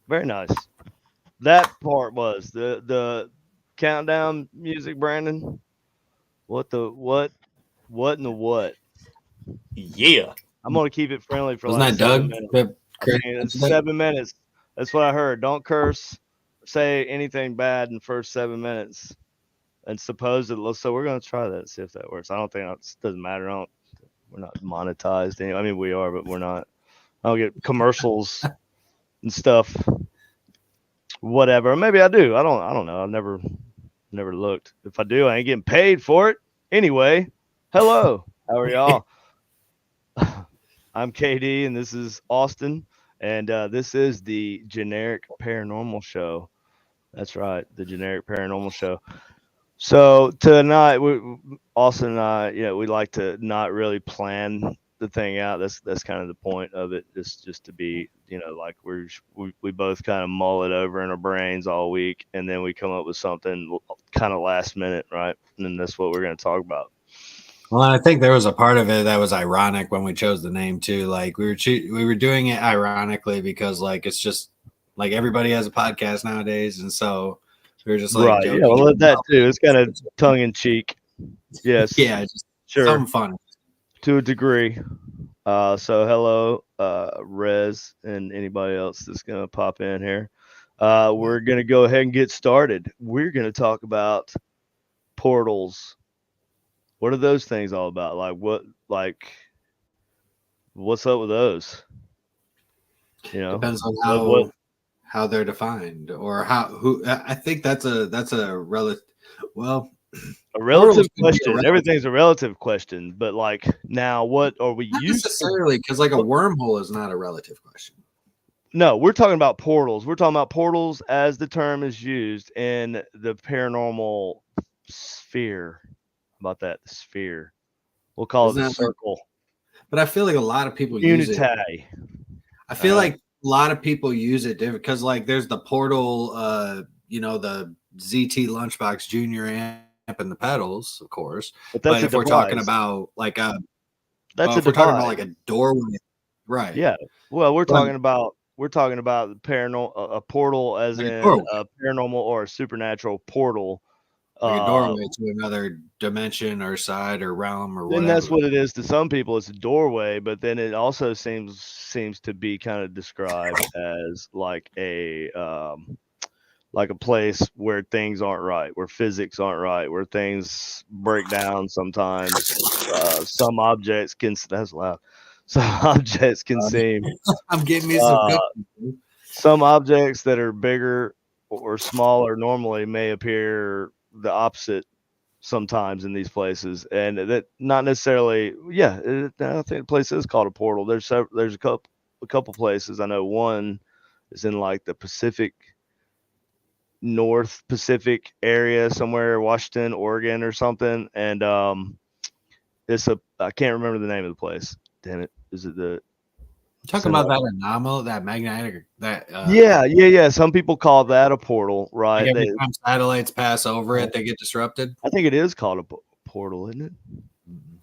Very nice. That part was the countdown music, Brandon. What in the what? Yeah. I'm gonna keep it friendly for Wasn't like that 7 minutes. Doug? I think it's 7 minutes. That's what I heard. Don't curse, say anything bad in first 7 minutes. And supposedly, so we're gonna try that, see if that works. I don't think it doesn't matter. We're not monetized. I mean, we are, but we're not. I don't get commercials and stuff. Whatever. Maybe I do. I don't know. I've never looked. If I do, I ain't getting paid for it. Anyway, hello. How are y'all? I'm KD, and this is Austin, and this is the Generic Paranormal Show. That's right, the Generic Paranormal Show. So tonight, Austin and I, we like to not really plan the thing out. That's kind of the point of it. Just to be, like we both kind of mull it over in our brains all week, and then we come up with something kind of last minute, right? And then that's what we're going to talk about. Well, I think there was a part of it that was ironic when we chose the name too. Like we were doing it ironically because like it's just like everybody has a podcast nowadays, and so we were just like Right. Yeah. joking. Well, that too. It's kind of tongue in cheek. Yes. Yeah, just Sure. something fun. To a degree. So hello, Rez, and anybody else that's gonna pop in here. We're gonna go ahead and get started. We're gonna talk about portals. What are those things all about? What's up with those? Depends on what how they're defined or how who. I think that's a relative. Well, a relative portals can be a question. relative- Everything's a relative question, but like now, what are we not used to? necessarily because like a wormhole is not a relative question. No, we're talking about portals. We're talking about portals as the term is used in the paranormal sphere. How about that? The sphere. We'll call Isn't it the that like, circle. but I feel like a lot of people use it. Unity. I feel like a lot of people use it different because like there's the portal, the ZT Lunchbox Junior amp and the pedals, of course. But that's if we're talking about like that's if a we're talking about device. like a doorway, right? Yeah. Well, we're But- talking about the paranormal a portal as Like a in doorway. a paranormal or a supernatural portal. Like a doorway to another dimension or side or realm or whatever. And that's what it is to some people. It's a doorway, but then it also seems to be kind of described as like a place where things aren't right, where physics aren't right, where things break down sometimes. Some objects can that's loud. Some objects can seem I'm getting me some cookies. some objects that are bigger or smaller normally may appear the opposite sometimes in these places, and that not necessarily. Yeah, I think the place is called a portal. There's a couple places. I know one is in like the North Pacific area somewhere, Washington, Oregon, or something, and I can't remember the name of the place. Damn it! Is it the Talking about that anomaly, that magnetic, that yeah. Some people call that a portal, right? like every time satellites pass over it, they get disrupted. I think it is called a portal, isn't it?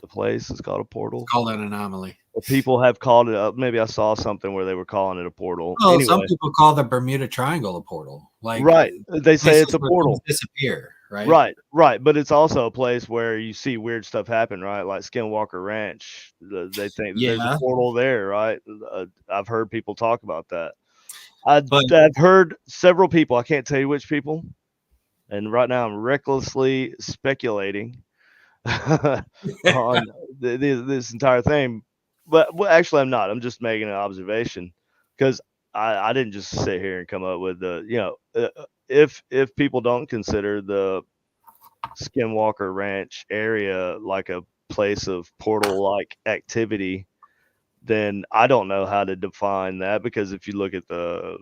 The place is called a portal. It's called an anomaly. Well, people have called it. Maybe I saw something where they were calling it a portal. Oh, anyway, some people call the Bermuda Triangle a portal. Like right, they say it's a portal. Disappear, right? Right. But it's also a place where you see weird stuff happen, right? Like Skinwalker Ranch. They think there's a portal there, right? I've heard people talk about that. I've heard several people. I can't tell you which people. And right now, I'm recklessly speculating on this entire thing. But actually, I'm not. I'm just making an observation because I didn't just sit here and come up with if people don't consider the Skinwalker Ranch area like a place of portal-like activity, then I don't know how to define that, because if you look at the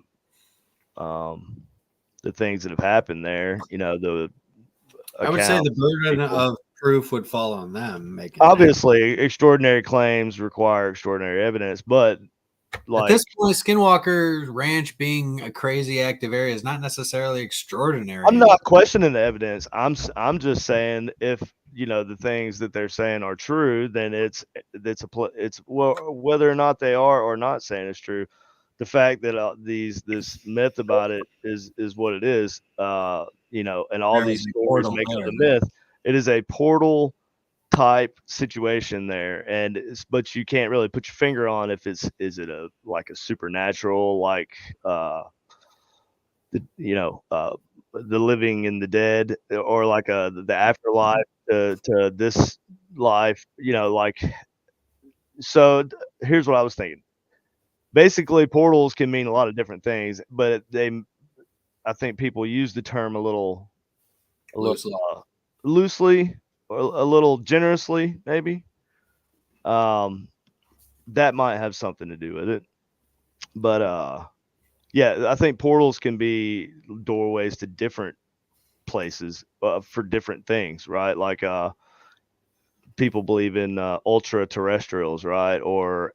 things that have happened there, I would say the burden of proof would fall on them. Obviously, extraordinary claims require extraordinary evidence, but at this point, Skinwalker Ranch being a crazy active area is not necessarily extraordinary. I'm not questioning the evidence. I'm just saying if the things that they're saying are true, then it's whether or not they are or not saying it's true, the fact that this myth about it is what it is, you know, and all There is these a stories portal make up there, the man. myth. It is a portal type situation there, and but you can't really put your finger on if is it a like a supernatural, like you know, the living and the dead, or like the afterlife to this life, you know, like. So here's what I was thinking. Basically, portals can mean a lot of different things, but I think people use the term a little Loosely. loosely or a little generously, maybe. Um, that might have something to do with it. But yeah, I think portals can be doorways to different places for different things, right? Like people believe in ultra terrestrials, right? Or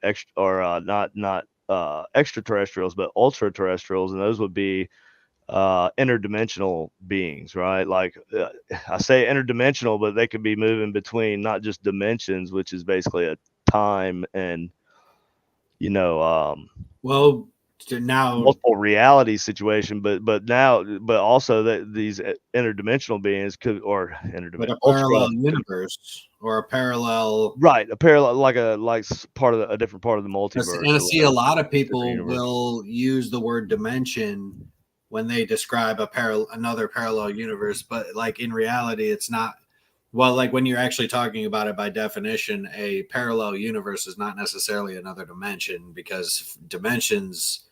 not extraterrestrials, but ultra terrestrials, and those would be interdimensional beings, right? Like I say interdimensional, but they could be moving between not just dimensions, which is basically a time and, you know, Well, now multiple reality situation, but also that these interdimensional beings could, or with a ultra, parallel universe or a parallel. right, a parallel, like part of a different part of the multiverse And I or see a whatever, lot of different people universe. will use the word dimension when they describe another parallel universe, but like in reality, it's not. Well, like when you're actually talking about it by definition, a parallel universe is not necessarily another dimension because dimensions.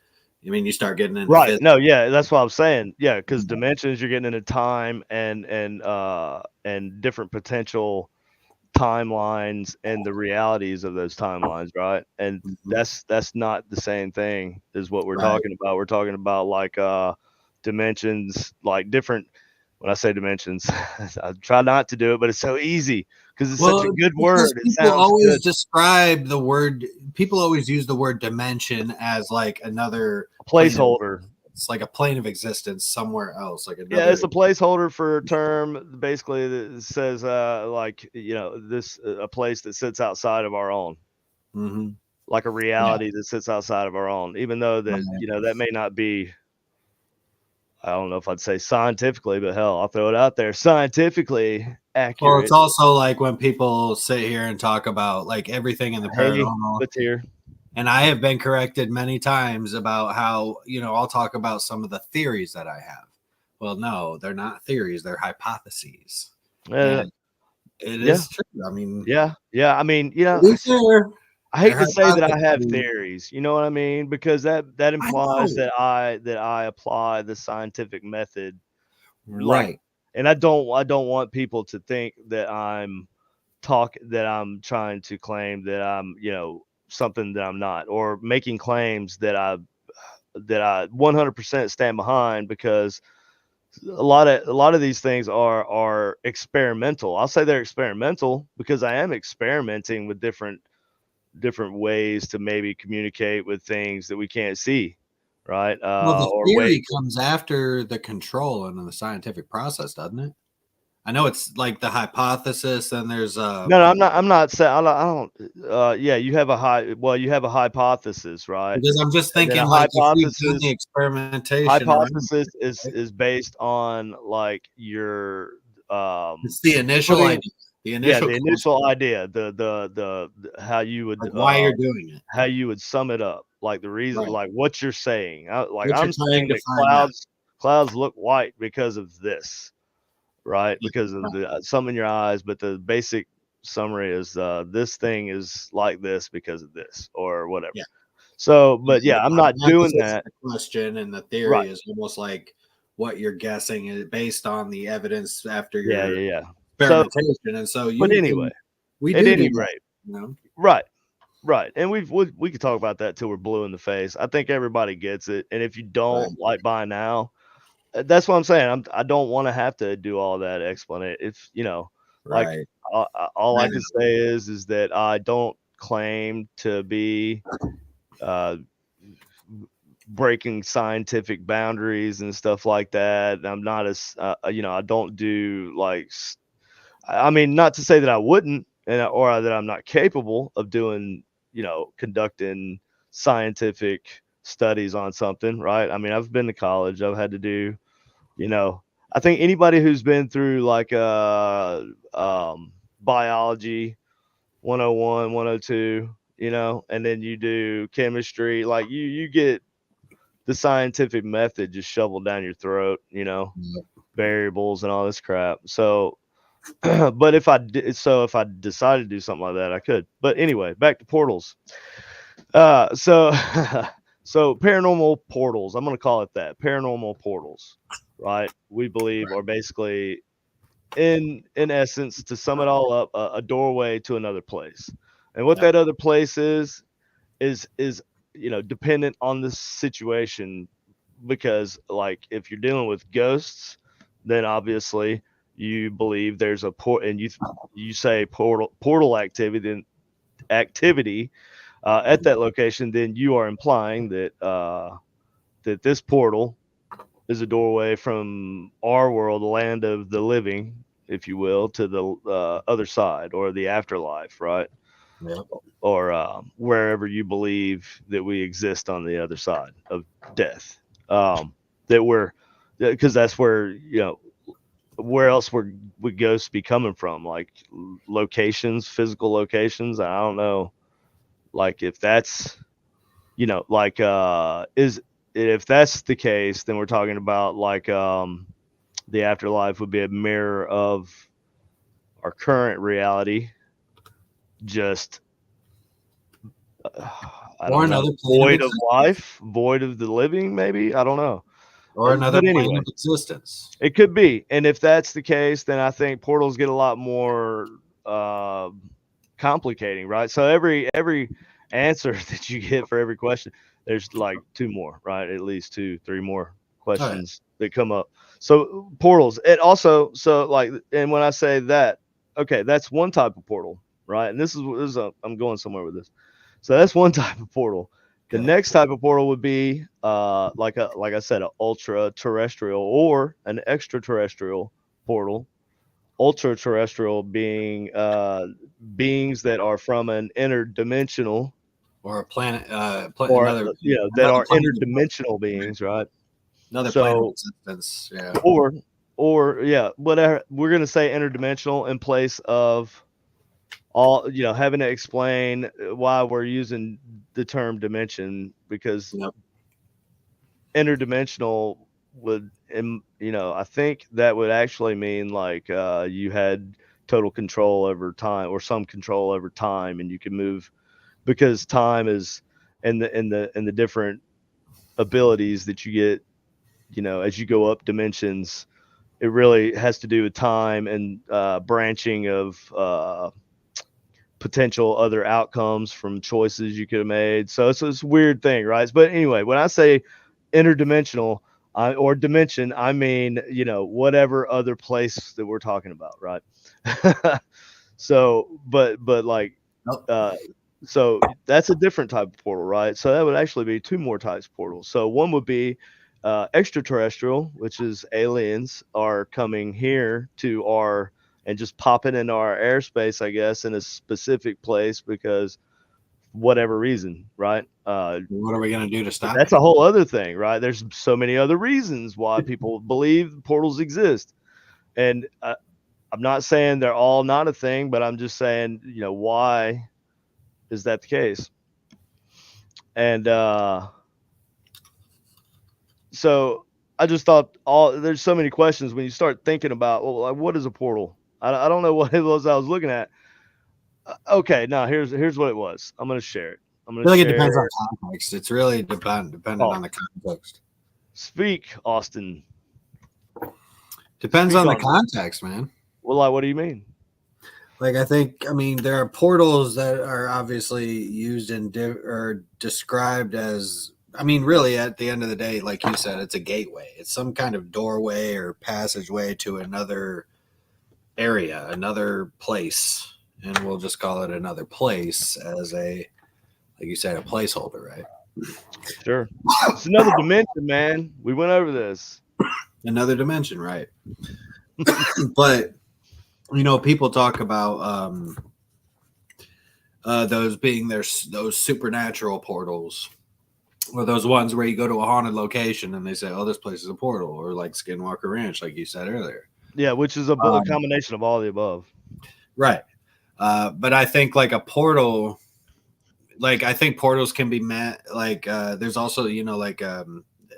I mean, you start getting into Right. physics. No, yeah, that's what I'm saying. Yeah, because dimensions, you're getting into time and different potential timelines and the realities of those timelines, right? And Mhm. that's not the same thing as what we're Right. talking about. We're talking about like dimensions, like different. When I say dimensions, I try not to do it, but it's so easy because it's such a Well, good because word. It people sounds always good. describe the word, people always use the word dimension as like another A plane of, placeholder. it's like a plane of existence somewhere else, like Yeah, it's another. a placeholder for a term basically that says like, you know, this a place that sits outside of our own, Mhm. like a Yeah. reality that sits outside of our own, even though that, Right. you know, that may not be, I don't know if I'd say scientifically, but hell, I'll throw it out there, scientifically Well, it's accurate. also like when people sit here and talk about like everything in the Hey, paranormal. but here, And I have been corrected many times about how, I'll talk about some of the theories that I have. Well, no, they're not theories, they're hypotheses. uh, And it yeah, is true. I mean, yeah. I mean, you to know, be fair, I they're hate to say that I have hypotheses. theories, you know what I mean? Because that I implies know. that I apply the scientific method, like, Right. and I don't want people to think that I'm trying to claim that I'm, you know, something that I'm not, or making claims that I 100% stand behind, because a lot of these things are experimental. I'll say they're experimental because I am experimenting with different ways to maybe communicate with things that we can't see, right? Well, the Or theory ways. comes after the control and the scientific process, doesn't it? I know it's like the hypothesis, and there's No, no, I'm not saying I don't. Yeah, you have a hypothesis, right? because I'm just And then thinking a like if you've done the hypothesis experimentation around, hypothesis right? is based on like your It's the initial putting, idea, the yeah, initial the concept, initial idea, like why you're doing it, how you would sum it up, like the reason, right? like what you're saying. Like What you're I'm trying saying to that find out, clouds look white because of this, right? yeah, Because of right. the some in your eyes, but the basic summary is this thing is like this because of this or whatever. Yeah. So, Yeah, but the yeah, I'm not doing hypothesis is that. the question, and the theory Right. is almost like what you're guessing is based on the evidence after Yeah, your yeah, yeah. So, experimentation. And so but you anyway, can, we at do any that, rate, you know? right. Right, and we could talk about that till we're blue in the face. I think everybody gets it, and if you Right, don't, like, by now, that's what I'm saying. I don't want to have to do all that explanation. If you know, like, right. all I I know. can say is that I don't claim to be uh, breaking scientific boundaries and stuff like that. I'm not as you know, I don't do like I mean, not to say that I wouldn't, or that I'm not capable of doing, you know, conducting scientific studies on something, right? I mean, I've been to college. I've had to do, you know, I think anybody who's been through like biology 101, 102, and then you do chemistry, like you get the scientific method just shoveled down your throat, variables and all this crap. So, but if I decided to do something like that, I could. But anyway, back to portals. So so paranormal portals, I'm going to call it that. Paranormal portals, right? We believe are basically in essence, to sum it all up, a doorway to another place. And what that other place is dependent on the situation, because like if you're dealing with ghosts, then obviously you believe there's a port, and you say portal activity at that location, then you are implying that this portal is a doorway from our world, the land of the living, if you will, to the other side, or the afterlife, right? Yep. Or wherever you believe that we exist on the other side of death. That we're, because that's where, where else would ghosts be coming from? Like locations, physical locations. I don't know. Like if that's, like is if that's the case, then we're talking about like the afterlife would be a mirror of our current reality, just I Or don't know, another plane of void of existence. life, void of the living, maybe. I don't know. Or another But plane anyway, of existence. it could be. And if that's the case, then I think portals get a lot more uh, complicating, right? So every answer that you get for every question, there's like two more, right? At least two, three more questions that come up. So portals. It also, so like, and when I say that, okay, that's one type of portal, right? And I'm going somewhere with this. So that's one type of portal. The Okay. next type of portal would be like I said, an ultra terrestrial or an extraterrestrial portal. Ultra terrestrial being beings that are from an interdimensional, Or a planet, or another that another are plane, interdimensional beings, right? another plane of So existence. Yeah. or yeah, whatever, we're gonna say interdimensional in place of all, having to explain why we're using the term dimension, because Yep. interdimensional would, I think that would actually mean like you had total control over time, or some control over time, and you can move, because time is, and the different abilities that you get, as you go up dimensions, it really has to do with time and branching of potential other outcomes from choices you could have made. So it's this weird thing, right? But anyway, when I say interdimensional or dimension, I mean, whatever other place that we're talking about, right? So, but like, Nope. so that's a different type of portal, right? So that would actually be two more types of portals. So one would be extraterrestrial, which is aliens are coming here to our, and just popping into our airspace, I guess, in a specific place because whatever reason, right? What are we gonna do to But stop that's it? a whole other thing, right? There's so many other reasons why people believe portals exist, and I'm not saying they're all not a thing, but I'm just saying, why is that the case? And so I just thought, there's so many questions when you start thinking about, well, like, what is a portal? I don't know what it was I was looking at. Okay, now here's what it was. I'm gonna share it. I'm I gonna feel like it share. depends on context. It's really dependent Oh, on the context. speak, Austin. Depends Speak on the on this. context, man. Well, like, what do you mean? Like I mean, there are portals that are obviously used or described as. I mean, really, at the end of the day, like you said, it's a gateway. It's some kind of doorway or passageway to another area, another place, and we'll just call it another place as a, like you said, a placeholder, right? Sure. It's another dimension, man. We went over this. Another dimension, right? But people talk about those being those supernatural portals, or those ones where you go to a haunted location and they say, "Oh, this place is a portal," or like Skinwalker Ranch, like you said earlier. Yeah, which is a combination of all the above. Right. But I think like a portal, like I think portals can be met. Like there's also, like I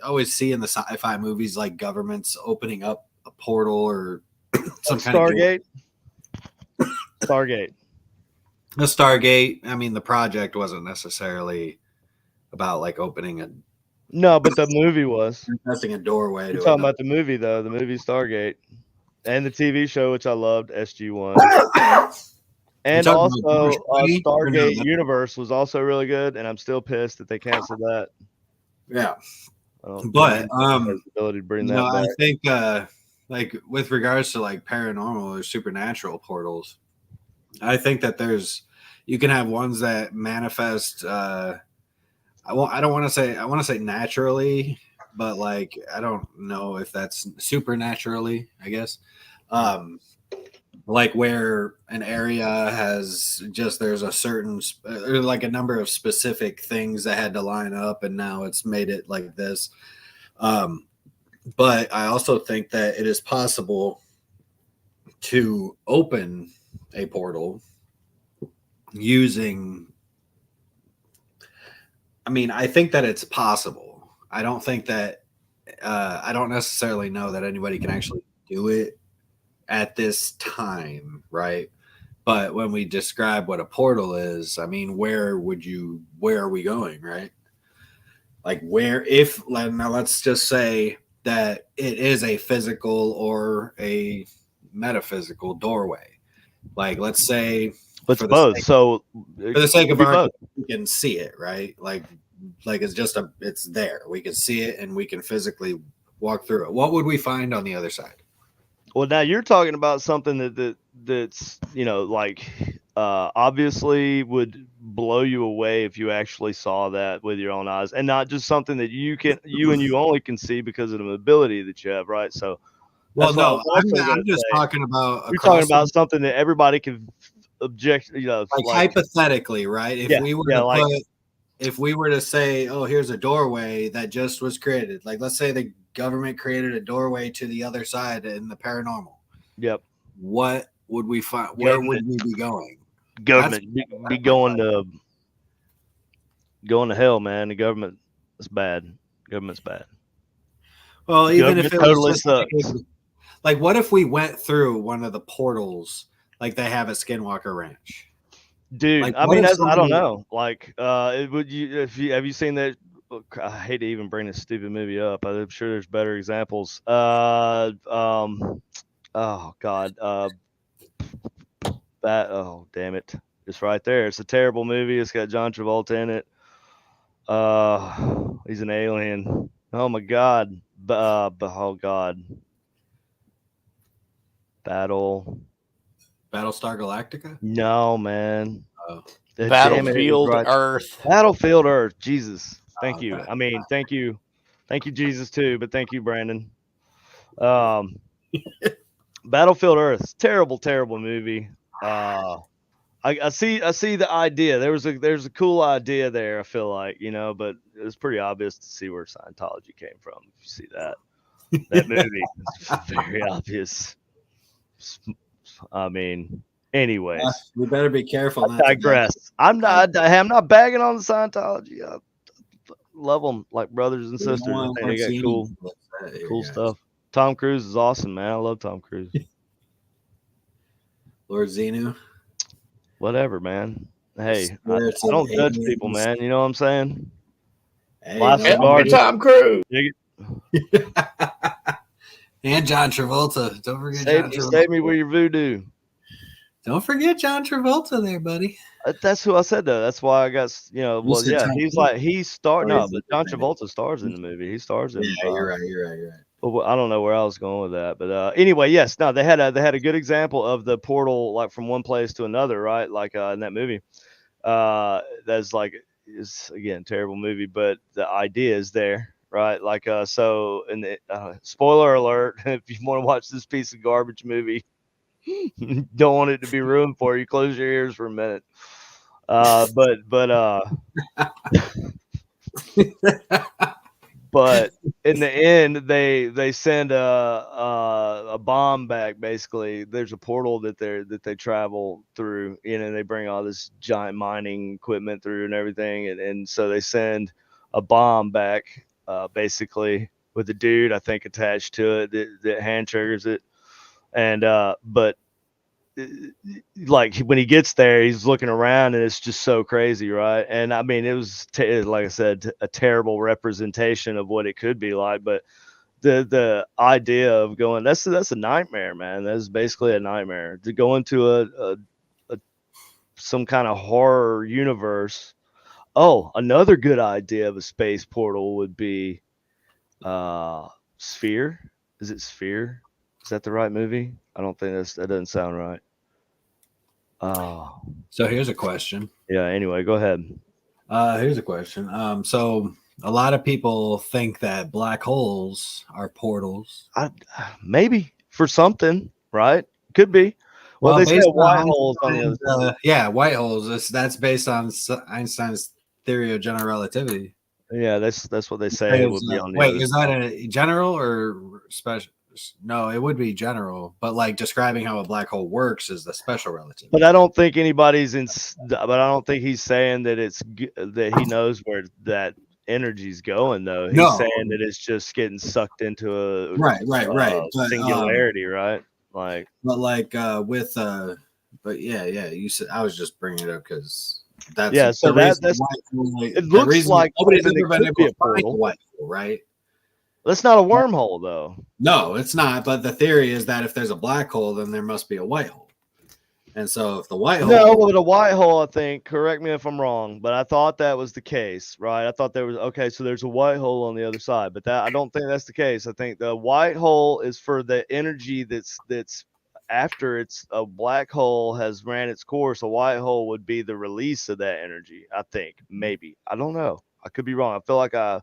always see in the sci-fi movies like governments opening up a portal or some kind Stargate. Stargate. The Stargate. I mean, the project wasn't necessarily about like opening a. No, but the movie was. Investing a doorway. You're talking about the movie though, the movie Stargate, and the TV show which I loved, SG-1. And also, Stargate Universe was also really good, and I'm still pissed that they canceled that. Yeah, but ability to bring that back. I think like with regards to like paranormal or supernatural portals, I think that you can have ones that manifest. I don't want to say. I want to say naturally, but like I don't know if that's supernaturally. I guess. Like where an area has there's a certain like a number of specific things that had to line up and now it's made it like this. But I also think that it is possible to open a portal using, I think that it's possible. I don't think that I don't necessarily know that anybody can actually do it at this time, right? But when we describe what a portal is, where are we going, right? Like now let's just say that it is a physical or a metaphysical doorway. Like let's say it's both. So for the sake of argument, we can see it, right? Like it's there. We can see it and we can physically walk through it. What would we find on the other side? Well, now you're talking about something that's obviously would blow you away if you actually saw that with your own eyes, and not just something that you only can see because of the ability that you have, right? So, well, no, I'm just talking about. You're talking about something that everybody can object, like hypothetically, right? If we were to say, "Oh, here's a doorway that just was created," like let's say the government created a doorway to the other side in the paranormal. Yep. What would we find? Where would we be going? Government be going to hell, man. The government is bad. Government's bad. Well, even if it totally sucks. Like, what if we went through one of the portals like they have at Skinwalker Ranch? Dude, like, I don't know. Like, have you seen that? I hate to even bring this stupid movie up. I'm sure there's better examples. Oh God. Damn it. It's right there. It's a terrible movie. It's got John Travolta in it. He's an alien. Oh my God. Oh God. Battlestar Galactica? No, man. Oh. Battlefield Earth. Battlefield Earth. Jesus. Thank you. Thank you. Thank you, Jesus, too. But thank you, Brandon. Battlefield Earth. Terrible, terrible movie. I see the idea. There's a cool idea there, I feel like, but it's pretty obvious to see where Scientology came from. If you see that movie, it's very obvious. Anyways, we better be careful. I digress. I'm not bagging on the Scientology. I love them like brothers and sisters. I think they got cool stuff. Tom Cruise is awesome, man. I love Tom Cruise. Lord Xenu. Whatever, man. Hey, I don't judge people, man. You know what I'm saying? Hey, Tom Cruise. And John Travolta. Don't forget John Travolta. Save me with your voodoo. Don't forget John Travolta there, buddy. That's who I said, though. That's why I got, but John Travolta stars in the movie. He stars in You're right. Well, I don't know where I was going with that, but anyway, yes, no, they had a good example of the portal, like from one place to another, right? Like in that movie, that's like, it's again terrible movie, but the idea is there, right? Like so, and spoiler alert, if you want to watch this piece of garbage movie, don't want it to be ruined for you, close your ears for a minute. But But in the end, they send a bomb back. Basically, there's a portal that they travel through, and they bring all this giant mining equipment through and everything, and so they send a bomb back, basically with a dude I think attached to it that hand triggers it, and but like when he gets there, he's looking around and it's just so crazy, right? And I mean, it was like I said, a terrible representation of what it could be like. But the idea of going, that's a nightmare, man. That's basically a nightmare to go into a some kind of horror universe. Oh, another good idea of a space portal would be Sphere. Is it Sphere? Is that the right movie? I don't think that doesn't sound right. Oh, so here's a question. Yeah. Anyway, go ahead. Here's a question. So a lot of people think that black holes are portals. Maybe for something, right? Could be. Well, they say white holes on the other side. Yeah, white holes. That's based on Einstein's theory of general relativity. Yeah, that's what they say it would be on the other is side. that a general or special? No, it would be general, but like describing how a black hole works is the special relativity. But I don't think anybody's in. But I don't think he's saying that that he knows where that energy's going, though. He's saying that it's just getting sucked into a right. singularity, right? Like, but like with but yeah. You said I was just bringing it up because that's so that's it looks like nobody's ever been able to find a white hole, right? That's not a wormhole, though. No, it's not. But the theory is that if there's a black hole, then there must be a white hole. And so if the white hole... No, with a white hole, I think, correct me if I'm wrong, but I thought that was the case, right? I thought there was, okay, so there's a white hole on the other side, but I don't think that's the case. I think the white hole is for the energy that's after a black hole has ran its course. A white hole would be the release of that energy, I think. Maybe. I don't know. I could be wrong. I feel like I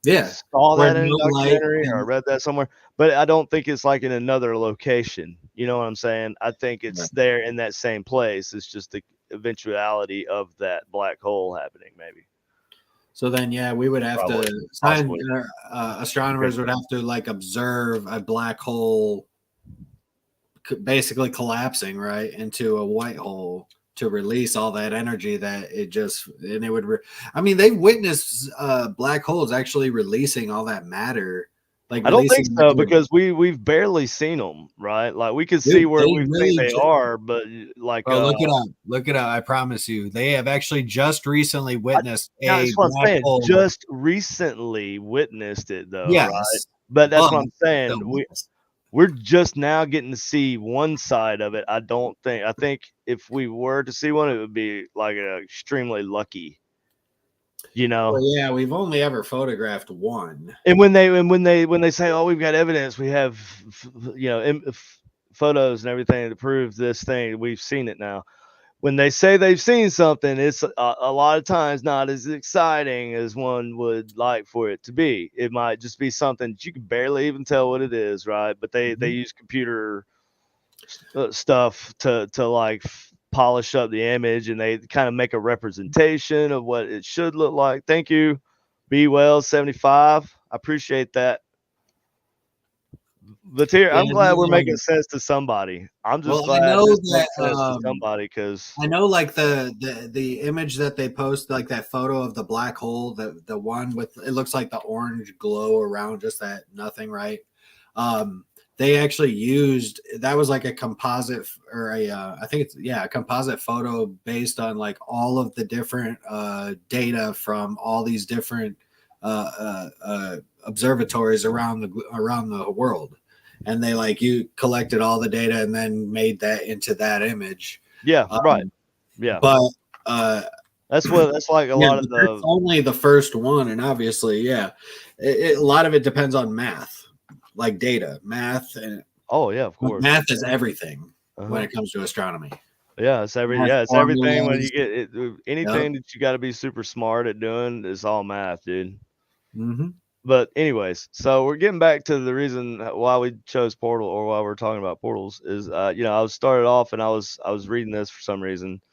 saw that in a documentary or I read that somewhere, but I don't think it's like in another location. You know what I'm saying? I think it's there in that same place. It's just the eventuality of that black hole happening, maybe. So then, we would have astronomers would have to like observe a black hole basically collapsing right into a white hole to release all that energy that it just, and it would, they've witnessed black holes actually releasing all that matter. Like, I don't think so because we've barely seen them, right? Like we could see where we think they are, but like, look it up. I promise you, they have actually just recently witnessed that's what I'm saying. Hole. Just recently witnessed it, though, yes. right? But that's what I'm saying. We're just now getting to see one side of it. I think if we were to see one, it would be like extremely lucky, you know? Well, we've only ever photographed one. And when they say, "Oh, we've got evidence, we have, photos and everything to prove this thing," we've seen it now. When they say they've seen something, it's a lot of times not as exciting as one would like for it to be. It might just be something that you can barely even tell what it is, right? But they use computer stuff to like polish up the image, and they kind of make a representation of what it should look like. Thank you, Be Well 75. I appreciate that. But here, I'm glad we're making sense to somebody. I'm just glad this makes sense to somebody because I know, like the image that they post, like that photo of the black hole, the one with it looks like the orange glow around just that nothing, right? They actually used that was like a composite or I think it's a composite photo based on like all of the different data from all these different observatories around the world. And they you collected all the data and then made that into that image. Yeah, right. Yeah, but that's like a lot of the only the first one, and obviously, a lot of it depends on math, like math, and of course, math is everything when it comes to astronomy. Yeah, it's everything. When you get anything that you got to be super smart at doing, is all math, dude. Mm-hmm. But anyways, so we're getting back to the reason why we chose Portal, or why we're talking about portals, is I was started off and I was reading this for some reason,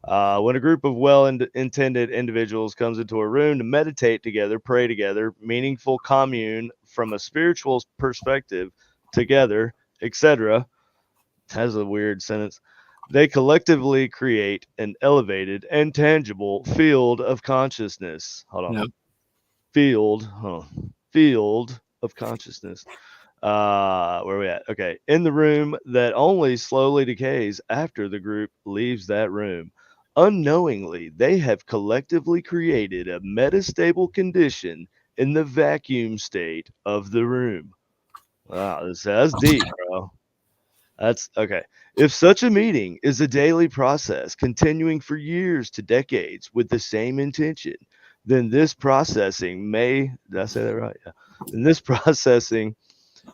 When a group of well-intended individuals comes into a room to meditate together, pray together, meaningful commune from a spiritual perspective together, etc. That's a weird sentence. They collectively create an elevated and tangible field of consciousness. Hold on. Yep. Field of consciousness. Where are we at? Okay. In the room that only slowly decays after the group leaves that room. Unknowingly, they have collectively created a metastable condition in the vacuum state of the room. Wow, that's deep, bro. That's okay. If such a meeting is a daily process continuing for years to decades with the same intention, then this processing may, did I say that right? Yeah. Then this processing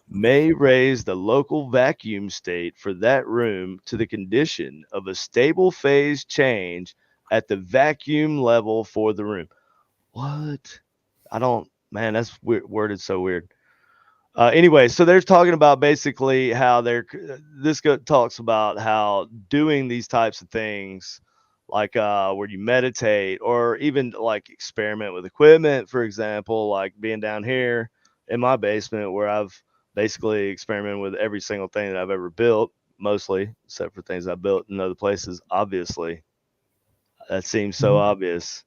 may raise the local vacuum state for that room to the condition of a stable phase change at the vacuum level for the room. What? I don't, man, that's worded so weird. Anyway, so they're talking about basically how talks about how doing these types of things, like where you meditate or even like experiment with equipment, for example, like being down here in my basement where I've basically experimented with every single thing that I've ever built, mostly except for things I built in other places. Obviously, that seems so obvious.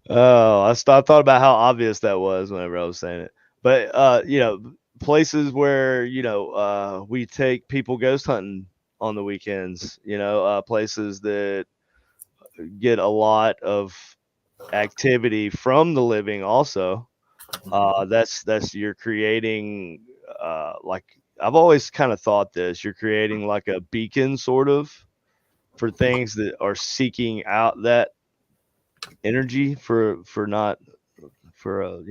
Oh, I thought about how obvious that was whenever I was saying it. But places where we take people ghost hunting on the weekends. Places that get a lot of activity from the living. Also, that's you're creating. Like I've always kind of thought this. You're creating like a beacon, sort of, for things that are seeking out that energy for not for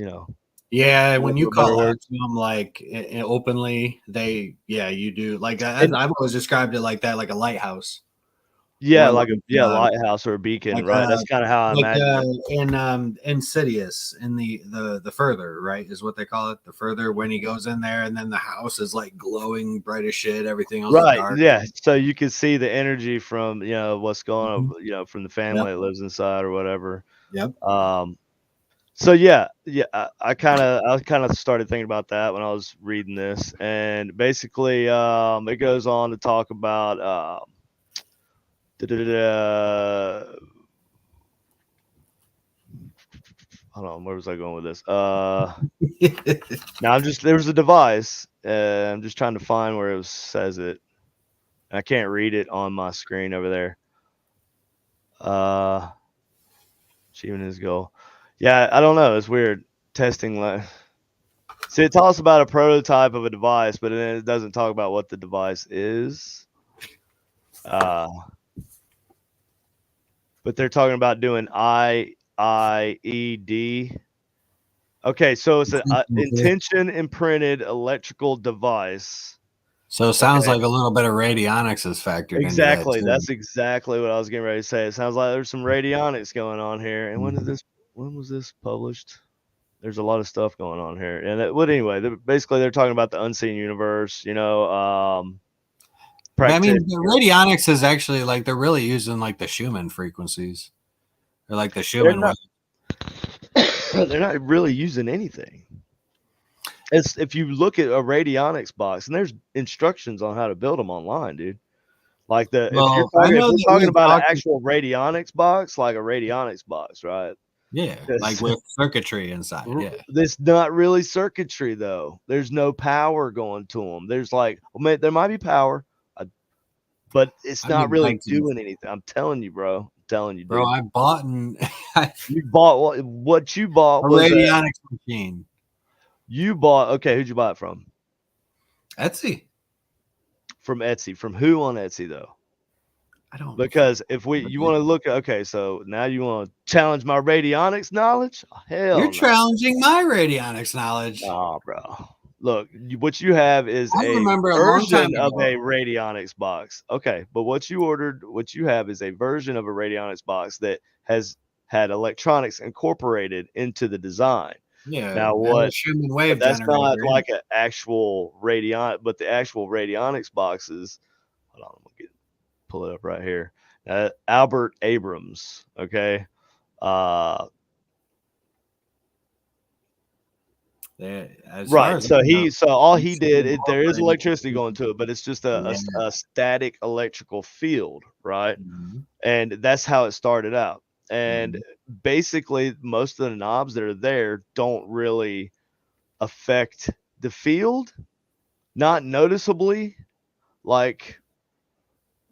Yeah, when you for a better call out word. to them like openly, you do. Like I've always described it like that, like a lighthouse. Yeah, Or like like a lighthouse or a beacon, like right? That's kind of how I imagine it. in Insidious in the further, right, is what they call it. The further, when he goes in there and then the house is like glowing bright as shit, everything else is Right. dark. Yeah. So you can see the energy from what's going on, from the Yep. family that lives inside or whatever. Yep. So yeah, I kind of started thinking about that when I was reading this, and basically, it goes on to talk about hold on, where was I going with this? Now there was a device. I'm just trying to find where it says it. I can't read it on my screen over there. Achieving his goal. Yeah, I don't know. It's weird. Testing. See, it talks about a prototype of a device, but then it doesn't talk about what the device is. But they're talking about doing IED. Okay, so it's an intention imprinted electrical device. So it sounds like a little bit of radionics is factored into that Exactly. too. That's exactly what I was getting ready to say. It sounds like there's some radionics going on here. And when was this published? There's a lot of stuff going on here. And anyway, basically they're talking about the unseen universe, I mean, the radionics is actually like they're really using like the Schumann frequencies. Or like the Schumann wave. They're not really using anything. It's if you look at a radionics box, and there's instructions on how to build them online, dude. Like if you're talking about an actual radionics box, like a radionics box, right? Yeah, like with circuitry inside. Yeah, it's not really circuitry though. There's no power going to them. There's there might be power, but it's not really doing anything. I'm telling you, bro. I'm telling you, dude. Bro, I bought and you bought what you bought a was radionics machine. You bought who'd you buy it from? Etsy. From Etsy. From who on Etsy though? I don't. Because if you want to look, okay, so now you want to challenge my radionics knowledge? Oh, hell, you're challenging my radionics knowledge. Nah, bro. Look, what you have is a version of a radionics box. Okay, but what you have is a version of a radionics box that has had electronics incorporated into the design. Yeah. Now that's not like an actual but the actual radionics boxes Hold on, I'm gonna pull it up right here. Albert Abrams. Okay. Right. So all he did, there is electricity going to it, but it's just a static electrical field, right? Mm-hmm. And that's how it started out. And basically, most of the knobs that are there don't really affect the field, not noticeably. Like,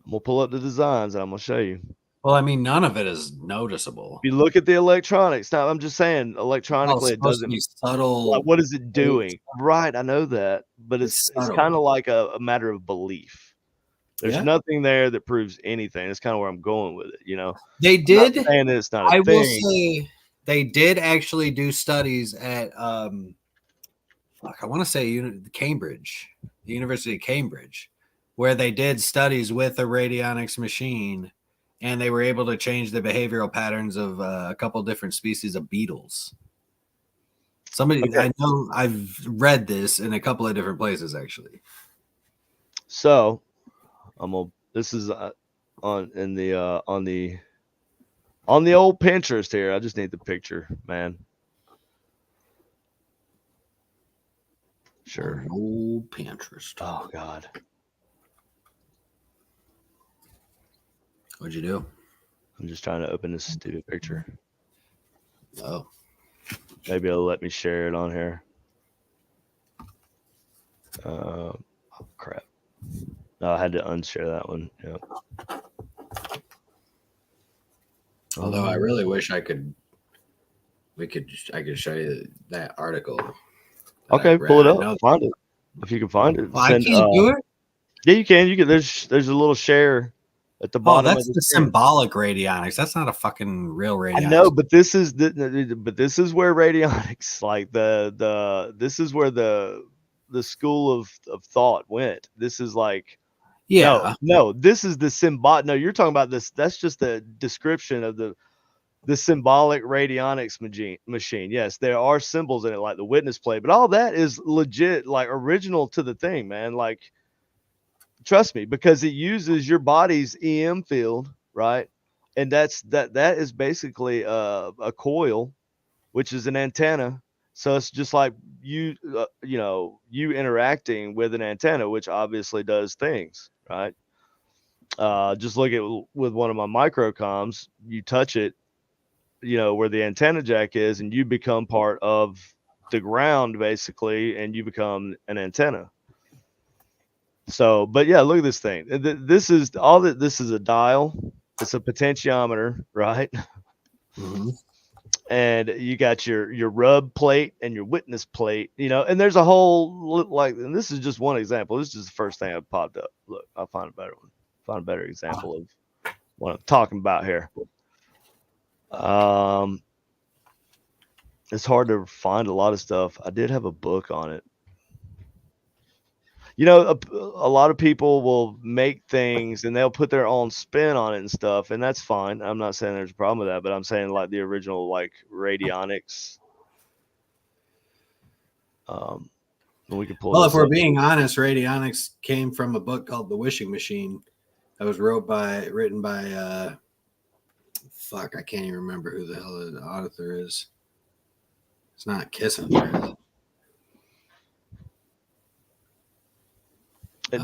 I'm gonna pull up the designs and I'm gonna show you. Well, I mean, none of it is noticeable. If you look at the electronics, now I'm just saying, electronically, it doesn't be subtle. Like, what is it doing? Right, I know that, but it's kind of like a matter of belief. There's nothing there that proves anything. That's kind of where I'm going with it. They did. I'm not saying that it's not a I thing. will say they did actually do studies at I want to say Cambridge, the University of Cambridge, where they did studies with a radionics machine, and they were able to change the behavioral patterns of a couple different species of beetles. I know I've read this in a couple of different places actually. So, this is on the old Pinterest here. I just need the picture, man. Sure. Old Pinterest. Oh God. What'd you do? I'm just trying to open this stupid picture. Oh. Maybe it'll let me share it on here. Oh crap. No, I had to unshare that one. Yeah. Although I really wish I could show you that article. Okay, pull it up. Find it. If you can find it. Well, I can't do it. Yeah, you can. You can. There's a little share at the bottom. Oh, that's the symbolic radionics. That's not a fucking real radionics. I know, but this is where radionics, like this is where the school of thought went. This is like, no, this is the symbolic. No, you're talking about this. That's just the description of the symbolic radionics machine. Yes, there are symbols in it, like the witness plate, but all that is legit, like original to the thing, man. Like, trust me, because it uses your body's EM field, right? And that is basically a coil, which is an antenna. So it's just like you interacting with an antenna, which obviously does things, right? Just look at with one of my microcoms, you touch it, where the antenna jack is, and you become part of the ground basically, and you become an antenna. So, but yeah, look at this thing. This is a dial. It's a potentiometer, right? Mm-hmm. And you got your rub plate and your witness plate, and there's a whole, like, and this is just one example. This is just the first thing that popped up. Look, I'll find a better one. Find a better example of what I'm talking about here. It's hard to find a lot of stuff. I did have a book on it. A lot of people will make things and they'll put their own spin on it and stuff, and that's fine. I'm not saying there's a problem with that, but I'm saying like the original, like, radionics. We could pull. Well, if we're being honest, radionics came from a book called The Wishing Machine that was written by fuck, I can't even remember who the hell the author is. It's not Kissinger, is it?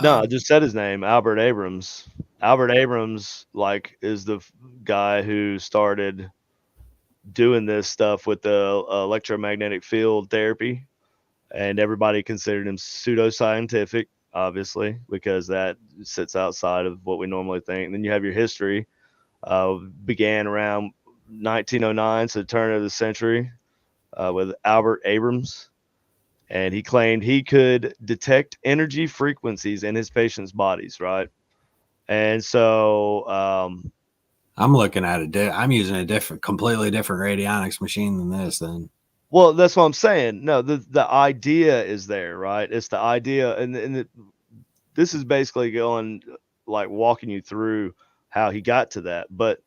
No, I just said his name, Albert Abrams. Albert Abrams, like, is the guy who started doing this stuff with the electromagnetic field therapy, and everybody considered him pseudoscientific, obviously, because that sits outside of what we normally think. And then you have your history, began around 1909, so the turn of the century, with Albert Abrams. And he claimed he could detect energy frequencies in his patients' bodies, right? And so I'm looking at it. I'm using a completely different radionics machine than this. Then, well, that's what I'm saying. No, the idea is there, right? It's the idea, and this is basically going, like, walking you through how he got to that. But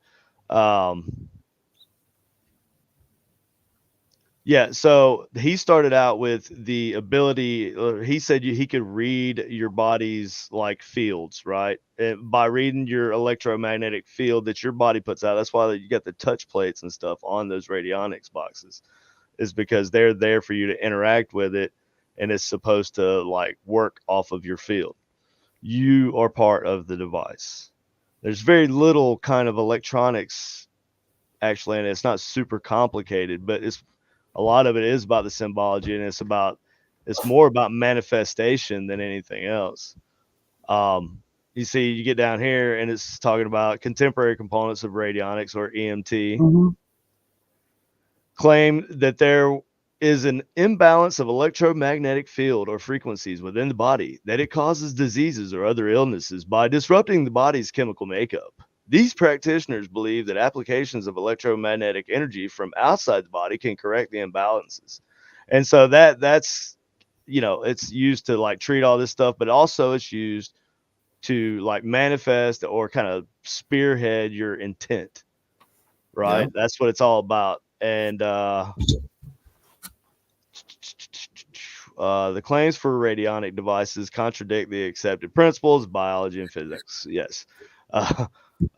Yeah, so he started out with the ability. He said he could read your body's like fields, right? And by reading your electromagnetic field that your body puts out. That's why you got the touch plates and stuff on those radionics boxes, is because they're there for you to interact with it, and it's supposed to like work off of your field. You are part of the device. There's very little kind of electronics actually, and it's not super complicated, but it's a lot of it is about the symbology, and it's more about manifestation than anything else. You see, you get down here and it's talking about contemporary components of radionics, or EMT. Mm-hmm. Claim that there is an imbalance of electromagnetic field or frequencies within the body, that it causes diseases or other illnesses by disrupting the body's chemical makeup. These practitioners believe that applications of electromagnetic energy from outside the body can correct the imbalances. And so that's it's used to like treat all this stuff, but also it's used to like manifest or kind of spearhead your intent, right? Yeah. That's what it's all about. And the claims for radionic devices contradict the accepted principles of biology and physics. Yes.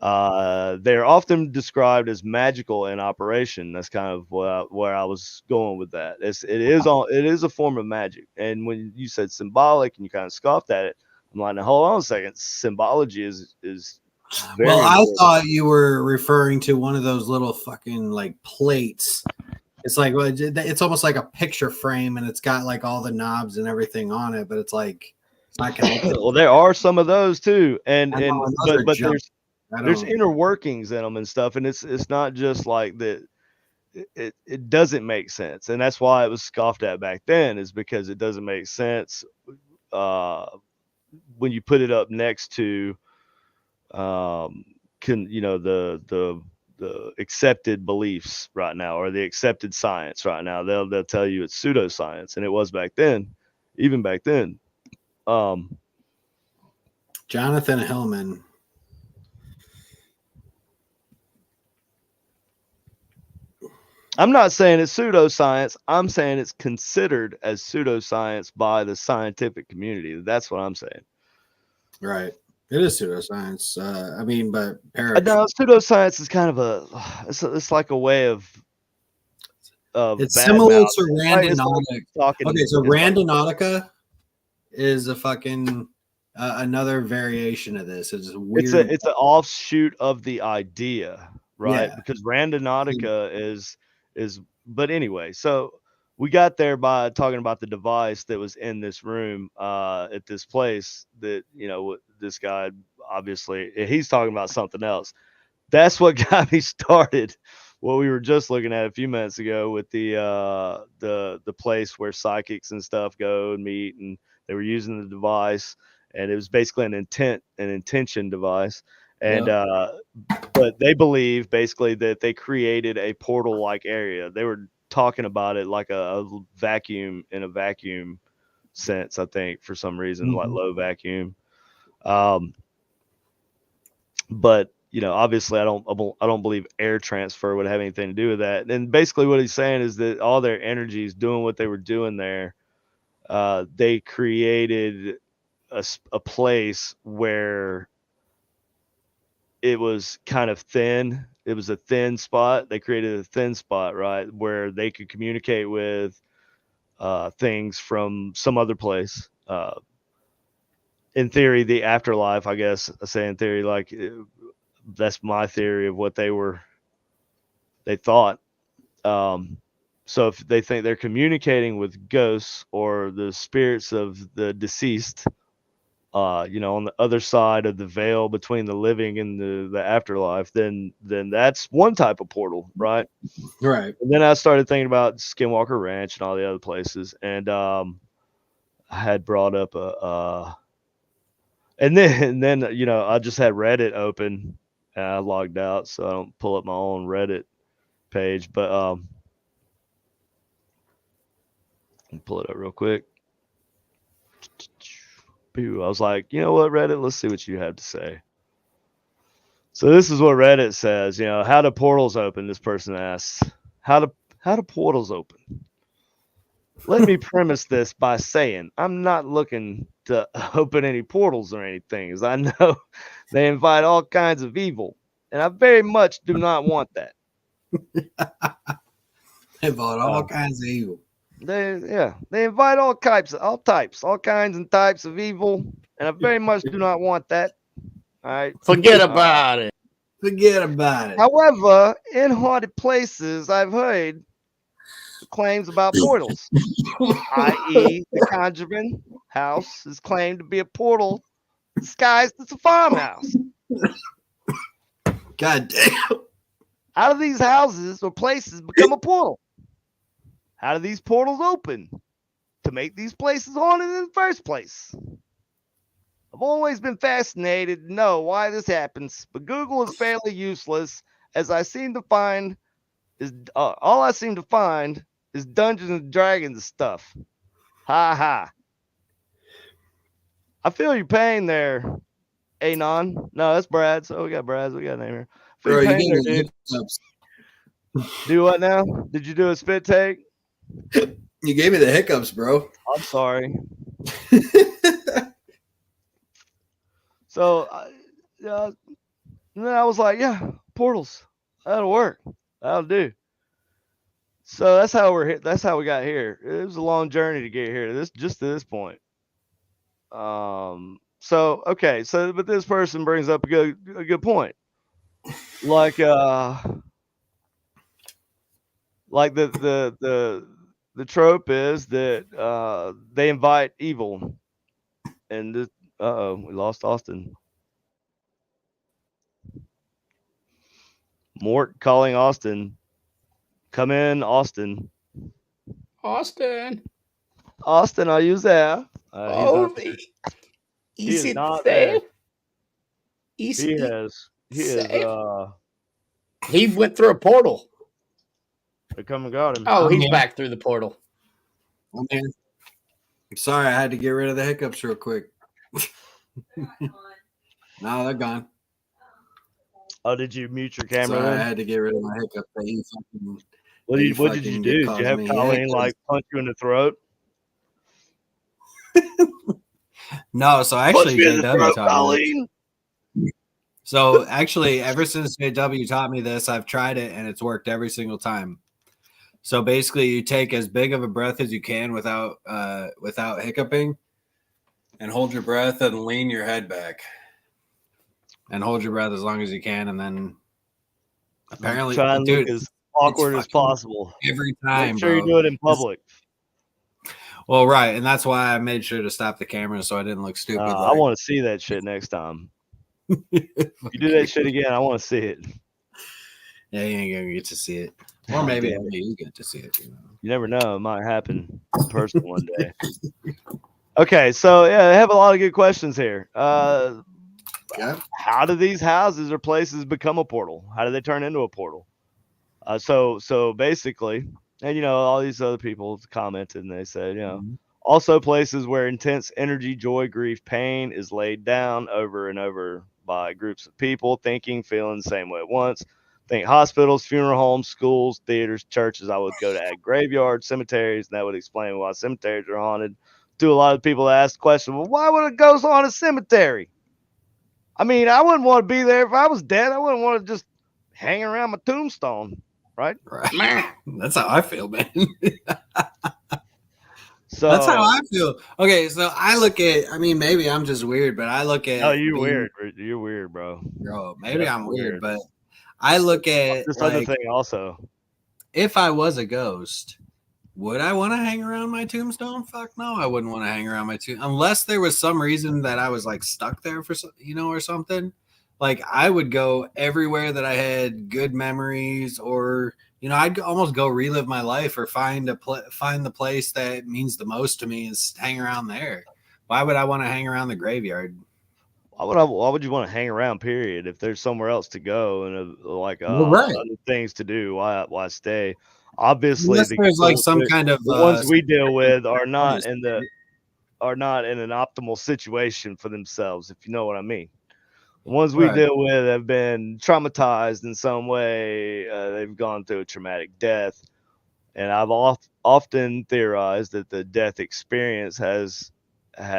They are often described as magical in operation. That's kind of where I was going with that. It is a form of magic. And when you said symbolic and you kind of scoffed at it, I'm like, now hold on a second. Symbology is very Well, I important. thought you were referring to one of those little fucking like plates. It's like it's almost like a picture frame, and it's got like all the knobs and everything on it, but it's like it's not connected. Well, there are some of those too, and but there's inner workings in them and stuff, and it's not just like that. It doesn't make sense, and that's why it was scoffed at back then, is because it doesn't make sense when you put it up next to the accepted beliefs right now, or the accepted science right now. They'll tell you it's pseudoscience, and it was back then, even back then. Jonathan Hillman. I'm not saying it's pseudoscience. I'm saying it's considered as pseudoscience by the scientific community. That's what I'm saying. Right. It is pseudoscience. I mean, but no, pseudoscience is kind of it's like a way of it's similar to Randonautica. Like okay, so Randonautica is a fucking another variation of this. It's weird. It's an offshoot of the idea, right? Yeah. Because Randonautica is. But anyway, so we got there by talking about the device that was in this room at this place that, this guy, obviously, he's talking about something else. That's what got me started. What we were just looking at a few minutes ago with the place where psychics and stuff go and meet, and they were using the device, and it was basically an intention device. And but they believe basically that they created a portal like area. They were talking about it like a vacuum, in a vacuum sense, I think, for some reason, like low vacuum. But obviously I don't believe air transfer would have anything to do with that. And basically what he's saying is that all their energy is doing what they were doing there. They created a place where it was kind of thin. It was a thin spot. They created a thin spot, right, where they could communicate with things from some other place. In theory, the afterlife, I guess. I say in theory, like that's my theory of what they thought. So if they think they're communicating with ghosts or the spirits of the deceased, on the other side of the veil between the living and the afterlife, then that's one type of portal, right? Right. And then I started thinking about Skinwalker Ranch and all the other places, and I had brought up and then I just had Reddit open, and I logged out so I don't pull up my own Reddit page, but I'll pull it up real quick. I was like, you know what, Reddit? Let's see what you have to say. So this is what Reddit says. How do portals open? This person asks. How how do portals open? Let me premise this by saying I'm not looking to open any portals or anything, as I know they invite all kinds of evil, and I very much do not want that. They invite all kinds of evil. They invite all kinds and types of evil, and I very much do not want that. All right, forget about it. Forget about it. However, in haunted places, I've heard claims about portals, i.e., the Conjuring house is claimed to be a portal disguised as a farmhouse. God damn. How do these houses or places become a portal? How do these portals open to make these places haunted in the first place? I've always been fascinated to know why this happens, but Google is fairly useless, as I seem to find is all I seem to find is Dungeons and Dragons stuff. Ha ha. I feel your pain there, Anon. No, that's Brad. So we got Brad's. We got a name here. Bro, you pain there, dude. Do what now? Did you do a spit take? You gave me the hiccups, bro. I'm sorry. So, and then I was like, yeah, portals. That'll work. That'll do. So that's how we're here. That's how we got here. It was a long journey to get here. To this point. So okay. So, but this person brings up a good point. Like the trope is that they invite evil, and this, we lost Austin. Mort calling Austin. Come in, Austin. Austin, are you there? He is not there. He is. He went through a portal. They come and got him. Oh, he's back through the portal. Okay. Sorry, I had to get rid of the hiccups real quick. No, they're gone. Oh, did you mute your camera? Sorry, I had to get rid of my hiccups. What did you do? Did you have Colleen punch you in the throat? No, so actually JW taught me. So actually, ever since JW taught me this, I've tried it and it's worked every single time. So basically, you take as big of a breath as you can without hiccuping, and hold your breath and lean your head back, and hold your breath as long as you can, and then apparently, try and look as awkward as possible every time. Make sure you do it in public. Well, right, and that's why I made sure to stop the camera so I didn't look stupid. I want to see that shit next time. If you do that shit again, I want to see it. Yeah, you ain't gonna get to see it, or maybe you get to see it. You never know; it might happen in person one day. Okay, so yeah, they have a lot of good questions here. How do these houses or places become a portal? How do they turn into a portal? So basically, and all these other people commented and they said, also places where intense energy, joy, grief, pain is laid down over and over by groups of people thinking, feeling the same way at once. Think hospitals, funeral homes, schools, theaters, churches. I would go to add graveyards, cemeteries, and that would explain why cemeteries are haunted. To a lot of people that ask the question, well, why would a ghost haunt a cemetery? I mean, I wouldn't want to be there if I was dead. I wouldn't want to just hang around my tombstone, right? That's how I feel, man. So that's how I feel. Okay, so I look at. I mean, maybe I'm just weird, but I look at. Oh, you're weird. You're weird, bro. Bro, maybe I'm weird, but I look at this other thing also. If I was a ghost, would I want to hang around my tombstone? Fuck no, I wouldn't want to hang around my tomb unless there was some reason that I was like stuck there for or something. Like I would go everywhere that I had good memories, or I'd almost go relive my life or find the place that means the most to me and hang around there. Why would I want to hang around the graveyard? Why would you want to hang around? Period. If there's somewhere else to go and other things to do, why stay? Obviously, there's like some kind of the ones we deal with are not in an optimal situation for themselves. If you know what I mean. The ones we deal with have been traumatized in some way. They've gone through a traumatic death, and I've often theorized that the death experience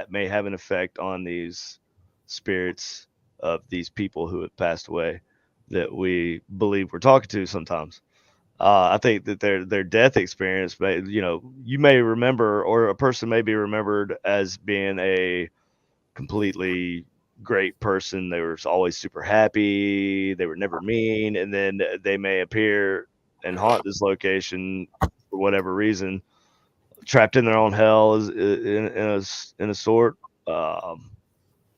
may have an effect on these spirits of these people who have passed away that we believe we're talking to sometimes. I think that their death experience, you may remember, or a person may be remembered as being a completely great person. They were always super happy. They were never mean, and then they may appear and haunt this location for whatever reason, trapped in their own hell, in a sort. Um,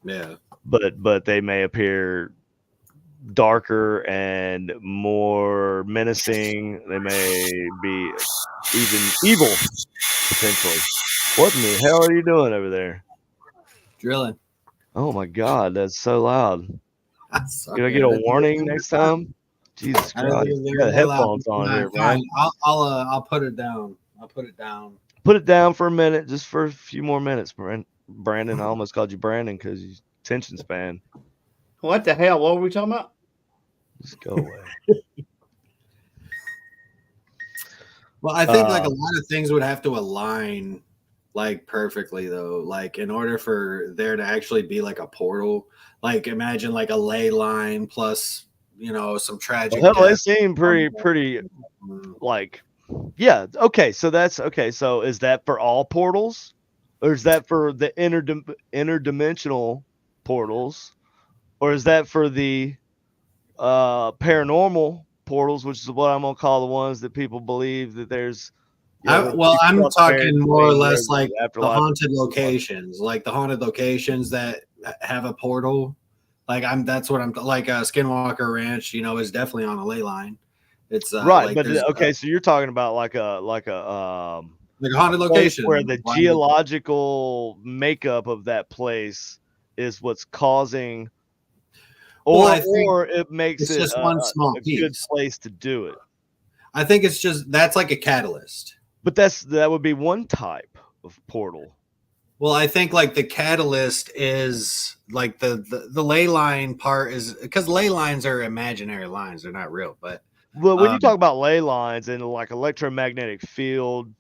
Yeah. but they may appear darker and more menacing. They may be even evil potentially. What in the hell are you doing over there? Drilling. Oh my god, that's so loud. I'm sorry, Can I get I a didn't think it warning was next that loud. time? Jesus I didn't think Christ. it was You got that loud. headphones on here, Fine. man. I'll put it down. I'll put it down. Put it down for a minute, just for a few more minutes, Brandon. I almost called you Brandon because you attention span. What the hell? What were we talking about? Just go away. Well, I think like a lot of things would have to align like perfectly though. Like in order for there to actually be like a portal, like imagine like a ley line plus, some tragic Well, hell, they death. seem pretty like, yeah. Okay, so that's okay. So is that for all portals, or is that for the interdimensional portals, or is that for the paranormal portals, which is what I'm gonna call the ones that people believe that there's, I'm talking more or less like the afterlife. haunted locations, like the haunted locations that have a portal. Like that's what I'm like. Skinwalker Ranch, is definitely on a ley line. It's right, like but there's okay, so you're talking about like a like a haunted place location where the geological makeup of that place is what's causing, or it makes it's it just one small a piece. good place to do it. I think it's just that's like a catalyst. But that would be one type of portal. Well, I think like the catalyst is like the ley line part is because ley lines are imaginary lines; they're not real. But when you talk about ley lines and like electromagnetic field,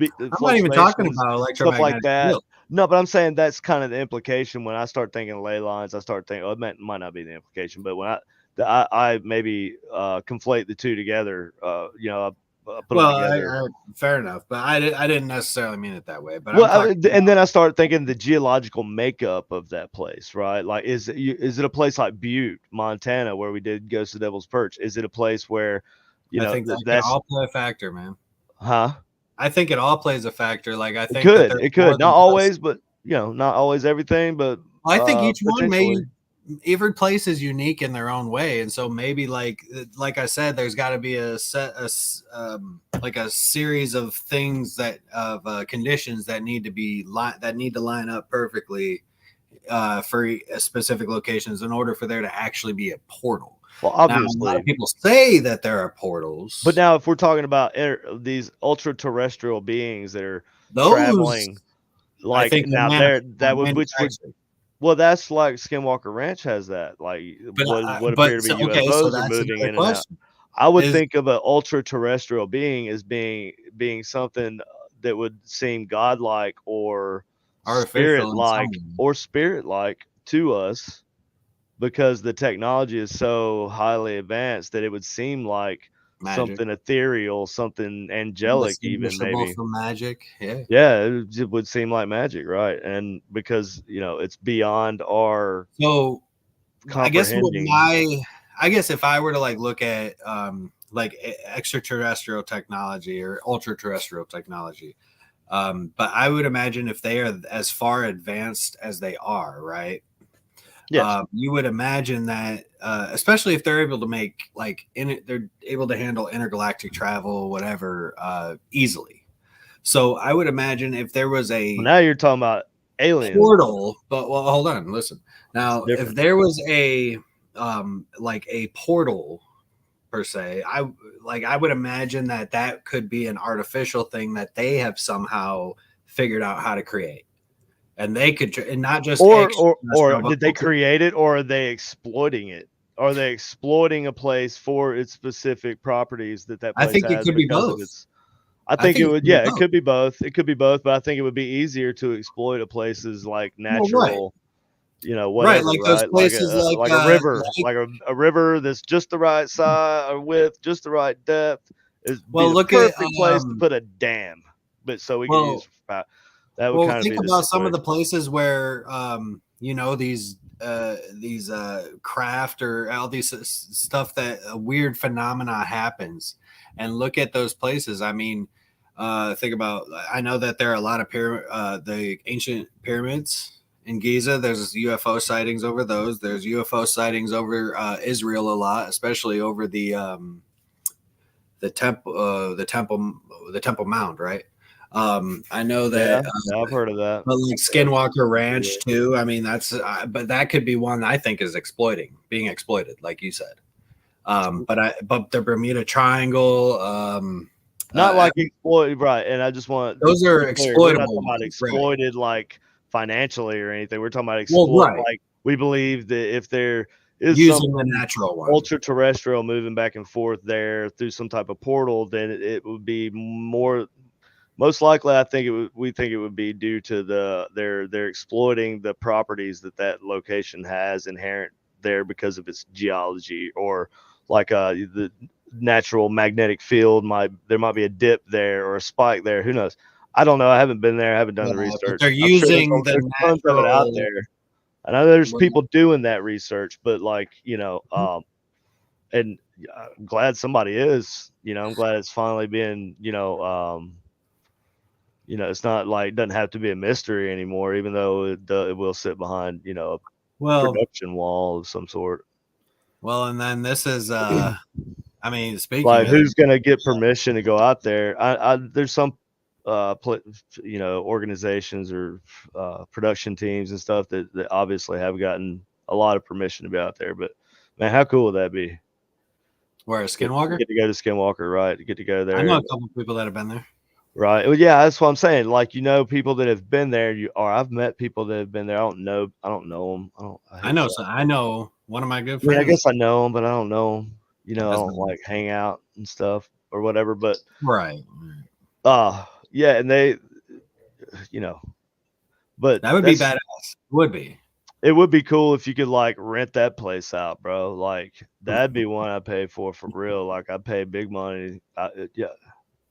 I'm not even talking about stuff electromagnetic like that. field. No, but I'm saying that's kind of the implication when I start thinking ley lines. I start thinking, it might not be the implication, but when I maybe conflate the two together. Put them together. Fair enough, but I didn't necessarily mean it that way. But and then I start thinking the geological makeup of that place, right? Like, is it a place like Butte, Montana, where we did Ghost of Devil's Perch? Is it a place where, I think that's all play a factor, man? Huh? I think it all plays a factor. Like I think it could not always, but not always everything. But I think each one every place is unique in their own way, and so maybe like I said, there's got to be a series of things conditions that need to line up perfectly for specific locations in order for there to actually be a portal. Well, obviously, now, a lot of people say that there are portals, but now if we're talking about these ultra terrestrial beings that are traveling, like that would well, that's like Skinwalker Ranch has that. Like what appear to be UFOs are moving in and out. I would think of an ultra terrestrial being as being something that would seem godlike or spirit-like to us, because the technology is so highly advanced that it would seem like something ethereal, something angelic, even maybe from magic. It would seem like magic, right? And because it's beyond our comprehending. I guess if I were to look at like extraterrestrial technology or ultra terrestrial technology, but I would imagine if they are as far advanced as they are, right? Yes. You would imagine that, especially if they're able to make they're able to handle intergalactic travel, whatever, easily. So I would imagine if there was now you're talking about alien portal, but hold on, listen. Now, if there was a portal per se, I would imagine that could be an artificial thing that they have somehow figured out how to create. And they could, and not just or did they create it, or are they exploiting it? Are they exploiting a place for its specific properties that place I think has it could be both. I think it think would. Yeah, it could be both. It could be both, but I think it would be easier to exploit a places like Well, right. natural, Right, whatever, like those right? places Like a river, like a river that's just the right size or width, just the right depth. Is be well, the look at perfect place to put a dam, but so we could use well, that would well, kind of think be the about some of the situation. places where these craft or all these stuff that a weird phenomena happens, and look at those places. I mean, think about. I know that there are a lot of the ancient pyramids in Giza. There's UFO sightings over those. There's UFO sightings over Israel a lot, especially over the Temple Mount, right? I know that, Yeah, I've heard of that. but like Skinwalker Ranch too. I mean, that's but that could be one I think is being exploited, like you said. But the Bermuda Triangle, Not like exploit, right? And I just want to those are be clear, we're not exploitable talking about ones, right? exploited like financially or anything. We're talking about Well, exploit right. like we believe that if there is Using the something natural one. ultra terrestrial moving back and forth there through some type of portal, then it would be most likely. I think we think it would be due to they're exploiting the properties that location has inherent there because of its geology, or like the natural magnetic field there might be a dip there or a spike there. Who knows? I don't know. I haven't been there. I haven't done the But research. they're I'm sure using the there's tons of it out natural. there. I know there's people doing that research, but like, and I'm glad somebody is, I'm glad it's finally been, it's not like, doesn't have to be a mystery anymore, even though it will sit behind, a Well, production wall of some sort. well, and then this is, I mean, speaking Like, of, who's going to get permission to go out there? There's some, organizations or production teams and stuff that obviously have gotten a lot of permission to be out there. But man, how cool would that be? where Skinwalker? Get to go to Skinwalker, right? To get to go there. I know a couple of people that have been there. Right. Well, yeah, that's what I'm saying. Like, people that have been there, or I've met people that have been there. I don't know them. I know one of my good I mean, friends. I guess I know them, but I don't know them. I don't like hang out and stuff or whatever. But right. Yeah, and they, but that would be badass. Would be. It would be cool if you could like rent that place out, bro. Like that'd be one I pay for real. Like I pay big money. Yeah.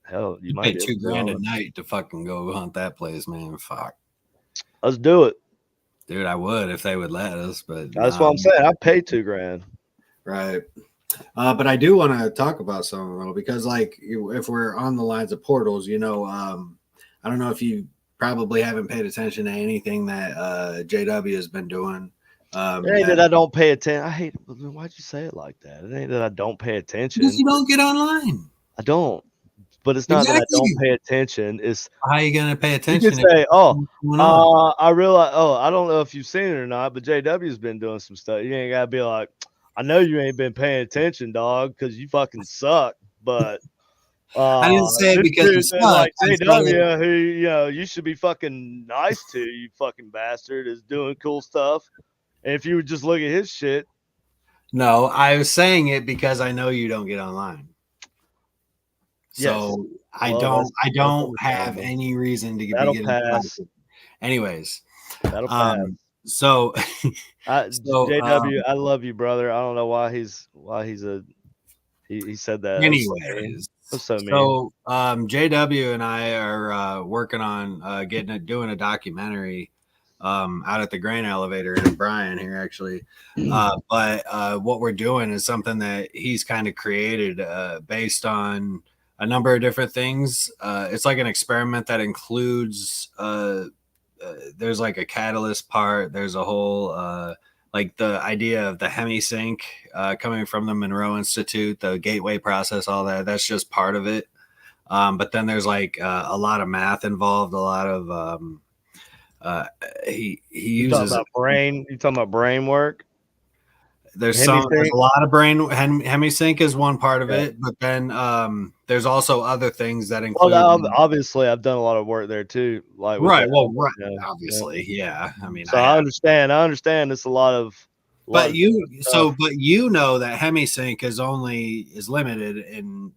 Hell, you might pay $2,000 a night to fucking go hunt that place, man. Fuck. Let's do it, dude. I would if they would let us, but that's what I'm saying. I pay $2,000. Right. But I do want to talk about something though, because like if we're on the lines of portals, I don't know if you probably haven't paid attention to anything that JW has been doing. It ain't that I don't pay attention. I hate. Why'd you say it like that? It ain't that I don't pay attention. Because you don't get online. I don't. But it's not that I don't pay attention. It's how are you gonna pay attention? You could say, I realize. Oh, I don't know if you've seen it or not, but JW's been doing some stuff. You ain't gotta be like, I know you ain't been paying attention, dog, because you fucking suck. But I didn't say it because you suck. Like JW, who you should be fucking nice to, you fucking bastard, is doing cool stuff. And if you would just look at his shit. No, I was saying it because I know you don't get online. So yes. I don't have any reason to that'll pass. Anyways, that'll pass. So, JW, I love you, brother. I don't know why he said that. Anyways, so JW and I are working on doing a documentary out at the grain elevator in Bryan here, actually. But what we're doing is something that he's kind of created based on a number of different things. It's like an experiment that includes there's like a catalyst part. There's a whole like the idea of the hemisync coming from the Monroe Institute, the gateway process, all that. That's just part of it. But then there's like a lot of math involved, a lot of he uses brain. You talking about brain work? There's a lot of brain. Hemisync is one part of it, but then there's also other things that include. Well, obviously, I've done a lot of work there too. Like right. Well, right. Obviously, yeah. I mean, so I understand. I understand. It's a lot of. But you know that hemisync is limited in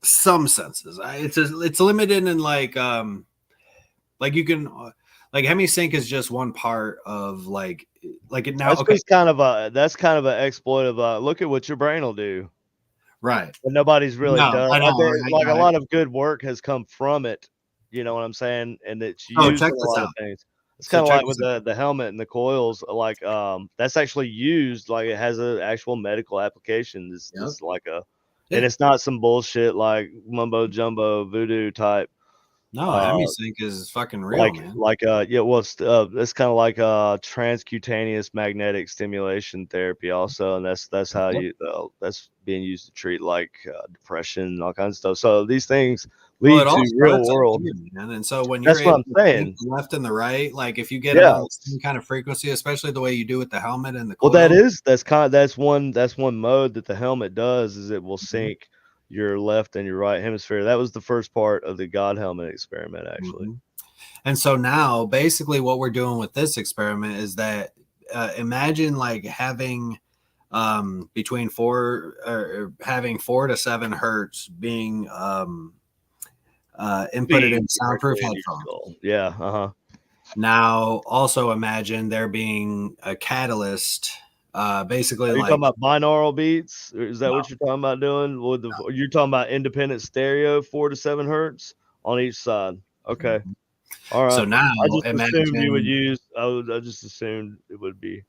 some senses. It's limited in like you can like hemisync is just one part of like it now. That's Okay, just kind of an exploit of look at what your brain will do. right. And nobody's really No, done. I know. Like a lot of good work has come from it. You know what I'm saying? And it's Oh, used check in a this lot out. of things. It's So kind of check like with this out. the helmet and the coils. Like that's actually used. Like it has an actual medical application. Yep. It's like Yeah. and it's not some bullshit like mumbo jumbo voodoo type. No, hemisync is fucking real, man. Yeah, well, it's kind of like transcutaneous magnetic stimulation therapy also, and that's how that's being used to treat like depression and all kinds of stuff. So these things Well, lead it all to real starts up world. here, man. And so when you're That's what able I'm to think saying. the left and the right, like if you get them Yeah. on the same kind of frequency, especially the way you do with the helmet and the Well, coil. that's one mode that the helmet does is it will sync your left and your right hemisphere. That was the first part of the God helmet experiment, actually. Mm-hmm. And so now, basically, what we're doing with this experiment is that imagine like having between 4 to 7 hertz being inputted in soundproof headphones. Yeah. Uh-huh. Now, also imagine there being a catalyst, basically Are you like talking about binaural beats? Or is that what you're talking about doing? You're talking about independent stereo, 4 to 7 hertz on each side. Okay. All right. So now I just imagine assumed you would use. I just assumed it would be.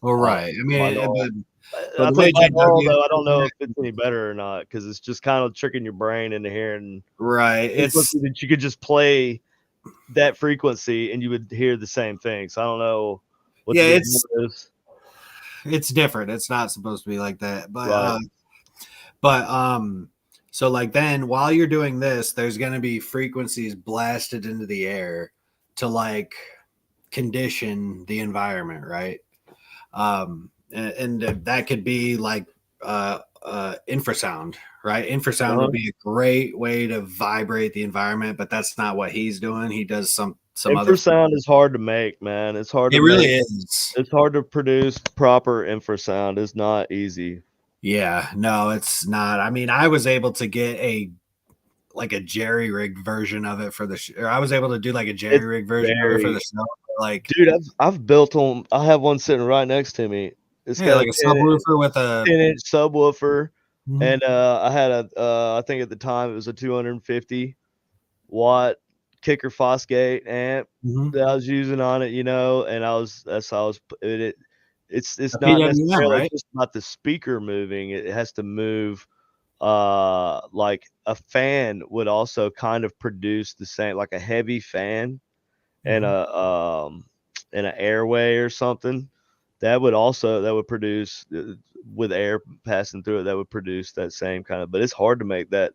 Well, right. I mean, binaural. but I the way think binaural JW though, I don't know if it's any better or not because it's just kind of tricking your brain into hearing right. It's that you could just play that frequency and you would hear the same thing. So I don't know what the big deal is. It's different. It's not supposed to be like that. But Right. so like then while you're doing this, there's gonna be frequencies blasted into the air to like condition the environment, right? And that could be like infrasound, right? Infrasound would be a great way to vibrate the environment, but that's not what he's doing. He does some other infrasound is hard to make, man. It's hard to really make. is. It's hard to produce proper infrasound. It's not easy. Yeah, no, it's not. I mean, I was able to get a jerry rig version of it for the or I was able to do like a jerry rig version of it for the show. Like, dude, I've built them. I have one sitting right next to me. It's got like a subwoofer with a 10-inch subwoofer, Mhm. and I had I think at the time it was a 250 watt kicker Fosgate amp that I was using on it, and that's how I was it's a not PWM, necessarily right? just about the speaker moving. It has to move like a fan would also kind of produce the same, like a heavy fan and an airway or something that would produce with air passing through it, that would produce that same kind of, but it's hard to make that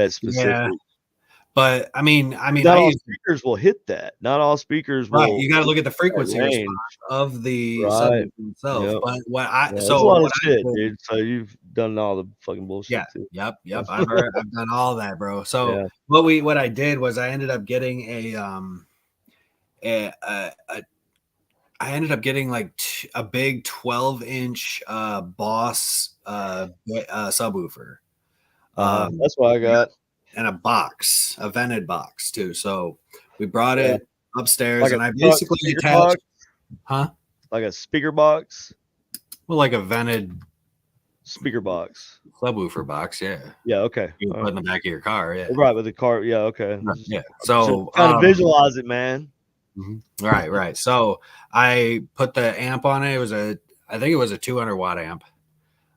specific. Yeah. But I mean, not all speakers will hit that. Not all speakers will. Right. You got to look at the frequency range of the right themselves. yep. But what I yeah, so a lot what of shit, dude. So you've done all the fucking bullshit too. Yep. I've done all that, bro. So Yeah. what I did was I ended up getting I ended up getting like a big 12-inch Boss subwoofer. That's what I got. And a vented box too. So we brought it upstairs, like and I basically attached, like a speaker box. Well, like a vented speaker box, subwoofer box. Yeah. Yeah. Okay. You put in the back of your car. Yeah. Right with the car. Yeah. Okay. Yeah. So kind of visualize it, man. Right. So I put the amp on it. I think it was a 200 watt amp.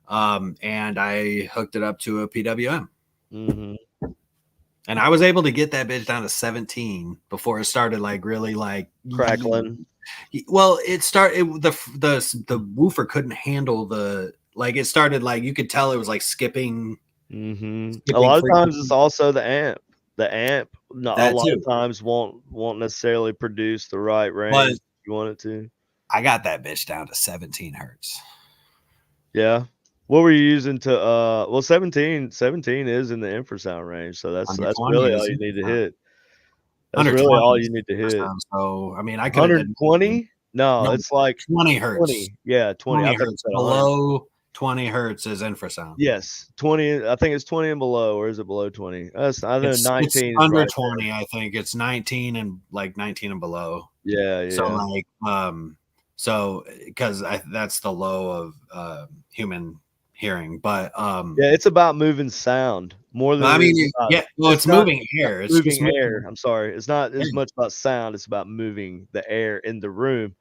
And I hooked it up to a PWM. And I was able to get that bitch down to 17 before it started like really like crackling. Well, the woofer couldn't handle it started like you could tell it was like skipping. A lot of times it's also the amp. The amp a lot of times won't necessarily produce the right range you want it to. I got that bitch down to 17 hertz. Yeah. What were you using to 17 is in the infrasound range, so that's really all you need to hit. That's really all you need to hit. So I mean, I could 120. No, it's like 20 hertz. 20. Yeah, 20. 20 hertz below 20 hertz is infrasound. Yes, 20. I think it's 20 and below, or is it below 20? I know It's 19 is under right 20, I think. It's 19 and like 19 and below. there. Yeah, So yeah. like so because that's the low of human hearing, but Yeah, it's about moving sound more than I it mean, is about. well, it's not moving air. It's just moving air. moving I'm sorry. It's not air. as much about sound. It's about moving the air in the room.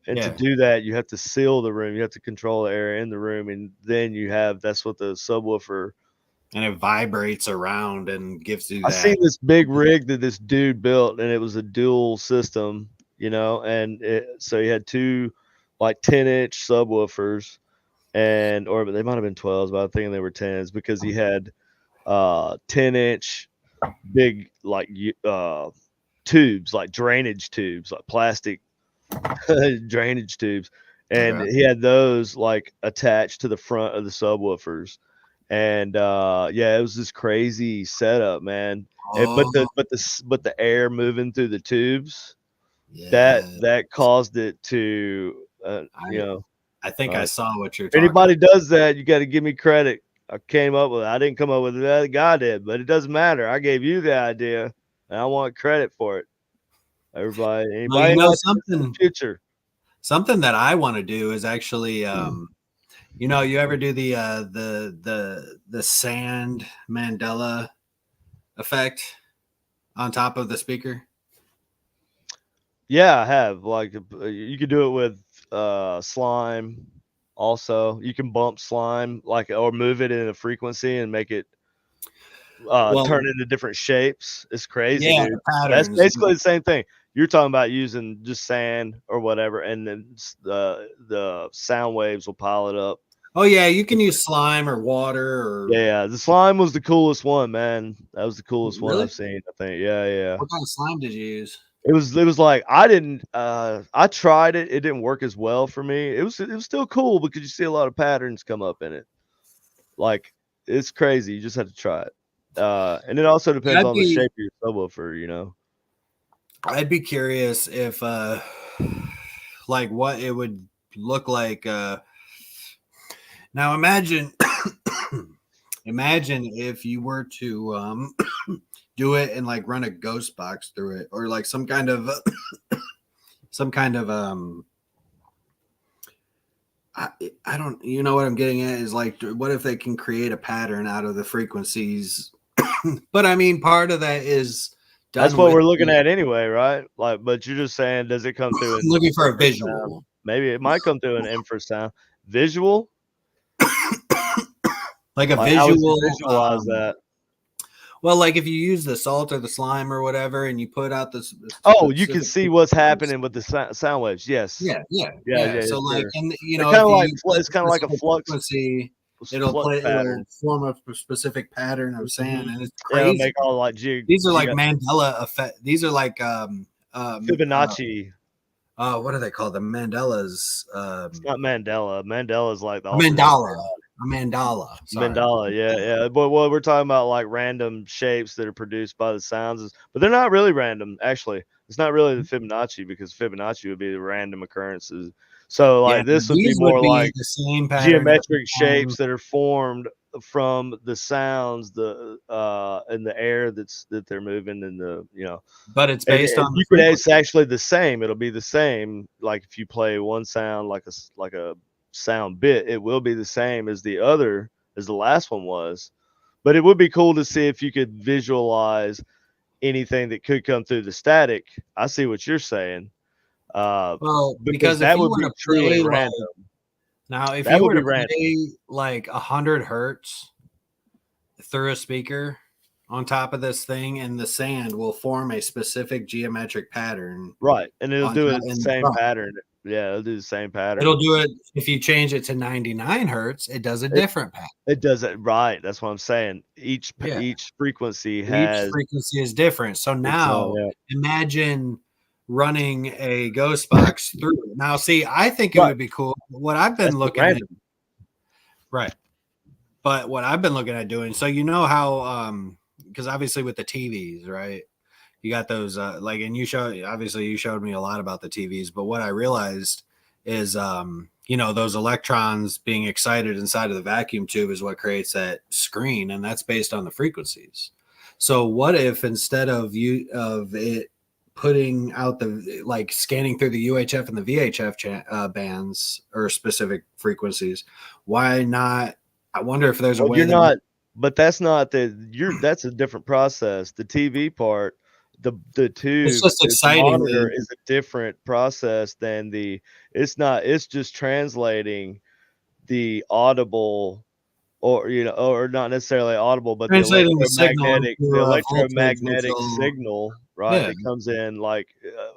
And to Yeah, do that, you have to seal the room. You have to control the air in the room, and then that's what the subwoofer. and it vibrates around and gives you I seen that. this big rig that this dude built, and it was a dual system, so he had two like 10-inch subwoofers, or they might have been 12s, but I think they were 10s because he had 10-inch big like tubes, like drainage tubes, like plastic drainage tubes, and Okay. he had those like attached to the front of the subwoofers. And yeah, it was this crazy setup, man. But Oh, the air moving through the tubes, that yeah. that caused it to I I think I uh, saw what you're if talking anybody about. does that, you got to give me credit. I didn't come up with it. The guy did, but it doesn't matter. I gave you the idea, and I want credit for it. Well, Anybody else in the future? something that I want to do is actually you ever do the sand Mandela effect on top of the speaker? Yeah, I have. Like you could do it with slime. Also, you can bump slime or move it in a frequency and make it Well, turn into different shapes. It's crazy, yeah, dude. the That's patterns. basically the same thing. You're talking about using just sand or whatever, and then the sound waves will pile it up. Oh yeah, you can use slime or water or Yeah, the slime was the coolest one, man. That was the coolest one really. I've seen. I think. Yeah, yeah. What kind of slime did you use? It was like I didn't I tried it. It didn't work as well for me. It was still cool because you see a lot of patterns come up in it. Like it's crazy. You just have to try it. And it also depends I'd on the be shape of your subwoofer. I'd be curious if like what it would look like. Now imagine imagine if you were to do it and like run a ghost box through it, or like some kind of some kind of I don't, you know what I'm getting at is like what if they can create a pattern out of the frequencies? But I mean part of that is That's done what with we're looking at anyway, right? Like, but you're just saying, does it come through an looking for a infrasound? visual. Maybe it might come through an infrasound. Visual? Like a Like, how would you visual visualize that? well, like if you use the salt or the slime or whatever, and you put out this Oh, you can specific see what's happening with the sound waves. Yes. Yeah, yeah, So like, sure. and They're if kind of you like use it's kind of a like a specific frequency, flux it'll pattern. form a specific pattern of sand, and it's Yeah, it'll crazy. make all like These are you like got Mandela effect. These are like Fibonacci. what are they called? The Mandela's It's not Mandela. Mandela is like the a opposite of mandala. A mandala. Sorry. Mandala. Yeah, yeah. But what we're talking about, like random shapes that are produced by the sounds, but they're not really random. Actually, it's not really the Fibonacci because Fibonacci would be the random occurrences. So Yeah, like this would be these would more be like the same pattern every geometric time. shapes that are formed from the sounds in the air that they're moving in But it's and, based and on the you could it's frequency. actually the same. It'll be the same. Like if you play one sound like a sound bit, it will be the same as the last one was. But it would be cool to see if you could visualize anything that could come through the static. I see what you're saying. Well, Because because if that you would were be to truly play like random. now, if That you would were be to random. play like 100 hertz through a speaker on top of this thing, and the sand will form a specific geometric pattern Right. And it'll on do top it the in the same front. pattern. Yeah, it'll do the same pattern. It'll do it if you change it to 99 hertz, it does a It, different pattern. it does it right. That's what I'm saying. Yeah. Each frequency Each has frequency is different. So its own. now Yeah. imagine running a ghost box through it. Now, see, I think it Right. would be cool. What I've That's been the looking at, random. right? But what I've been looking at doing, so you know how, because obviously with the TVs, right? You got those, and you showed me a lot about the TVs. But what I realized is, those electrons being excited inside of the vacuum tube is what creates that screen, and that's based on the frequencies. So what if instead of it putting out the like scanning through the UHF and the VHF bands or specific frequencies, why not? I wonder if there's a Well, way you're that not, but that's not that's a different process. The TV part, the it's tube, just the exciting monitor the is a different process than it's not, it's just translating the audible, or or not necessarily audible, but translating the signal into the a voltage, which electromagnetic will signal, right, yeah, that comes in, like,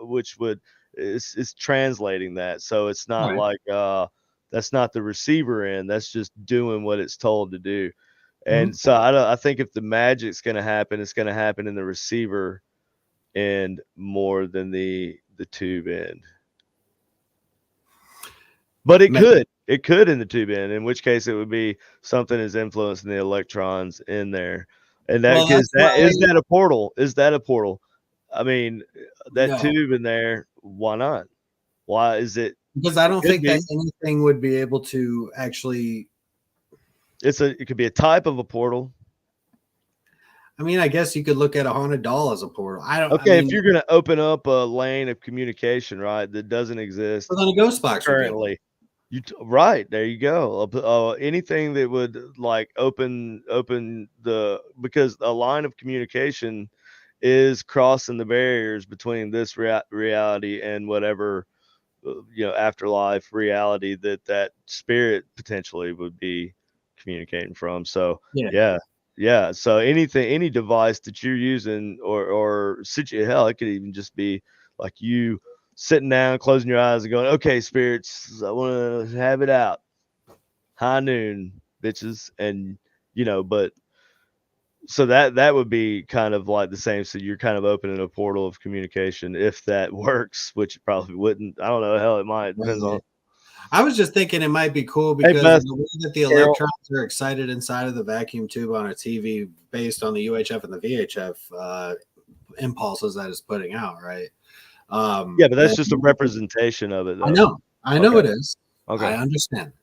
which would it's translating that. So it's not right. like that's not the receiver end, that's just doing what it's told to do. Mhm. And so I think if the magic's going to happen, it's going to happen in the receiver end more than the tube end. But it could in the tube end, in which case it would be something is influencing the electrons in there. And Well, that's why is that a portal? Is that a portal? I mean, that no, tube in there, why not? Why is it? because I It don't could think that be. anything would be able to actually. It could be a type of a portal. I mean, I guess you could look at a haunted doll as a portal. I don't. I Okay, if mean, you're going to open up a lane of communication, right, that doesn't exist well, then a ghost box would be able. currently. Right, there you go. Anything that would, like, open the, because a line of communication is crossing the barriers between this reality and whatever afterlife reality that spirit potentially would be communicating from. So Yeah. yeah. So any device that you're using, or hell, it could even just be like you sitting down, closing your eyes, and going, "Okay, spirits, I want to have it out. High noon, bitches," and but so that would be kind of like the same. So you're kind of opening a portal of communication, if that works, which it probably wouldn't. I don't know. Hell, it might. Depends on. Right. I was just thinking it might be cool Hey, because Beth, of the way that the Carol. electrons are excited inside of the vacuum tube on a TV based on the UHF and the VHF impulses that it's putting out, right? Yeah, but that's And just a representation of it, though. I know Okay. it is. Okay. I understand.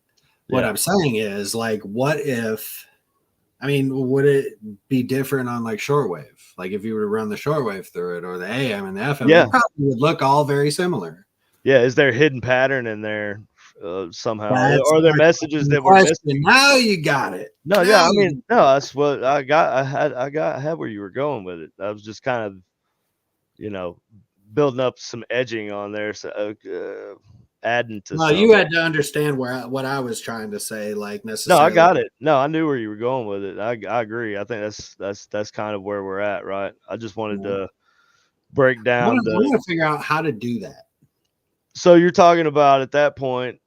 What Yeah. I'm saying is, like, what if? I mean, would it be different on like shortwave? Like if you were to run the shortwave through it, or the AM and the FM, Yeah. they probably would look all very similar. Yeah. Is there a hidden pattern in there somehow? That's Are there my messages that we're question. missing? Now you got it. No, yeah. Now I you mean, no, that's what I had where you were going with it. I was just kind of, building up some edging on there, so adding to no, some. you had to understand what I was trying to say, like No, I necessarily. got it. No, I knew where you were going with it. I agree. I think that's kind of where we're at, right? I just wanted to break down I want to figure out how to do that. So you're talking about, at that point,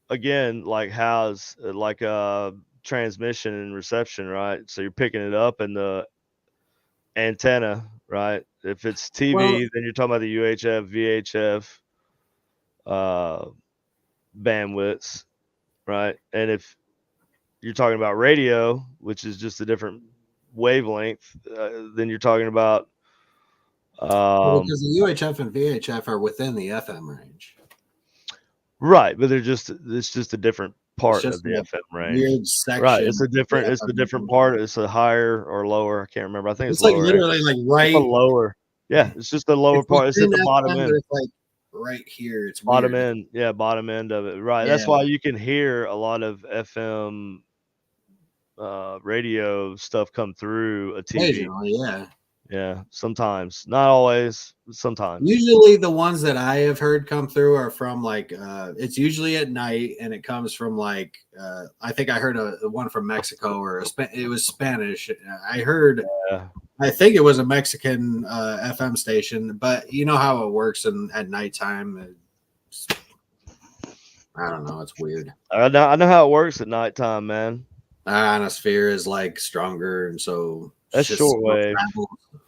again, like how's like transmission and reception, right? So you're picking it up in the antenna, right? If it's Well, TV, then you're talking about the UHF, VHF bandwidths, right? And if you're talking about radio, which is just a different wavelength, then you're talking about because the UHF and VHF are within the FM range. right, but it's just a different It's part of just the a FM range. weird Right, section. it's a different part. It's a higher or lower. I can't remember. I think it's It's like lower. literally like It's a right. lower. Yeah, it's just the lower It's part. It's at within the bottom FM, but end. it's like right here. It's Bottom weird. end. Yeah, bottom end of it. Right. That's Yeah. why you can hear a lot of FM radio stuff come through a TV. Occasionally, yeah. Yeah, sometimes. Not always, but sometimes. Usually the ones that I have heard come through are from like it's usually at night, and it comes from like I think I heard one from Mexico, or it was Spanish. I heard Yeah. I think it was a Mexican FM station, but you know how it works at nighttime. I don't know. It's weird. I know how it works at nighttime, man. Our ionosphere is like stronger, and so That's shortwave.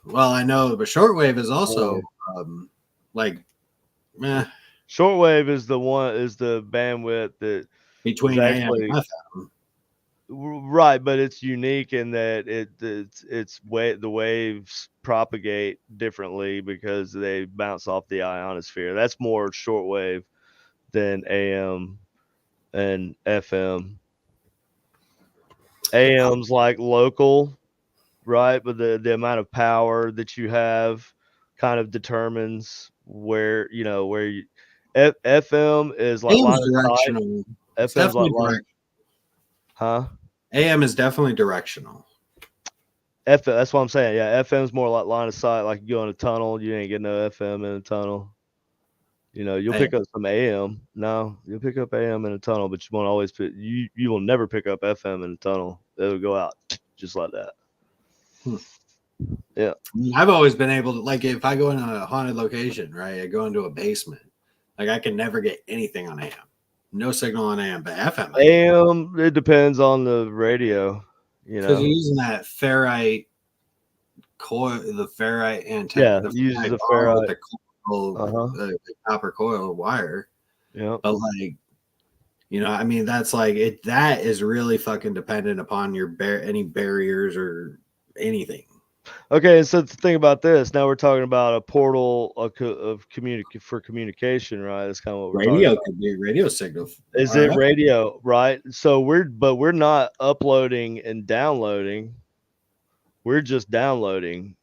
Well, I know, but shortwave is also like shortwave is the bandwidth that between AM and FM. Right, but it's unique in that the waves propagate differently because they bounce off the ionosphere. That's more shortwave than AM. and FM. AM's like local, right? But the amount of power that you have kind of determines where where you. FM is like line AM's of sight. directional. It's FM's like definitely line, direct. huh? AM is definitely directional. That's what I'm saying. Yeah, FM's more like line of sight. Like you go in a tunnel, you ain't getting no FM in a tunnel. You'll pick up some AM. No, you'll pick up AM in a tunnel, but you won't always put you will never pick up FM in a tunnel. It'll go out just like that. Yeah. I've always been able to, like, if I go in a haunted location, right, I go into a basement, like I can never get anything on AM. No signal on AM, but FM. AM, it depends on the radio. Because you're using that ferrite coil, the ferrite antenna. Yeah, uses the bar ferrite. with the coil, the copper coil wire. Yeah. But like, I mean, that's like it. That is really fucking dependent upon your any barriers or anything. Okay, so the thing about this, now we're talking about a portal for communication, right? That's kind of what we're talking about. Could be a radio signal. Is it radio, right? So we're not uploading and downloading. We're just downloading.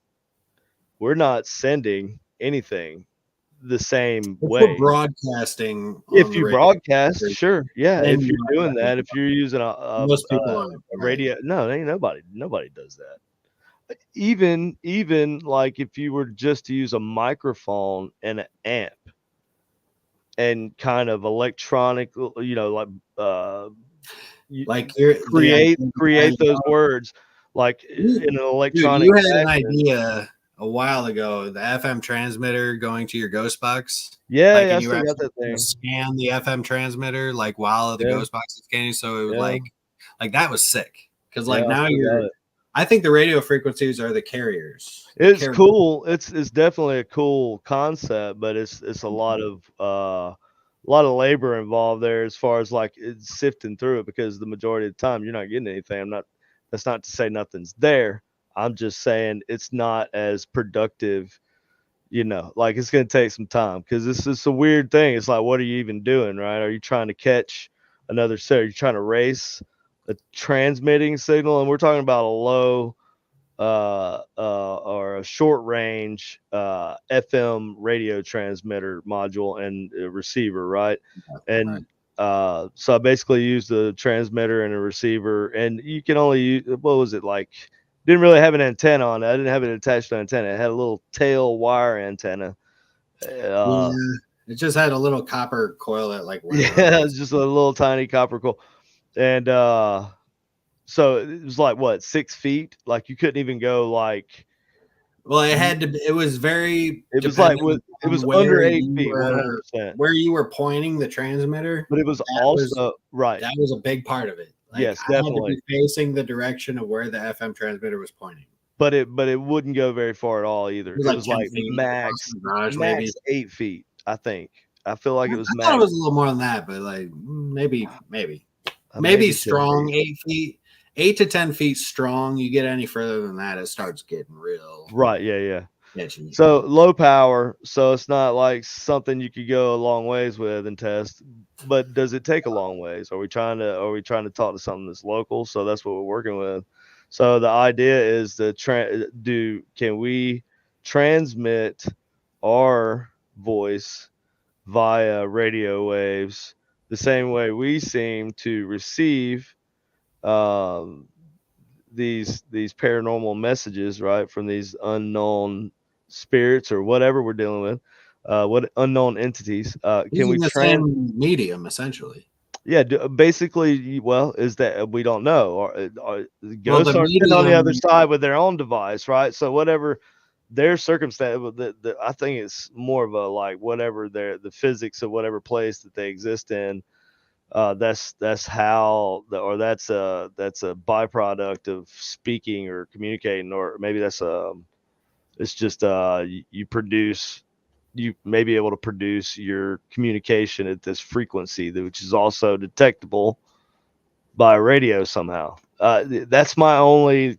We're not sending anything the same way. We're broadcasting. If you broadcast, sure, yeah. Then if you're doing that, if you're using most people on radio, no, ain't nobody does that. Even like if you were just to use a microphone and an amp and kind of electronic, like create those words like in an electronic. You had an idea a while ago, the FM transmitter going to your ghost box. Yeah, like, I you still got that thing. Scan the FM transmitter like while the ghost box is scanning, so it was like that was sick because like now I think the radio frequencies are the carriers. It's cool. It's definitely a cool concept, but it's a lot of labor involved there as far as like it's sifting through it, because the majority of the time you're not getting anything. That's not to say nothing's there. I'm just saying it's not as productive, like it's going to take some time, because this is a weird thing. It's like, what are you even doing, right? Are you trying to catch another set? Are you trying to race a transmitting signal? And we're talking about a low or a short range FM radio transmitter module and a receiver, right? And so I basically used the transmitter and a receiver, and you can only use, what was it, like, didn't really have an antenna on it. I didn't have it attached to an antenna. It had a little tail wire antenna. It just had a little copper coil that like it's just a little tiny copper coil. And so it was like, what, 6 feet? Like you couldn't even go like. Well, it was very. It was like it was under 8 feet, 100%. Where you were pointing the transmitter, but it was also right. That was a big part of it. Like, yes, definitely. I had to be facing the direction of where the FM transmitter was pointing. But it wouldn't go very far at all either. It was like max 8 feet, I think. I feel like it was max. I thought it was a little more than that, but like maybe strong 8 feet. 8 to 10 feet strong. You get any further than that, it starts getting real. Right. Yeah. Itchy. So low power. So it's not like something you could go a long ways with and test. But does it take a long ways? Are we trying to talk to something that's local? So that's what we're working with. So the idea is can we transmit our voice via radio waves the same way we seem to receive these paranormal messages, right, from these unknown spirits or whatever we're dealing with, what unknown entities? Can we same medium essentially? Yeah, basically. Well, is that we don't know, or ghosts are sitting on the other side with their own device, right? So whatever their circumstance, I think it's more of a like whatever the physics of whatever place that they exist in. That's how that's a byproduct of speaking or communicating, or maybe it's just you may be able to produce your communication at this frequency, which is also detectable by radio somehow. That's my only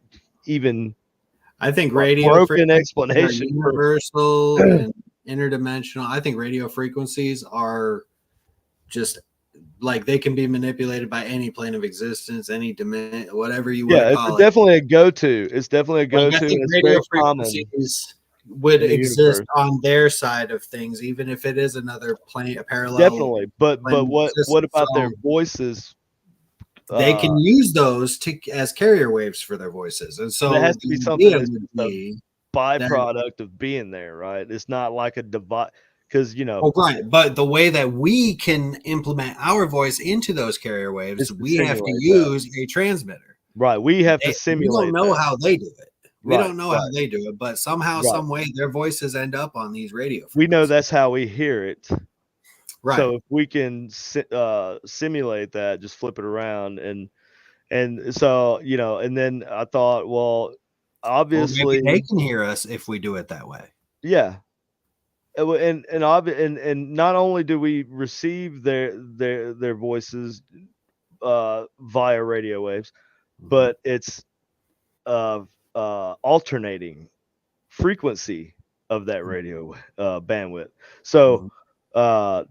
I think radio broken explanation. Universal and interdimensional. I think radio frequencies are just like they can be manipulated by any plane of existence, any dimension, whatever you want Yeah, to it's call it. definitely a go-to. It's definitely a Like, go-to. I think And it's radio very common frequencies would in the exist universe. on their side of things, even if it is another plane, a parallel Definitely. But plane of what existence. about their So voices? they can use those as carrier waves for their voices, and But it so has to be the something idea that's would just a be that. byproduct of being there, right? It's not like a device because Well, right, but the way that we can implement our voice into those carrier waves, it's to we have to simulate that. use a transmitter. Right. We have to We don't simulate know that. how they do it. We Right. don't know Right. how they do it, but somehow, Right. some way, their voices end up on these radio We know frequencies. that's how we hear it. Right. So if we can simulate that, just flip it around and so and then I thought, well, Well, maybe they obviously, can hear us if we do it that way. yeah, and not only do we receive their voices via radio waves, but it's alternating frequency of that radio bandwidth. So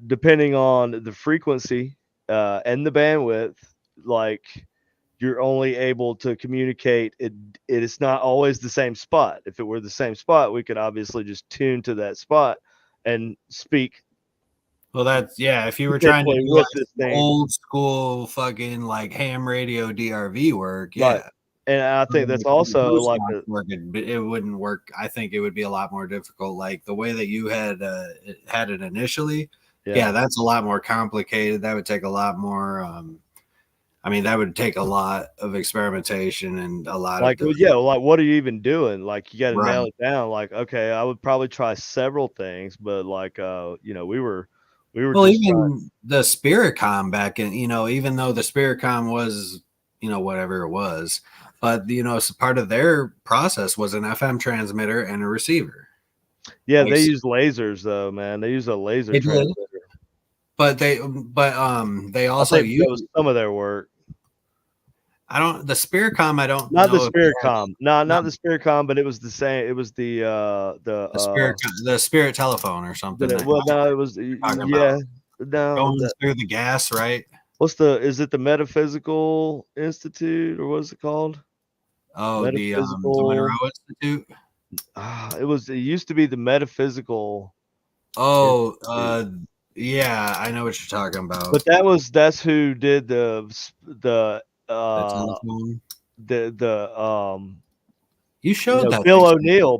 depending on the frequency and the bandwidth, like you're only able to communicate it is not always the same spot. If it were the same spot, we could obviously just tune to that spot and speak Well, that's if you were trying to potentially do with like this some thing. old school fucking like ham radio DRV work, Right. And I think that's also like it wouldn't work. I think it would be a lot more difficult. Like the way that you had it initially, that's a lot more complicated. That would take a lot more. I mean, that would take a lot of experimentation and a lot like, of like what are you even doing? Like you got to Right. nail it down. Like, okay, I would probably try several things, but like, we were Well, just even the Spiritcom back in, even though the Spiritcom was, whatever it was, but so part of their process was an FM transmitter and a receiver. Yeah, they use lasers though, man. They use a laser transmitter. But they also use some of their work. The Spiritcom. I don't not know the Spiritcom. No, not the Spiritcom, but it was the same. It was the Spirit telephone or something. No, it was no going through the gas, right? Is it the Metaphysical Institute or what's it called? Oh, the Monroe Institute. It used to be the Metaphysical. Oh, yeah, I know what you're talking about. But that's who did the telephone. You showed that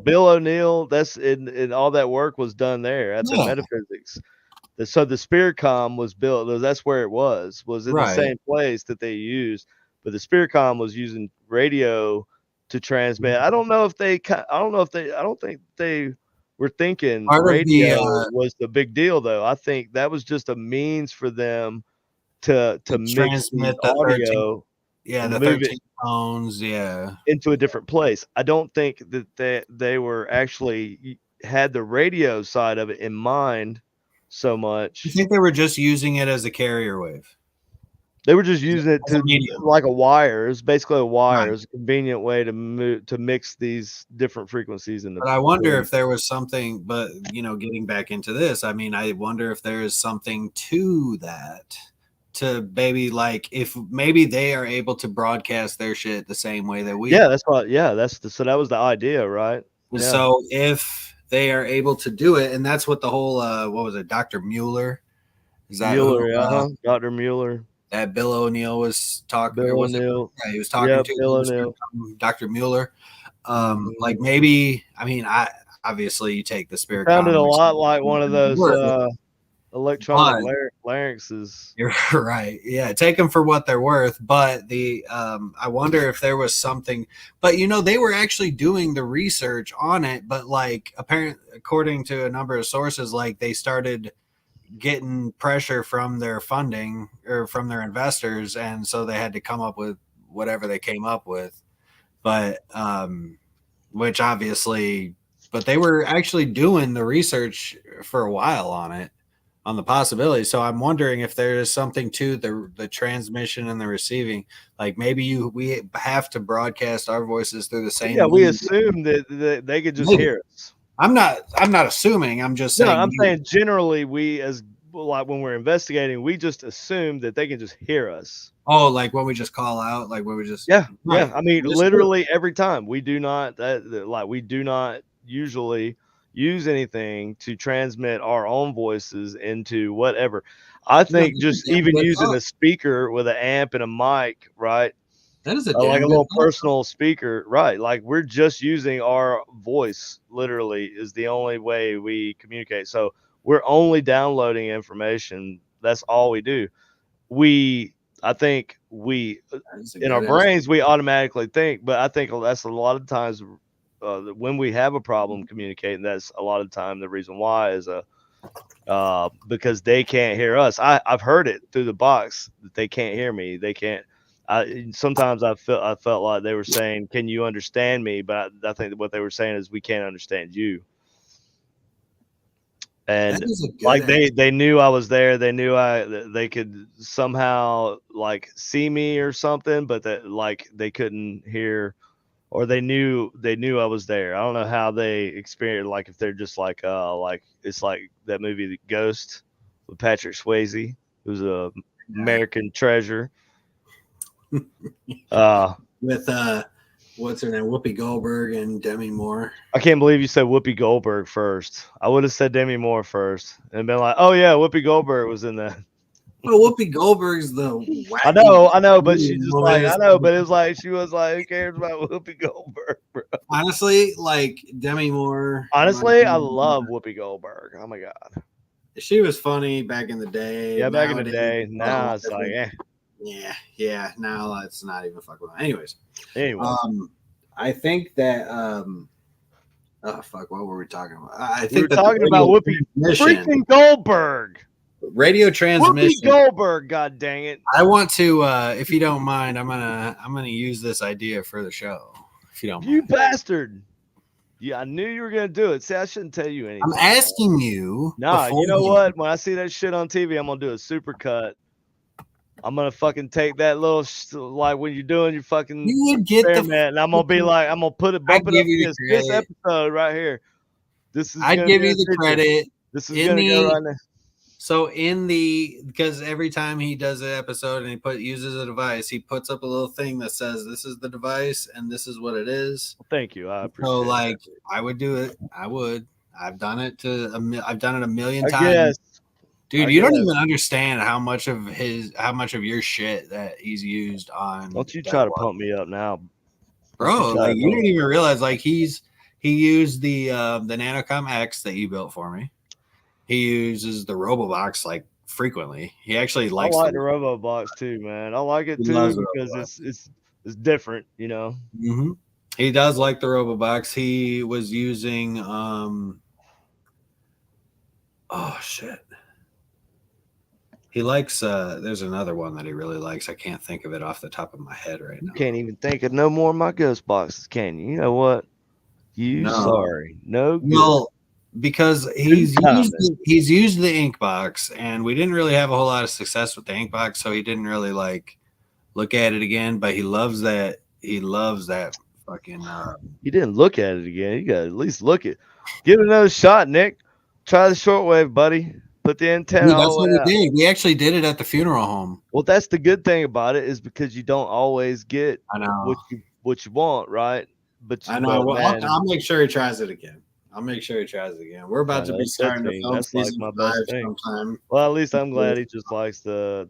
Bill O'Neill. That's in all that work was done there at the metaphysics. So the Spiritcom was built. That's where it was in the same place that they used, but the Spiritcom was using radio to transmit. I don't think they were thinking radio was the big deal though. I think that was just a means for them to transmit the audio. The 13 tones, into a different place. I don't think that they were actually had the radio side of it in mind so much. I think they were just using it as a carrier wave. They were just using it to like a wire. It's basically a wire. It's a convenient way to mix these different frequencies in the. But I wonder if there was something. But getting back into this, I mean, I wonder if there is something to that. To maybe like if maybe they are able to broadcast their shit the same way that we. Yeah, that's what. Yeah, so that was the idea, right? Yeah. So if they are able to do it, and that's what the whole what was it, Dr. Mueller? Is that Mueller? Dr. Mueller. That Bill O'Neill was talking. Bill O'Neill. Yeah, he was talking to Bill O'Neill. Dr. Mueller. Like maybe. I mean, I you take the Spirit. Sounded a lot like one of those. Electronic larynxes. You're right. Yeah, take them for what they're worth. But I wonder if there was something. But they were actually doing the research on it. But like according to a number of sources, like they started getting pressure from their funding or from their investors, and so they had to come up with whatever they came up with. But which obviously, but they were actually doing the research for a while on it. On the possibility. So I'm wondering if there is something to the transmission and the receiving. Like maybe we have to broadcast our voices through the same. Yeah, we assume that they could just hear us. I'm not assuming. I'm just saying. No, I'm saying generally we as like when we're investigating, we just assume that they can just hear us. Oh, like when we just call out, like when we just Yeah, right. yeah. I mean, Just literally every time we do not like we do not usually use anything to transmit our own voices into whatever. I no, think that's a just damn even good using thought. a speaker with an amp and a mic, right? That is a Like damn a good little thought. personal speaker, right? Like we're just using our voice. Literally, is the only way we communicate. So we're only downloading information. That's all we do. I think we That is a in our good ass. brains we automatically think, but I think that's a lot of times when we have a problem communicating, that's a lot of time the reason why is because they can't hear us. I've heard it through the box that they can't hear me. They can't. Sometimes I felt like they were saying, "Can you understand me?" But I think what they were saying is, "We can't understand you." That And is a good like ass. they knew I was there. They knew they could somehow like see me or something, but that like they couldn't hear, or they knew I was there. I don't know how they experienced, like if they're just like it's like that movie The Ghost with Patrick Swayze, who's a American treasure. With what's her name? Whoopi Goldberg and Demi Moore. I can't believe you said Whoopi Goldberg first. I would have said Demi Moore first and been like, "Oh yeah, Whoopi Goldberg was in that." Well, Whoopi Goldberg's the I wacky know, but she just like I woman. know, but it was like she was like, who cares about Whoopi Goldberg, bro? Honestly, like Demi Moore. Honestly, I love Whoopi Goldberg. Oh my god. She was funny back in the day. Yeah, back in the Nowadays, day. a Now lot it's like, different. Yeah. Now let's not even fuck with it. Anyways, Anyway, I think that oh fuck, what were we talking about? I we think were that the talking about Whoopi transmission, freaking Goldberg. radio Whoopi transmission. Goldberg. God dang it. I want to, if you don't mind, I'm gonna use this idea for the show. If you don't You mind, bastard. Yeah, I knew you were gonna do it. See, I shouldn't tell you anything. I'm asking you. Nah, you know beforehand. what? When I see that shit on TV, I'm gonna do a super cut. I'm gonna fucking take that little like when you're doing your fucking You would get experiment, and I'm gonna be like, I'm gonna I'd bump it up give you the against this credit. episode right here. This is I'd gonna give be you the the picture. credit. This is in gonna go the right now. So in the because every time he does an episode and he uses a device, he puts up a little thing that says this is the device and this is what it is. Thank you. I appreciate So it. like I would do it. I would. I've done it I've done it a million I times. guess. Dude, I you don't guess. even understand how much of your shit that he's used on. Don't you that try to one. pump me up now, Bro, try like to you pump don't even realize like he used the Nanocom X that you built for me. He uses the RoboBox like frequently. He actually I likes like the RoboBox too, man. I like it he too loves the because RoboBox. it's different, you know. Mm-hmm. He does like the RoboBox. He was using oh shit. He likes there's another one that he really likes. I can't think of it off the top of my head right You now. can't even think of no more of my ghost boxes, can you? You know what? Sorry. No good. Well, because he's used the ink box and we didn't really have a whole lot of success with the ink box, so he didn't really like look at it again, but he loves that fucking You didn't look at it again. You gotta at least look it. Give it another shot, Nick. Try the shortwave, buddy. Put the antenna dude, all that's the what way we out. did. We actually did it at the funeral home. Well, that's the good thing about it is because you don't always get I know what you want, right? But I know. Well, man, I'll make sure he tries it again. We're about to be that's starting to film that's like season my 5 best thing. sometime. Well, at least I'm glad he just likes the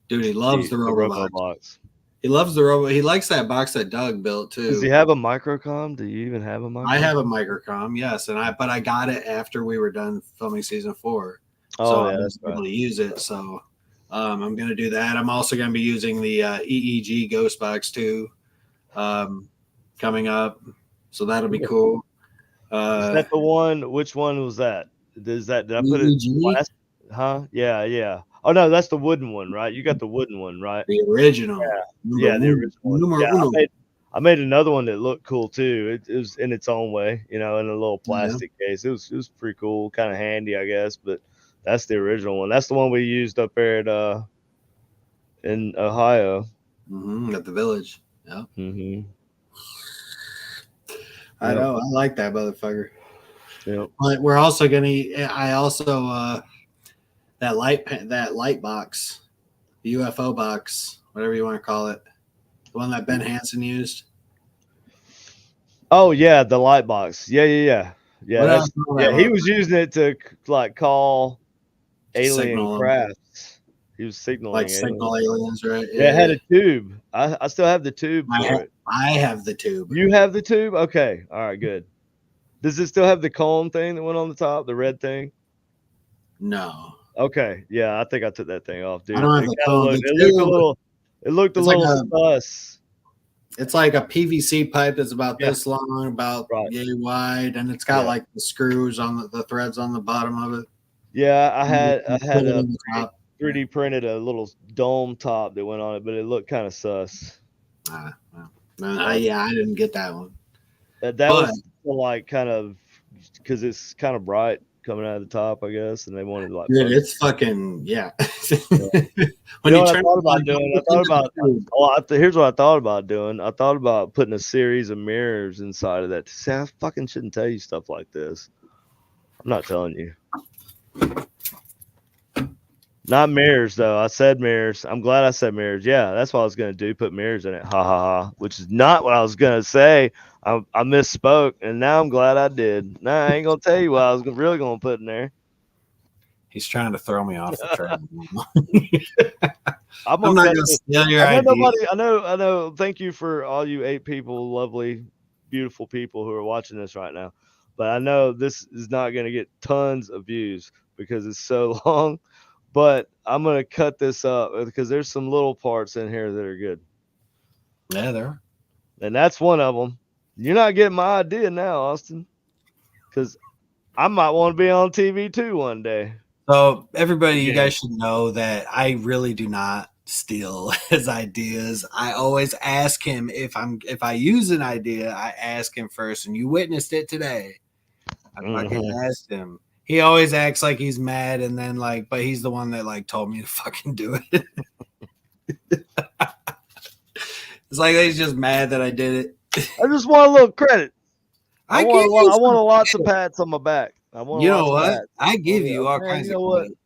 Dude, he loves the RoboBox. RoboBox. He loves the Robo. He likes that box that Doug built too. Does he have a microcom? Do you even have a microcom? I have a microcom, yes, but I got it after we were done filming season 4. Oh, so yeah, I was able to use it. So I'm going to do that. I'm also going to be using the EEG Ghost Box too coming up. So that'll be cool. Is that the one? Which one was that? Did I put it last? Huh? Yeah. Oh no, that's the wooden one, right? You got the wooden one, right? The original. Yeah, the original one. Yeah, I made another one that looked cool too. It was in its own way, you know, in a little plastic case. It was pretty cool, kind of handy, I guess. But that's the original one. That's the one we used up there at in Ohio. At the village. Yeah. Mm-hmm. I know. I like that motherfucker. Yep. But we're also gonna. I also that light box, the UFO box, whatever you want to call it, the one that Ben Hansen used. Oh yeah, the light box. Yeah. What That's else? Call yeah. that He motherfucker? was using it to like call alien Signal them, crafts. He was like signaling signal aliens. aliens, right? Yeah, it had Yeah. a tube. I still have the tube for it. I have the tube. You have the tube? Okay. All right, good. Does it still have the cone thing that went on the top, the red thing? No, Okay. Yeah, I think I took that thing off, I dude. don't have It the kind of cone. looked The it looked a tube. little It's like a. sus. It's like a PVC pipe that's about Yeah, this long, about right. yay wide, and it's got Yeah. like the screws on the threads on the bottom of it. Yeah, I You had I put had it a in the top. 3D printed a little dome top that went on it, but it looked kind of sus. Well, yeah, I didn't get that one. That But was like kind of because it's kind of bright coming out of the top, I guess, and they wanted like dude, focus. it's fucking yeah. Yeah. You When know you what I turn thought it on, about doing? I look thought into the about tube. here's what I thought about doing. I thought about putting a series of mirrors inside of that. See, I fucking shouldn't tell you stuff like this. I'm not telling you. Not mirrors though. I said mirrors. I'm glad I said mirrors. Yeah, that's what I was gonna do. Put mirrors in it. Ha ha ha. Which is not what I was gonna say. I misspoke, and now I'm glad I did. Nah, I ain't gonna tell you what I was really gonna put in there. He's trying to throw me off the track. I'm I'm gonna not tell gonna you. steal your I know idea. nobody. I know. Thank you for all you 8 people, lovely, beautiful people who are watching this right now. But I know this is not gonna get tons of views because it's so long. But I'm gonna cut this up because there's some little parts in here that are good, Yeah, there. and that's one of them. You're not getting my idea now, Austin, because I might want to be on TV too one day. So everybody, you Again. guys should know that I really do not steal his ideas. I always ask him if I use an idea, I ask him first, and you witnessed it today. I fucking Mhm. asked him. He always acts like he's mad, and then like, but he's the one that like told me to fucking do it. It's like he's just mad that I did it. I just want a little credit. I give you I want some. lots of pats on my back. I want You know lots of what? pats. I give Oh, you yeah. all Man, kinds you of know what? credit.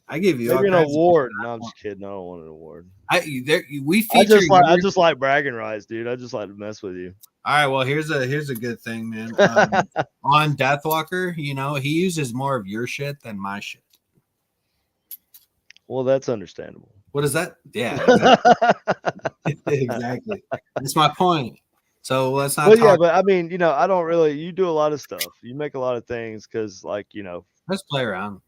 I give you all Maybe an kinds of award. credit. No, I'm just kidding. I don't want an award. We I feature just like bragging rights, dude. I just like to mess with you. All right, well here's a good thing, man. On Deathwalker, you know, he uses more of your shit than my shit. Well, that's understandable. What is that? Yeah, exactly. Exactly. That's my point. So let's not Well, yeah, talk. but I mean, I don't really. You do a lot of stuff. You make a lot of things because, like, Let's play around.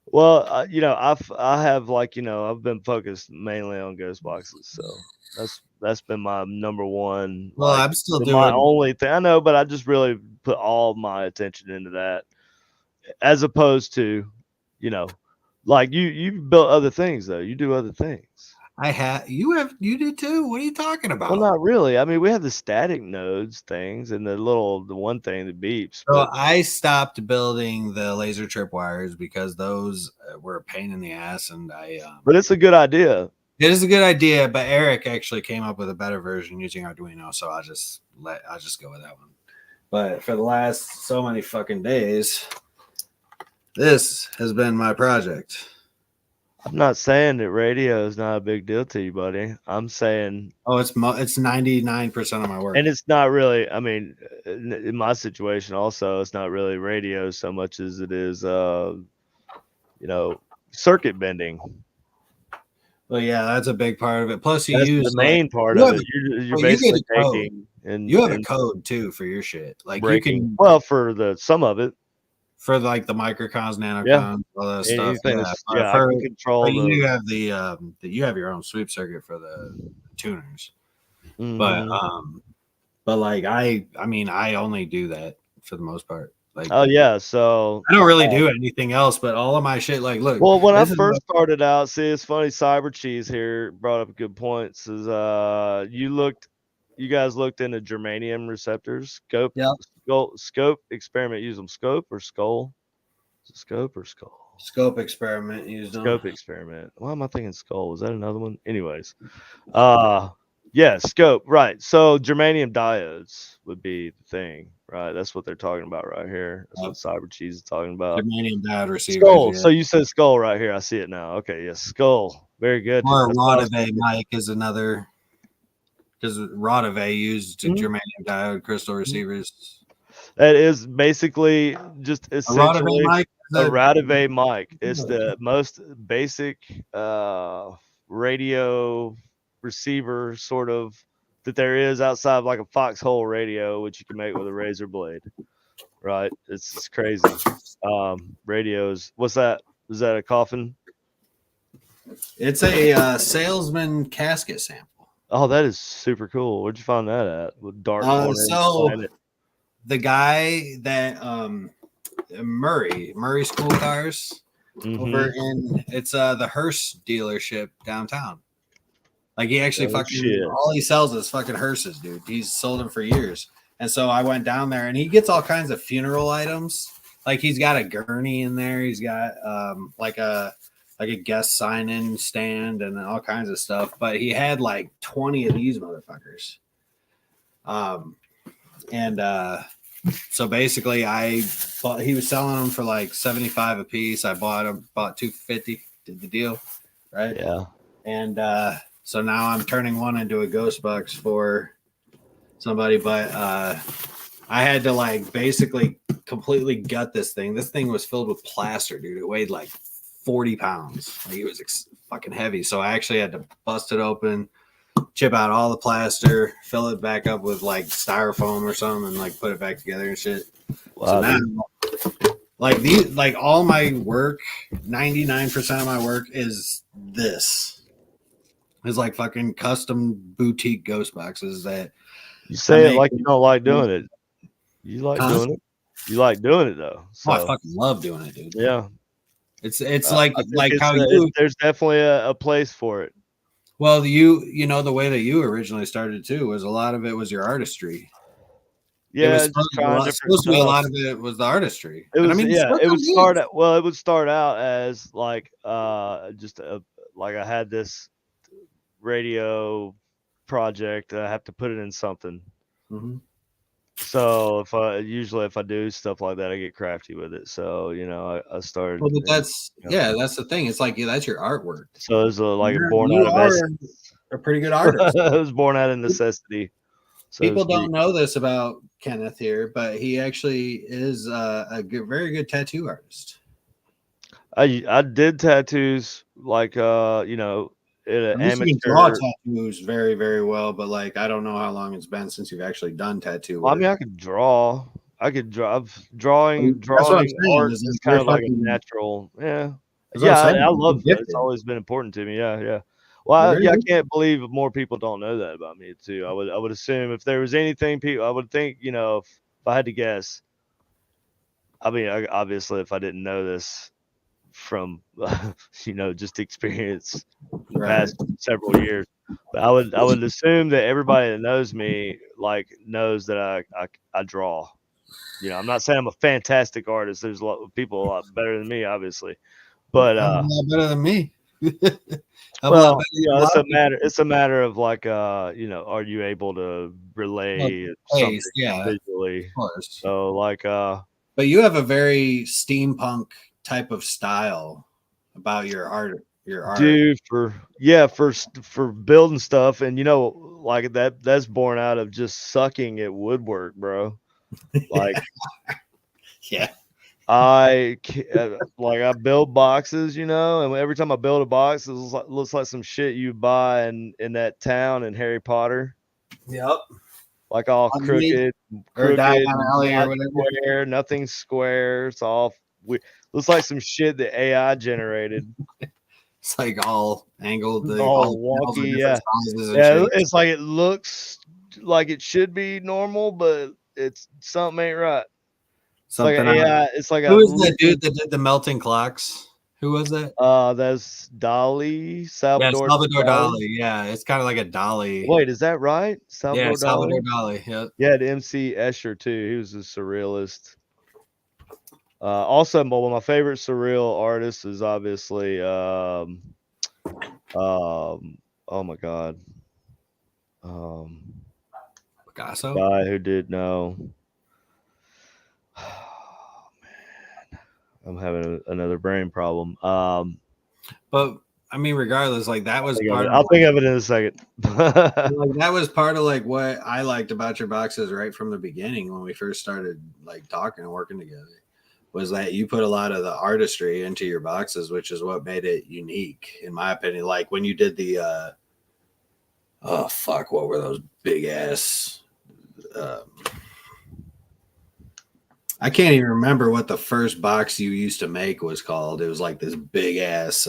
well, I have like, I've been focused mainly on ghost boxes, so that's been my number one. Well, Like, I'm still my doing. only thing. I know, but I just really put all my attention into that, as opposed to, like you've built other things though. You do other things. You did too. What are you talking Well, about? not really. I mean, we have the static nodes things and the one thing that beeps. So But I stopped building the laser trip wires because those were a pain in the ass, and it's a good idea. it is a good idea. But Eric actually came up with a better version using Arduino, so I'll just go with that one. But for the last so many fucking days, this has been my project. I'm not saying that radio is not a big deal to you, buddy. I'm saying, Oh, it's 99% of my work. and it's not really. I mean, in my situation, also, it's not really radio so much as it is, circuit bending. Well, yeah, that's a big part of it. Plus, you That's use the main part of it. You're basically taking and you have a code too for your shit. Like breaking. you can For some of it. For like the microcons, nanocons, Yeah. all that stuff. Yeah, I can control you have you have your own sweep circuit for the tuners. Mm-hmm. But like I mean I only do that for the most part. Like oh yeah, so I don't really do anything else, but all of my shit, like look. Well, when I first started out, see, it's funny. Cyber Cheese here brought up a good point. Says you guys looked into germanium receptors. Scope experiment. Use them. Scope or skull? Is it scope or skull? Scope experiment used them. Scope experiment. Why am I thinking skull? Was that another one? Anyways, yeah, scope. Right. So germanium diodes would be the thing. Right, that's what they're talking about right here. That's what Cyber Cheese is talking about. Germanium diode receivers. Skull. Yeah. So you said skull right here. I see it now. Okay, yes, skull. Very good. Or a That's what I was Rodave thinking. mic is another, because Rodave used Mhm. germanium diode crystal receivers. That is basically just A Rodave essentially mic is a a Radave mic. It's the most basic radio receiver sort of that there is outside of like a foxhole radio, which you can make with a razor blade. Right? It's crazy. Radios. What's that? Is that a coffin? It's a salesman casket sample. Oh, that is super cool. Where'd you find that at? With Dark Corner So Planet. the guy that Murray School Cars over in it's the Hearst dealership downtown. Like he actually all he sells is fucking hearses, dude. He's sold them for years. And so I went down there and he gets all kinds of funeral items. Like he's got a gurney in there. He's got like a guest sign-in stand and all kinds of stuff. But he had like 20 of these motherfuckers. So basically he was selling them for like 75 a piece. I bought 250, did the deal, right? Yeah. And so now I'm turning one into a ghost box for somebody, but I had to like basically completely gut this thing. This thing was filled with plaster, dude. It weighed like 40 pounds. Like it was fucking heavy. So I actually had to bust it open, chip out all the plaster, fill it back up with like styrofoam or something, and like put it back together and shit. Wow, so now, like all my work, 99% of my work is this. It's like fucking custom boutique ghost boxes that you say it like you don't like doing it. You like doing it. You like doing it though. So I fucking love doing it, dude. Yeah. It's like how there's definitely a place for it. Well, you know the way that you originally started too was a lot of it was your artistry. Yeah, it was supposed to be a lot of it was the artistry. It was, I mean, it would start out as like just like I had this radio project. I have to put it in something. Mm-hmm. So if I do stuff like that, I get crafty with it. So I started. Well, but that's that's the thing. It's like that's your artwork. So it was born out of a pretty good artist. It was born out of necessity. So people don't know this about Kenneth here, but he actually is a very good tattoo artist. I did tattoos like amateur. You can draw tattoos very, very well, but like I don't know how long it's been since you've actually done tattoo work. I mean, I could draw. Drawing art is kind of like a natural. Yeah. I love that. It's always been important to me. Yeah. Well, I can't believe more people don't know that about me too. I would assume if there was anything I would think, if I had to guess. I mean, obviously, if I didn't know this from just experience the past several years, but I would assume that everybody that knows me knows that I draw. I'm not saying I'm a fantastic artist. There's a lot of people a lot better than me, obviously, but a lot better than me. Well, it's a matter of like are you able to relay something visually? Of course. So but you have a very steampunk type of style about your art. Dude, for building stuff, and like that's born out of just sucking at woodwork, bro. Like yeah. I build boxes, and every time I build a box, it looks like some shit you buy in that town in Harry Potter. Yep. Like all crooked, square, nothing square. It's all looks like some shit that AI generated. It's like all angled, all wonky. Yeah, it's like it looks like it should be normal, but it's something ain't right. Something like AI. It's like who is that dude that did the melting clocks? Who was that? That's Dali. Salvador Dali. Yeah, it's kind of like a Dali. Wait, is that right? Salvador Dali. Yep. Yeah, MC Escher too. He was a surrealist. Also, one of my favorite surreal artists is obviously oh my god, Picasso. Guy who did no. I'm having another brain problem. But I mean, regardless, like that was part of I'll think of it in a second. like that was part of like what I liked about your boxes right from the beginning when we first started like talking and working together was that you put a lot of the artistry into your boxes, which is what made it unique, in my opinion. Like when you did the oh fuck, what were those big ass I can't even remember what the first box you used to make was called. It was like this big ass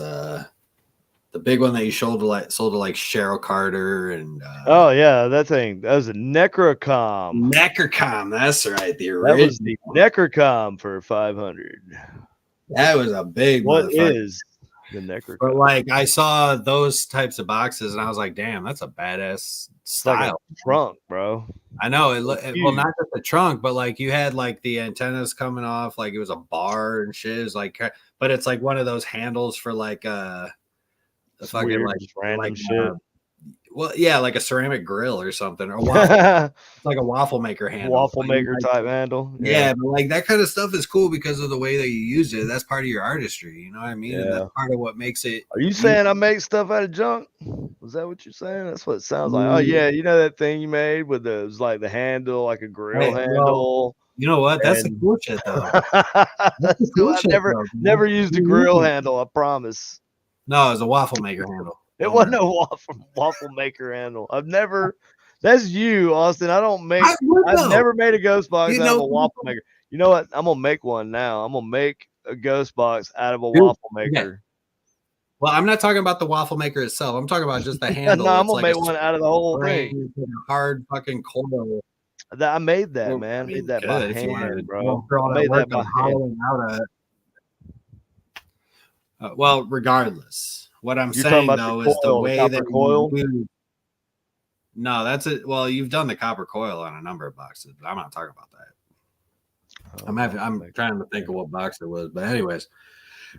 the big one that you sold to like Cheryl Carter and Oh yeah, that was a Necrocom. Necrocom. That's right, the That was original. the Necrocom for 500. That was a big What motherfucker. is the Necrocom? But like I saw those types of boxes and I was like, damn, that's a badass It's like a style. trunk, bro. I know well, huge. not just the trunk, but like you had like the antennas coming off, like it was a bar and shit. It was like, but it's like one of those handles for like the It's fucking weird, like just random like shit. well, yeah, like a ceramic grill or something, or waffle. It's like a waffle maker handle, Waffle like, maker type handle. Yeah, but like that kind of stuff is cool because of the way that you use it. That's part of your artistry, you know what I mean? And Yeah. that's part of what makes it. Are you saying I make stuff out of junk? Was that what you're saying? That's what it sounds like. Oh yeah, you know that thing you made with the it was like the handle, like a grill Hey, well, handle. you know what? That's the And cool shit, though. That's the cool I shit, never though. never used a grill handle. I promise. No, it's a waffle maker handle. It Don't wasn't worry. a waffle maker handle. I've never. That's you, Austin. I don't make. would I've know. never made a ghost box You out of know- a waffle maker. You know what? I'm gonna make one now. I'm gonna make a ghost box out of a Dude, waffle okay. maker. Well, I'm not talking about the waffle maker itself. I'm talking about just the handle. No, I'm It's gonna like make one out of the whole thing. hard fucking coil. I made that, Well, man. I mean, made that you by could if you wanted to hand, bro. go through all I that made work that by of hand. hollowing out well, regardless, what I'm You're talking saying about though the is the coil, the way copper that coil. you no, that's it. Well, you've done the copper coil on a number of boxes, but I'm not talking about that. I'm trying to think of what box it was, but anyways,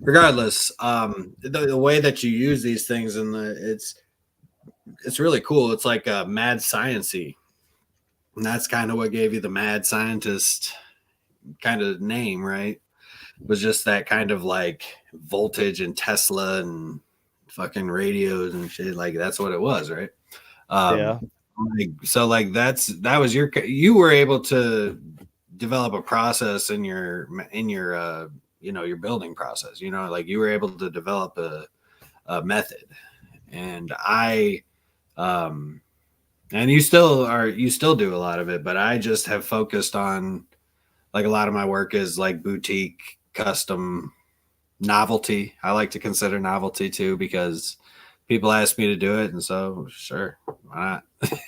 regardless, the way that you use these things and it's really cool. It's like a mad science-y. And that's kind of what gave you the mad scientist kind of name, right? Was just that kind of like voltage and Tesla and fucking radios and shit. Like that's what it was, right? Yeah. So like that was you were able to develop a process in your your building process. You know, like you were able to develop a method, and and you still do a lot of it, but I just have focused on like a lot of my work is like boutique custom novelty. I like to consider novelty too because people ask me to do it, and so sure, why not?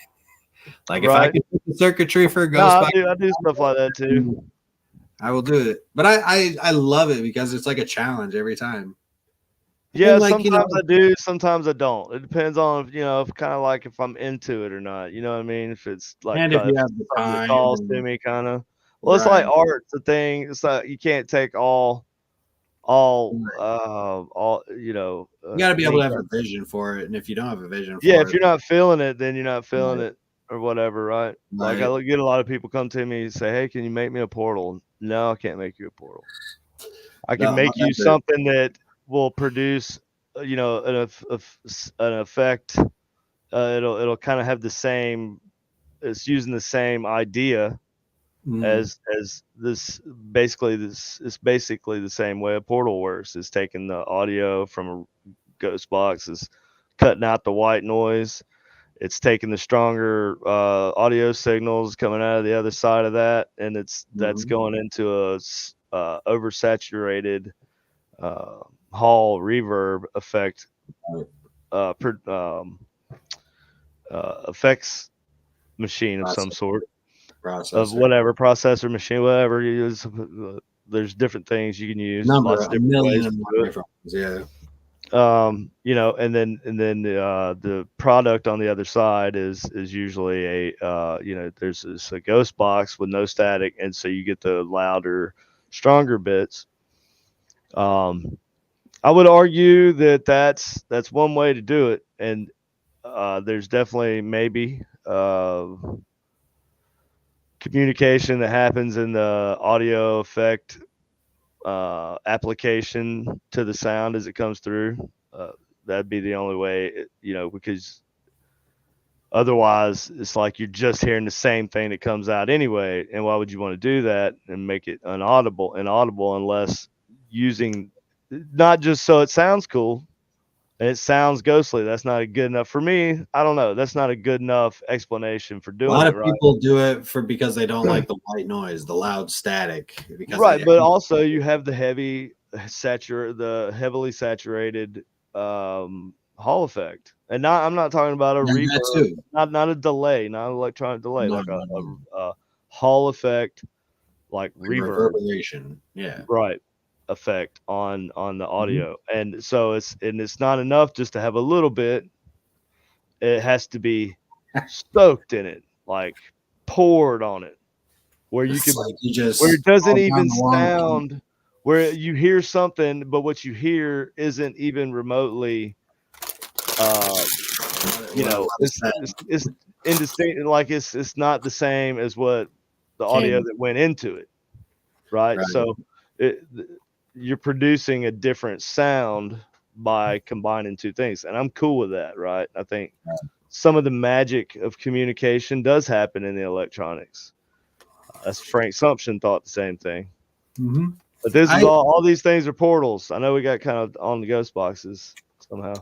Like if I could do the circuitry for a ghost box, I do stuff like that too. I will do it. But I love it because it's like a challenge every time. Yeah, And like, sometimes I do, sometimes I don't. It depends on if kind of like if I'm into it or not. You know what I mean? If it's like and if you have something the that time, calls to me, kind of. Well, it's right. like art's a thing. It's like you can't take all You got to be able to have a vision for it, and if you don't have a vision for it, if you're not feeling it, then you're not feeling it or whatever, right? Like right. I get a lot of people come to me and say, "Hey, can you make me a portal?" No, I can't make you a portal. I can make you something that will produce, an effect. It'll kind of have the same. It's using the same idea as this. Basically, it's basically the same way a portal works. It's taking the audio from a ghost box, is cutting out the white noise. It's taking the stronger audio signals coming out of the other side of that, and that's going into a oversaturated hall reverb effect effects machine of some sort, of whatever processor machine, whatever you use. There's different things you can use. Lots of different ways to do it. Yeah. And then the product on the other side is usually there's a ghost box with no static, and so you get the louder, stronger bits. I would argue that that's one way to do it, and there's definitely maybe communication that happens in the audio effect application to the sound as it comes through. That'd be the only way, because otherwise it's like you're just hearing the same thing that comes out anyway. And why would you want to do that and make it inaudible unless using, not just so it sounds cool and it sounds ghostly. That's not a good enough for me. I don't know. That's not a good enough explanation for A doing lot it, of right? people do it because they don't like the white noise, the loud static. Because Right, they, but also you have the heavily saturated Hall effect, and I'm not talking about a and that reverb, too. not a delay, not an electronic delay, No, like no, no. a Hall effect, like Like reverb, reverberation. Yeah. right? Effect on the Mhm. audio, and so it's not enough just to have a little bit. It has to be soaked in it, like poured on it, where you It's can like you where just it doesn't fall down even the wrong. sound, where you hear something, but what you hear isn't even remotely, uh, Well, it's indistinct, like it's not the same as what the audio can that went into it, right? right. So it, you're producing a different sound by combining two things, and I'm cool with that, right? I think some of the magic of communication does happen in the electronics. As Frank Sumption thought the same thing. Mm-hmm. But this is I all these things are portals. I know we got kind of on the ghost boxes somehow.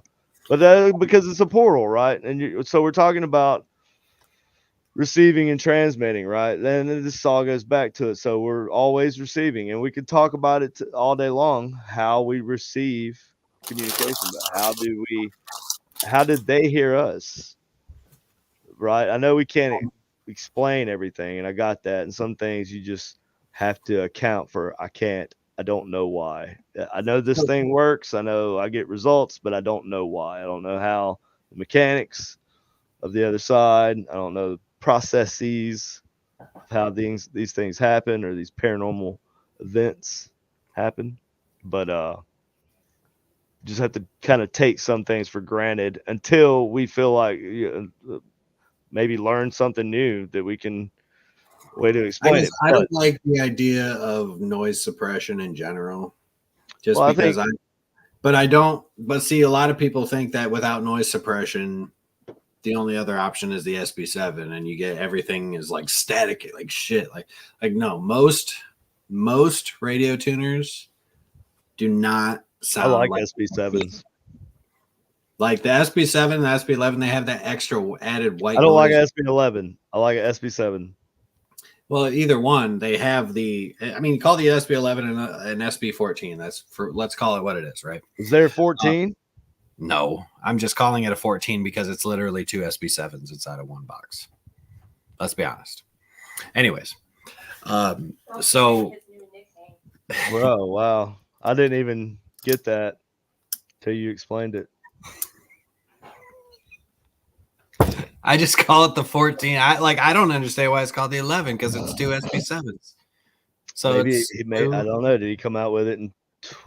But that because it's a portal, right? So we're talking about receiving and transmitting, right? Then this all goes back to it. So we're always receiving, and we could talk about it all day long, how we receive communication, but how did they hear us? Right? I know we can't explain everything, and I got that. And some things you just have to account for. I don't know why. I know this thing works. I know I get results, but I don't know why. I don't know how the mechanics of the other side. I don't know the processes of how these things happen or these paranormal events happen. But just have to kind of take some things for granted until we feel like maybe learn something new that we can way to explain it. I But don't like the idea of noise suppression in general. Just well, I because think I don't. But see, a lot of people think that without noise suppression, the only other option is the SB7, and you get everything is like static, like shit. Like no, most radio tuners do not I sound like like SB7s. like the SB7, the SB11. They have that extra added I white don't like noise. SB11. I like SB7. Well, either one, they have the. I mean, call the SB11 and SB14. That's for. Let's call it what it is, right? Is there Uh, 14? No, I'm just calling it a 14 because it's literally two SB7s inside of one box. Let's be honest. Anyways, so Bro, wow. I didn't even get that till you explained it. I just call it the 14. I don't understand why it's called the 11 because it's two SB7s. So Maybe it's he may. I don't know. Did he come out with it in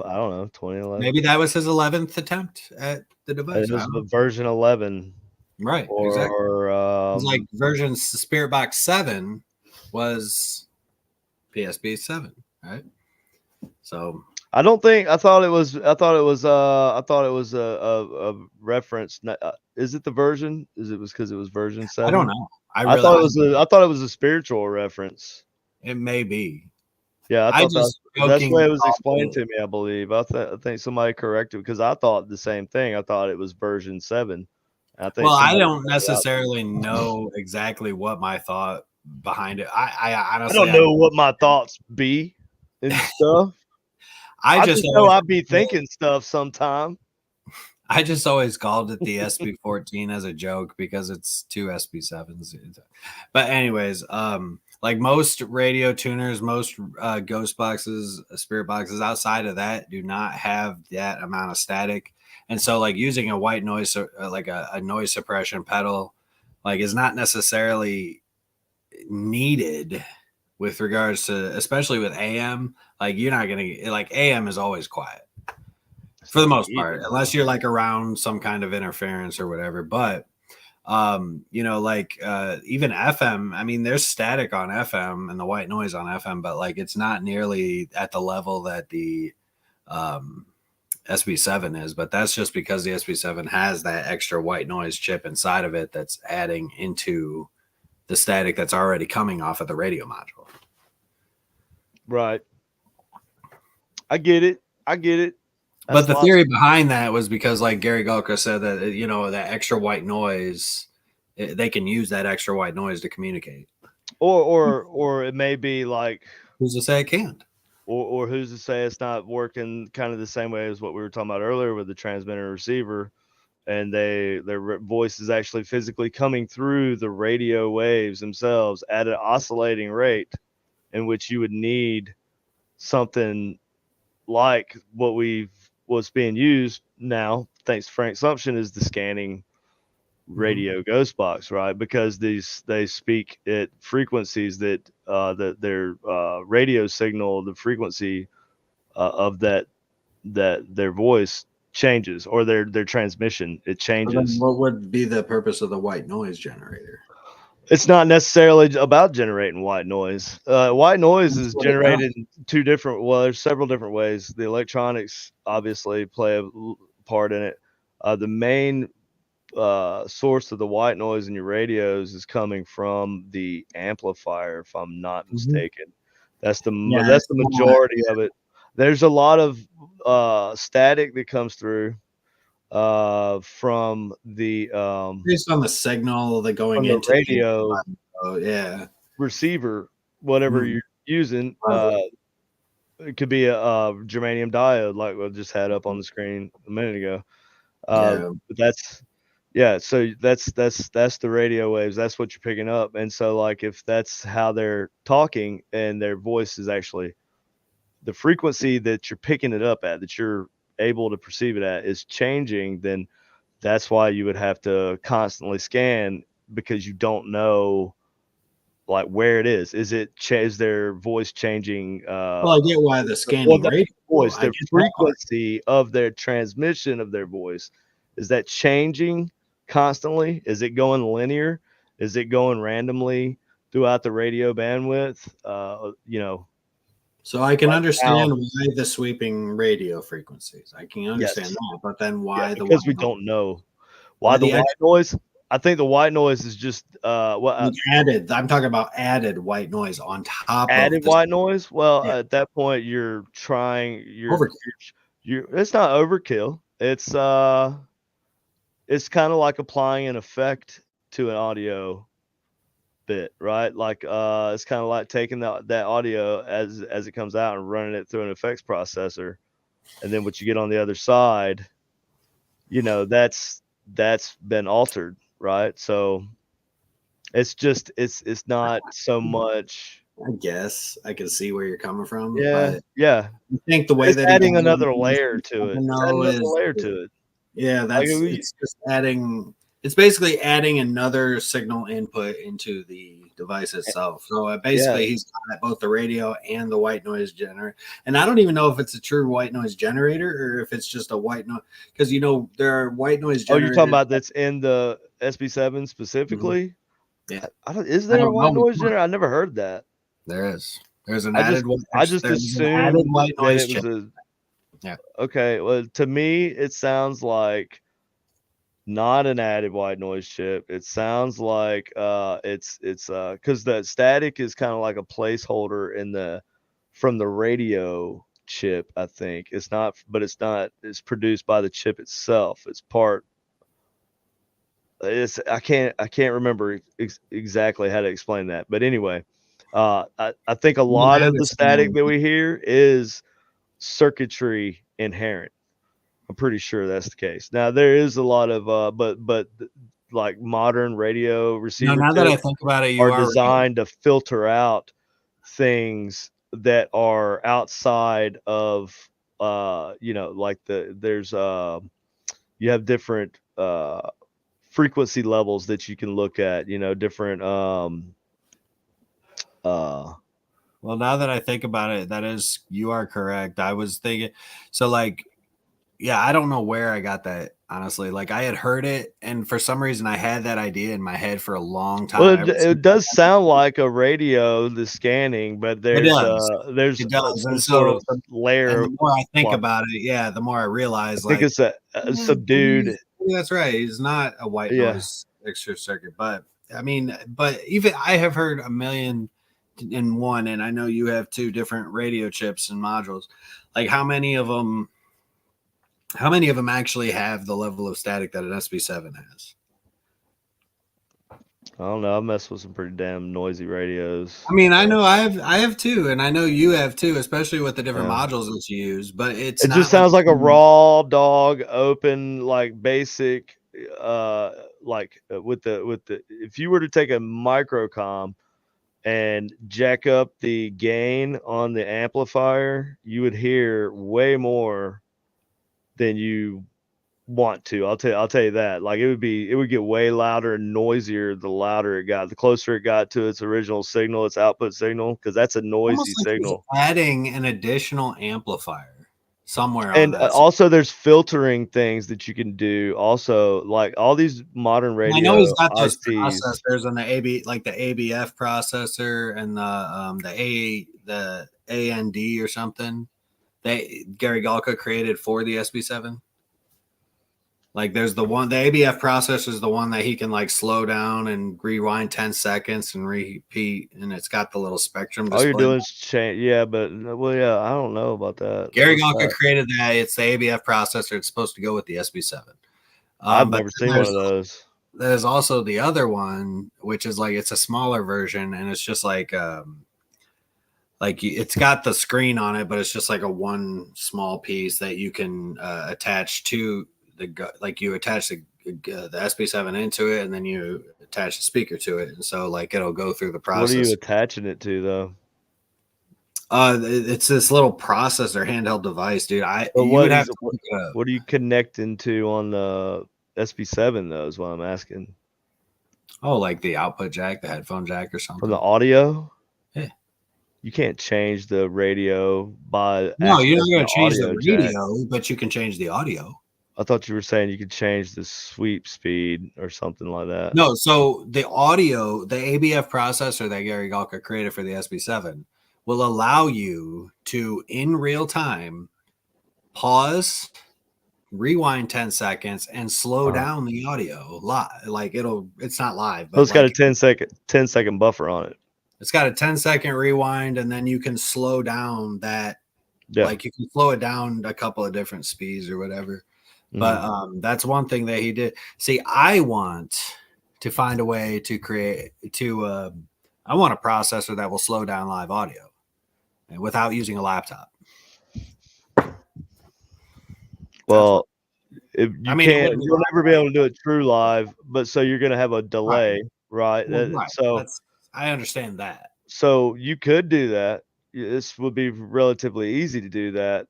I don't know 2011? maybe that was his 11th attempt at the device. It was the version 11 Right, exactly. or It's like version Spirit Box 7 was PSB 7, right? So I don't think I thought it was. I thought it was. I thought it was a reference. Is it the version? Is it was because it was version 7? I don't know. I thought it was. I thought it was a spiritual reference. It may be. Yeah, I thought that's the way it was explained it. to me. I believe. I think somebody corrected because I thought the same thing. I thought it was version 7. I think. Well, I don't necessarily know exactly what my thought behind it. I honestly I don't know what my thoughts be and stuff. I just know I'd be thinking stuff sometime. I just always called it the SB14 as a joke because it's two SB7s. But anyways, like most radio tuners, most ghost boxes, spirit boxes outside of that do not have that amount of static. And so like using a white noise, like a noise suppression pedal, like is not necessarily needed with regards to, especially with AM. Like you're not going to, like AM is always quiet. For the most part, unless you're like around some kind of interference or whatever. But You know, like even FM. I mean, there's static on FM and the white noise on FM, but like it's not nearly at the level that the SB7 is. But that's just because the SB7 has that extra white noise chip inside of it that's adding into the static that's already coming off of the radio module. Right. I get it. But the theory behind that was because, like Gary Gulka said, that you know that extra white noise, they can use that extra white noise to communicate. Or it may be like, who's to say it can't? Or who's to say it's not working kind of the same way as what we were talking about earlier with the transmitter and receiver, and their voice is actually physically coming through the radio waves themselves at an oscillating rate, in which you would need something like what's being used now, thanks to Frank Sumption, is the scanning radio ghost box, right? Because they speak at frequencies that their radio signal, the frequency of that their voice changes, or their transmission, it changes. What would be the purpose of the white noise generator? It's not necessarily about generating white noise. White noise is generated in there's several different ways. The electronics obviously play a part in it. The main source of the white noise in your radios is coming from the amplifier, if I'm not mistaken. That's the majority of it. There's a lot of static that comes through from the based on the signal that going into the radio receiver, whatever you're using. It could be a germanium diode, like we just had up on the screen a minute ago. But so that's the radio waves. That's what you're picking up. And so, like, if that's how they're talking and their voice is actually the frequency that you're picking it up at, that you're able to perceive it at, is changing, then that's why you would have to constantly scan, because you don't know like where it is. Is their voice changing? Well, I get why the scanning radio voice, the frequency of their transmission of their voice, is that changing constantly? Is it going linear? Is it going randomly throughout the radio bandwidth? So I can understand why the sweeping radio frequencies. I can understand that, but then why because we don't know why the white noise. I think the white noise is just added. I'm talking about added white noise on top of white noise. Well, at that point, you're trying. It's not overkill. It's kind of like applying an effect to an audio bit, right? Like it's kind of like taking that audio as it comes out and running it through an effects processor, and then what you get on the other side, that's been altered, right? So it's just it's not so much. I guess I can see where you're coming from. Yeah. I think the way it's that adding another layer to it. Yeah, it's just adding. It's basically adding another signal input into the device itself. So basically, he's got both the radio and the white noise generator. And I don't even know if it's a true white noise generator or if it's just a white noise, because there are white noise generators. Oh, you're talking about that's in the SB7 specifically? Yeah. Is there a white noise generator? I never heard that. There is. There's an added. I just assumed white noise that it was Okay. Well, to me, it sounds like not an added white noise chip. It sounds like it's because the static is kind of like a placeholder from the radio chip. I think it's not, but it's not. It's produced by the chip itself. It's part. I can't remember exactly how to explain that, but anyway, I think a lot of the static that we hear is circuitry inherent. I'm pretty sure that's the case. Now there is a lot of but like modern radio receiver now that I think about it, are designed to filter out things that are outside of like there's you have different frequency levels that you can look at, different well, now that I think about it, you are correct. I was thinking, so like, yeah, I don't know where I got that honestly. Like I had heard it, and for some reason I had that idea in my head for a long time. Well, it does sound like a radio, the scanning, but It there's does. there's It does. some And sort so of layer. and the more I think Well, about it, yeah, the more I I realize think like it's a subdued. maybe that's right. He's not a white Yeah. noise extra circuit, but I mean, but even I have heard a million and one, and I know you have 2 different radio chips and modules. Like how many of them actually have the level of static that an SB7 has? I don't know. I mess with some pretty damn noisy radios. I mean, I know I have 2, and I know you have 2, especially with the different Yeah. modules that you use, but it's It just not like sounds like a raw dog, open, like basic, with the. If you were to take a microcom and jack up the gain on the amplifier, you would hear way more than you want to. I'll tell you that. Like it would get way louder and noisier the louder it got. The closer it got to its original signal, its output signal, because that's a noisy almost like he's signal. adding an additional amplifier somewhere on And that. also there's filtering things that you can do. Also, like all these modern I know he's radio got those ICs. processors on the like the ABF processor and the AND or something. Gary Galka created for the SB7. Like there's the ABF processor is the one that he can like slow down and rewind 10 seconds and repeat, and it's got the little spectrum All you're display. doing is change. Yeah, but well, yeah, I don't know about that. Gary What's Galka that? created that. It's the ABF processor. It's supposed to go with the SB7. I've But never seen one of those. there's also the other one, which is like it's a smaller version, and it's just like it's got the screen on it, but it's just like a one small piece that you can attach to like you attach the SB7 into it, and then you attach the speaker to it, and so like it'll go through the process. What are you attaching it to though? It's this little processor handheld device, dude. What are you connecting to on the SB7 though? Is what I'm asking. Oh, like the output jack, the headphone jack, or something. From the audio? Yeah. You can't change the radio by. No, you're not going to change the radio, jack. but you can change the audio. I thought you were saying you could change the sweep speed or something like that. No, so the audio, the ABF processor that Gary Galka created for the SB7 will allow you to, in real time, pause, rewind 10 seconds, and slow down the audio live. Like it's not live, but it's got a 10 second buffer on it. It's got a 10-second rewind, and then you can slow down that. Yeah. Like you can slow it down a couple of different speeds or whatever. But that's one thing that he did. See, I want to find a way to I want a processor that will slow down live audio without using a laptop. Well, you'll never be able to do it true live, but so you're going to have a delay, right? So I understand that. So you could do that. This would be relatively easy to do that.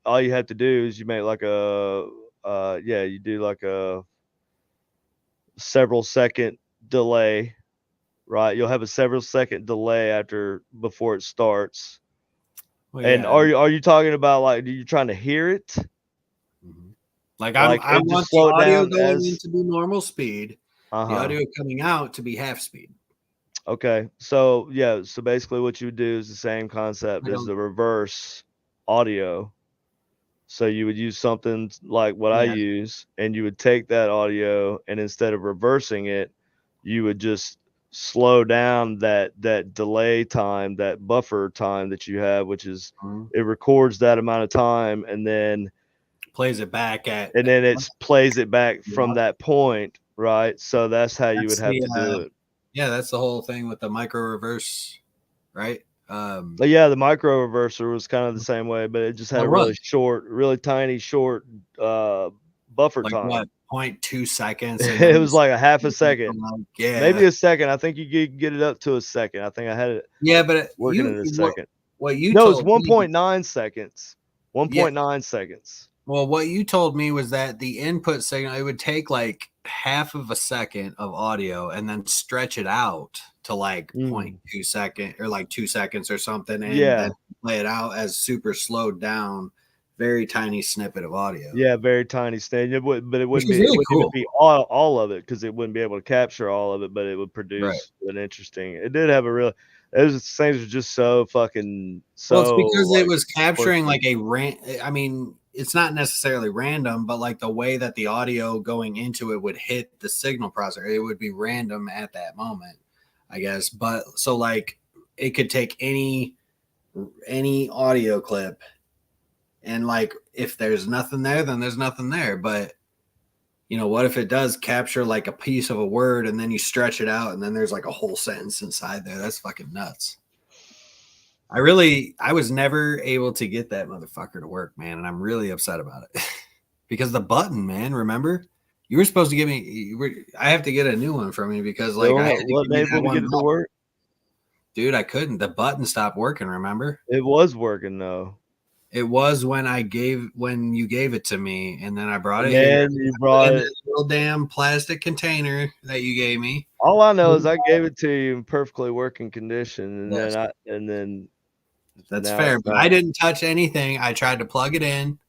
All you have to do is you make like you do like a several second delay, right? You'll have a several second delay before it starts. Well, and are you talking about like, are you trying to hear it? Mm-hmm. Like I want the audio going in to be normal speed, the audio coming out to be half speed. Okay, so yeah, so basically what you would do is the same concept as the reverse audio. So you would use something like what I use, and you would take that audio, and instead of reversing it, you would just slow down that delay time, that buffer time that you have, which is it records that amount of time, and then plays it back plays it back from that point, right? So that's how you would have to do it. Yeah, that's the whole thing with the micro reverse, right? But yeah, the micro reverser was kind of the same way, but it just had a really tiny short buffer time. What, 0.2 seconds? It was like a half a second. Maybe a second. I think you could get it up to a second. I think I had it. Yeah, but working in a second. No, it's 1.9 seconds. 1.9 seconds. Well, what you told me was that the input signal, it would take like half of a second of audio and then stretch it out to like 0.2 second or like 2 seconds or something, and then play it out as super slowed down very tiny snippet of audio. Yeah, very tiny stage. It would, but it Which wouldn't is be. really It wouldn't cool. even be all of it because it wouldn't be able to capture all of it. But it would produce an interesting. It did have a real. Those things were just so fucking Well, it's so because it like. was capturing like I mean, it's not necessarily random, but like the way that the audio going into it would hit the signal processor, it would be random at that moment, I guess. But so like it could take any audio clip, and like if there's nothing there, then there's nothing there. But you know, what if it does capture like a piece of a word and then you stretch it out and then there's like a whole sentence inside there? That's fucking nuts. I was never able to get that motherfucker to work, man, and I'm really upset about it. Because the button, man, remember? You were supposed to give me I have to get a new one from you because like I had to What give you able that to get one it to button. work? Dude, I couldn't. The button stopped working, remember? It was working though. It was when you gave it to me, and then I brought And it here. then you brought In it. this little damn plastic container that you gave me. All I know is I gave it to you in perfectly working condition, and Yes. then That's now fair, it's but not. I didn't touch anything. I tried to plug it in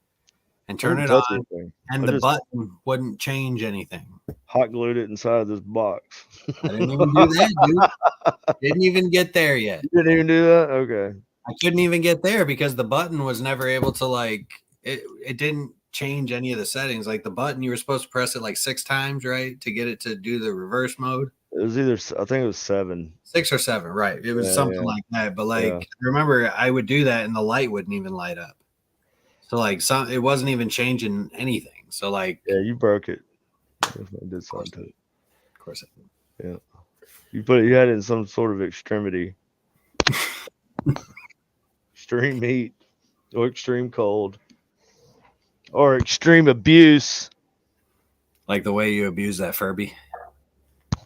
and I turn didn't it touch on, anything. and I the just button wouldn't change anything. hot glued it inside this box. I didn't even do that, dude. Didn't even get there yet. You didn't even do that? Okay. I couldn't even get there because the button was never able to like it didn't change any of the settings. Like the button, you were supposed to press it like 6 times, right? To get it to do the reverse mode. It was either I think it was 7. 6 or 7, right? It was something like that. But like Yeah. remember I would do that and the light wouldn't even light up. So like it wasn't even changing anything. So like Yeah, you broke it. Definitely did something to it. Of course I did. Yeah. You had it in some sort of extremity. Extreme heat or extreme cold or extreme abuse. Like the way you abuse that Furby.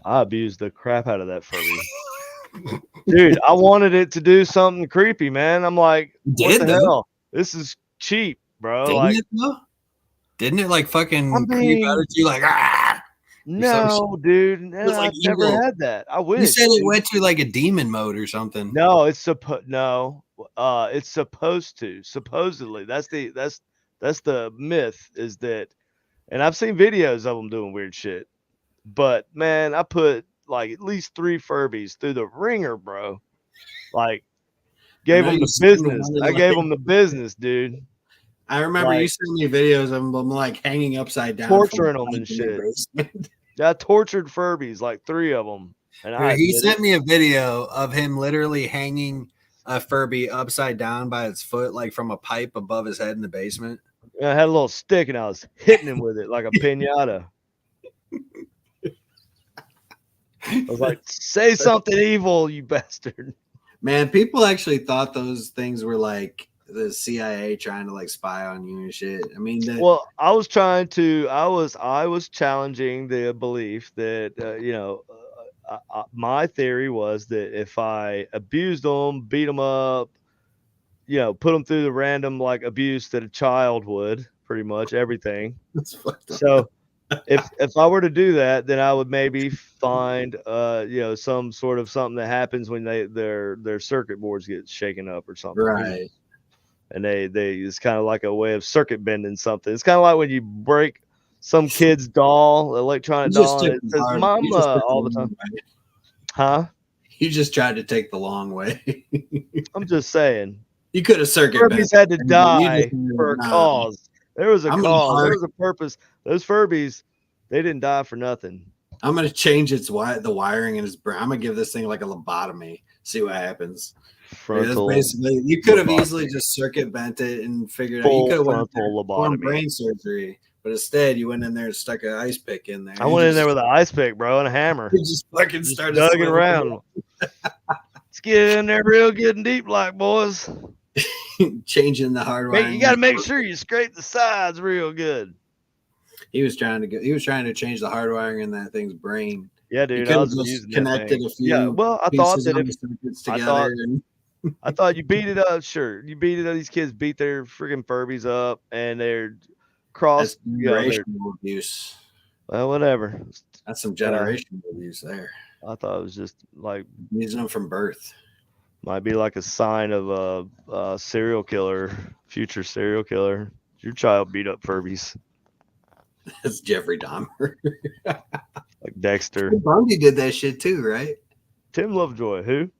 I abused the crap out of that Furby. Dude, I wanted it to do something creepy, man. I'm like, what the hell? This is cheap, bro. Didn't it like fucking creep out mean, at you like no, dude. was No, like I've never evil. had that. I wish. You said it dude. went to like a demon mode or something. No, it's it's supposed to. Supposedly, that's the myth is that, and I've seen videos of them doing weird shit. But man, I put like at least 3 Furbies through the ringer, bro. Like, gave them the business. I gave them the business, dude. I remember you sent me videos of them like hanging upside down, torturing them and shit. I tortured Furbies, like 3 of them. And he sent me a video of him literally hanging a Furby upside down by its foot, like from a pipe above his head in the basement. I had a little stick and I was hitting him with it like a piñata. I was like, say something evil, you bastard. Man, people actually thought those things were like the CIA trying to like spy on you and shit. I mean, well, I was challenging the belief that, my theory was that if I abused them, beat them up, put them through the random like abuse that a child would, pretty much everything. So if I were to do that, then I would maybe find some sort of something that happens when their circuit boards get shaken up or something. Right. And they it's kind of like a way of circuit bending something. It's kind of like when you break some kid's doll, electronic doll, and it says "Mama" all the time. Huh? You just tried to take the long way. I'm just saying. You could have circuit Furbies had to die for a cause. There was a cause. There was a purpose. Those Furbies, they didn't die for nothing. I'm gonna change the wiring in his brain. I'm gonna give this thing like a lobotomy. See what happens. Basically, you could have easily just circuit bent it and figured out. You could have went for brain surgery, but instead you went in there and stuck an ice pick in there. I went in there with an ice pick, bro, and a hammer. You just fucking started dug it around. Let's get in there real good and deep, like boys. Changing the hardware. You got to make sure you scrape the sides real good. He was trying to change the hardwiring in that thing's brain. Yeah, dude. I was using connected a few. Yeah, well, I thought that I thought you beat it up. Sure, you beat it up. These kids beat their freaking Furbies up, and they're cross generational abuse. Well, whatever. That's some generational abuse there. I thought it was just like using them from birth. Might be like a sign of a serial killer, future serial killer. Your child beat up Furbies It's Jeffrey Dahmer. like Dexter. Ted Bundy did that shit too, right? Tim Lovejoy, who?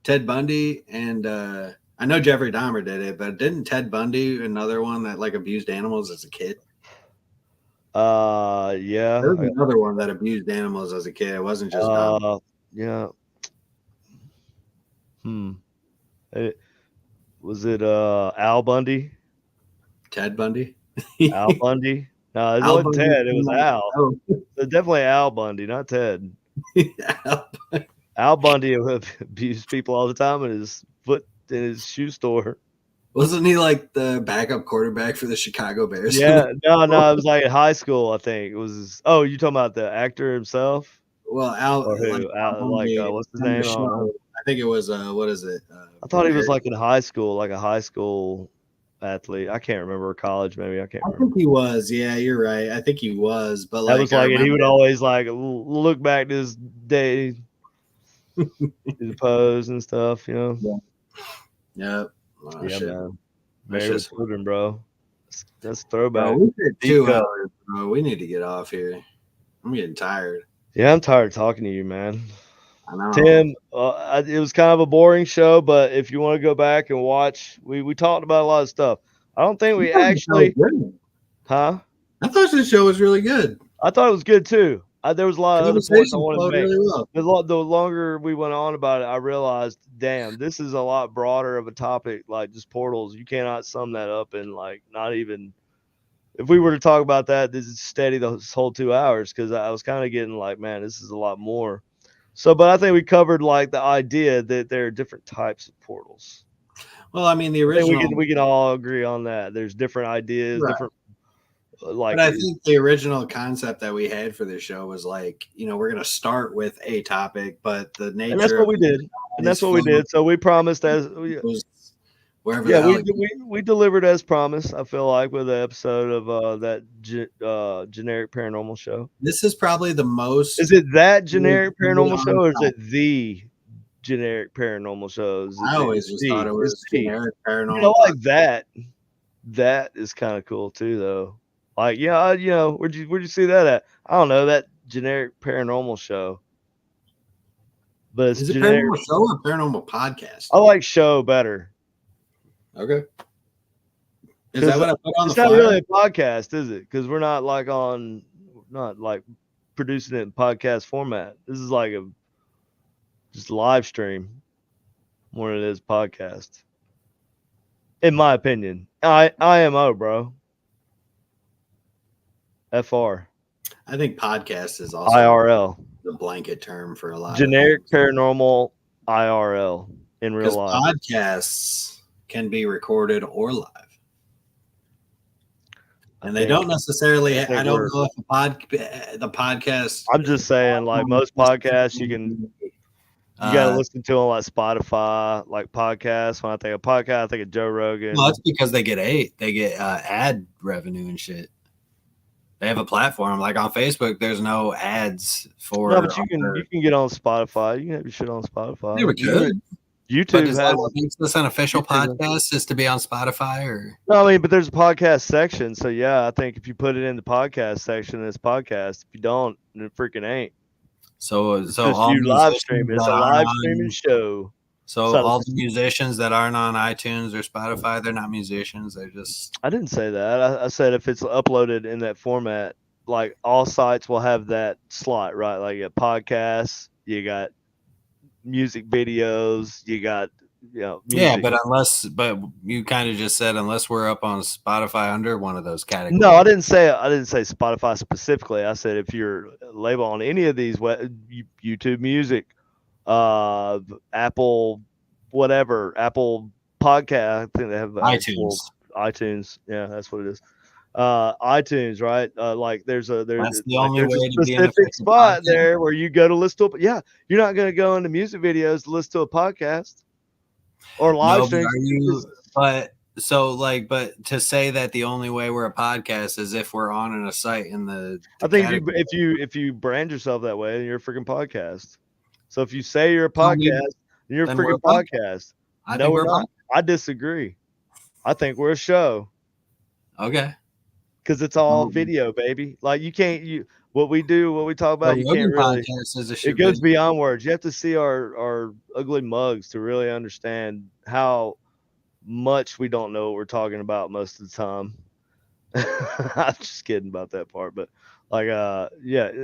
Ted Bundy and I know Jeffrey Dahmer did it, but didn't Ted Bundy another one that like abused animals as a kid? Yeah. There was another one that abused animals as a kid. It wasn't just Dahmer. Yeah. Was it Al Bundy? Ted Bundy. Al Bundy? No, it Al wasn't Bundy. Ted. It was Al. Oh. So definitely Al Bundy, not Ted. Al Al Bundy abused people all the time in his shoe store. Wasn't he like the backup quarterback for the Chicago Bears? Yeah, no, it was like in high school. I think it was. Oh, you talking about the actor himself Well, Al, or who? like, What's his name? I don't know. I think it was what is it? I thought he was like in high school, like a high school athlete. I can't remember, college maybe. I can't I remember. think he was. Yeah, you're right. I think he was. But That like, was like, and he would always like look back to his day, do the pose and stuff. You know. Yep. Oh, Yeah, shit. man. That's Married with just- children, bro. That's throwback. Bro, we did Deep 2 cut. hours, bro. We need to get off here. I'm getting tired. Yeah, I'm tired of talking to you, man. I know. Tim, it was kind of a boring show, but if you want to go back and watch, we talked about a lot of stuff. I don't think we actually, huh? I thought this show was really good. I thought it was good too. There was a lot of other points I Conversation wanted to flowed make. really well. The longer we went on about it, I realized, damn, this is a lot broader of a topic, like just portals. You cannot sum that up in like not even. If we were to talk about that, this is steady this whole 2 hours because I was kind of getting like, man, this is a lot more. So, but I think we covered like the idea that there are different types of portals. Well, I mean, the I think original. we can all agree on that. There's different ideas, Right. different like. But I think the original concept that we had for this show was like, we're going to start with a topic, but the nature. And that's what we did. And that's what we did. So we promised as wherever. Yeah, we delivered as promised. I feel like with the episode of that generic paranormal show. This is probably the most. Is it that generic paranormal show, or is it the generic paranormal show? I always just thought it was generic paranormal. You know, like that. That is kind of cool too, though. Like, yeah, where'd you see that at? I don't know, that generic paranormal show. But it's is it generic paranormal show or paranormal podcast? I like show better. Okay. Is that what I put on the It's not flyer? really a podcast, is it? Because we're not like producing it in podcast format. This is like just live stream more than it is podcast. In my opinion. IMO, bro. FR. I think podcast is also IRL. the blanket term for a lot Generic of things. paranormal IRL in real life. Podcasts can be recorded or live. And they don't necessarily. I don't know if the podcast. I'm just saying, like most podcasts, you got to listen to them like Spotify, like podcasts. When I think of podcast, I think of Joe Rogan. Well, that's because they get ad revenue and shit. They have a platform like on Facebook. There's no ads for. No, but you can get on Spotify. You can have your shit on Spotify. Yeah, we could. YouTube has what makes this an official podcast is to be on Spotify or no, I mean, but there's a podcast section. So yeah, I think if you put it in the podcast section, it's podcast. If you don't, then it freaking ain't. So all you live stream. It's a live streaming show. So all the musicians that aren't on iTunes or Spotify, they're not musicians. They're just. I didn't say that. I said if it's uploaded in that format, like all sites will have that slot, right? Like you got podcasts, you got music videos, you got music. Yeah, but you kind of just said unless we're up on Spotify under one of those categories. No, I didn't say Spotify specifically. I said if you're labeled on any of these YouTube Music, Apple, whatever, Apple Podcast, I think they have iTunes. Yeah, that's what it is. iTunes, right? Like there's a specific spot there where you go to listen to it. Yeah, you're not going to go into music videos to listen to a podcast or live stream. But to say that the only way we're a podcast is if we're on a site in the. I think if you brand yourself that way, you're a freaking podcast. So if you say you're a podcast, You're a Then we're freaking a podcast. podcast. I No, think we're we're a not. I disagree. I think we're a show Okay. because it's all video, baby. Like what we do, what we talk The about, you Rogan can't really. podcast is a It shit goes video. beyond words. You have to see our ugly mugs to really understand how much we don't know what we're talking about most of the time. I'm just kidding about that part, but like,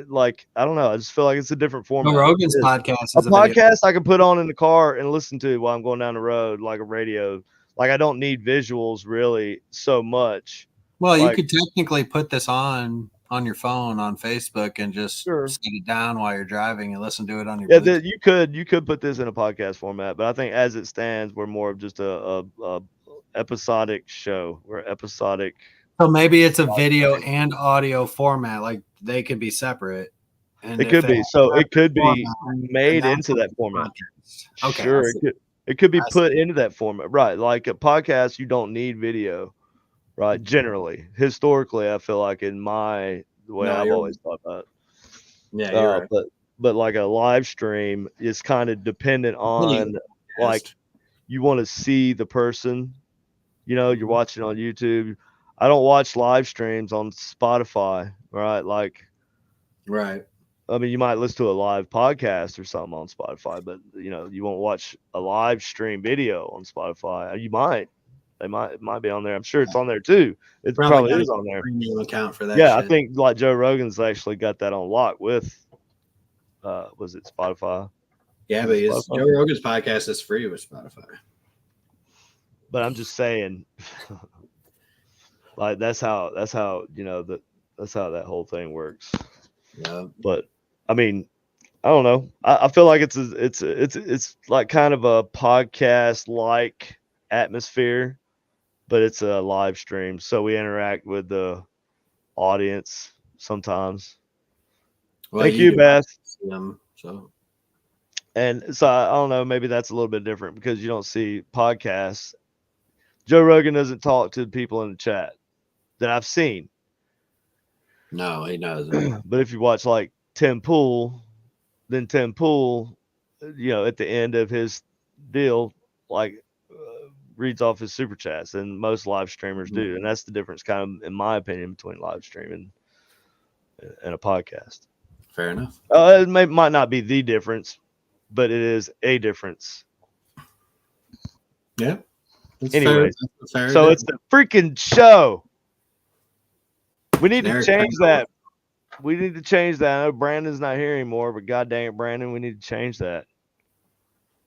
like I don't know. I just feel like it's a different Joe format. Rogan's It is. podcast A is a video. podcast I can put on in the car and listen to while I'm going down the road, like a radio. Like I don't need visuals really so much. Well, you Like, could technically put this on your phone on Facebook and just sure. set it down while you're driving and listen to it on your Yeah, Bluetooth. you could put this in a podcast format, but I think as it stands, we're more of just a episodic show. We're episodic. So maybe it's a video and audio format, like they could be separate. And It could be. So it could be made into that format. Okay, Sure, it could be put into that format, right? Like a podcast, you don't need video, right? Generally, historically, I feel like in the way I've always thought about it. Yeah, you're right. But like a live stream is kind of dependent on like you want to see the person. You know, you're watching on YouTube. I don't watch live streams on Spotify, right? Like, right. I mean, you might listen to a live podcast or something on Spotify, but you won't watch a live stream video on Spotify. You might. It might be on there. I'm sure it's on there too. It probably is on there. Premium account for that. Yeah, shit. I think like Joe Rogan's actually got that on lock with was it Spotify? Yeah, but Joe Rogan's podcast is free with Spotify. But I'm just saying, like that's how that's how that whole thing works. Yeah. But I mean, I don't know. I feel like it's like kind of a podcast like atmosphere, but it's a live stream, so we interact with the audience sometimes. Well, thank you, Beth. And so I don't know, maybe that's a little bit different because you don't see podcasts. Joe Rogan doesn't talk to people in the chat that I've seen. No, he doesn't. But if you watch like Tim Pool, then Tim Pool, at the end of his deal, like reads off his super chats, and most live streamers do, and that's the difference, kind of, in my opinion, between live streaming and a podcast. Fair enough. It might not be the difference, but it is a difference. Yeah. Anyway, so it's the freaking show. We need to change that. We need to change that. I know Brandon's not here anymore, but god dang it, Brandon, we need to change that.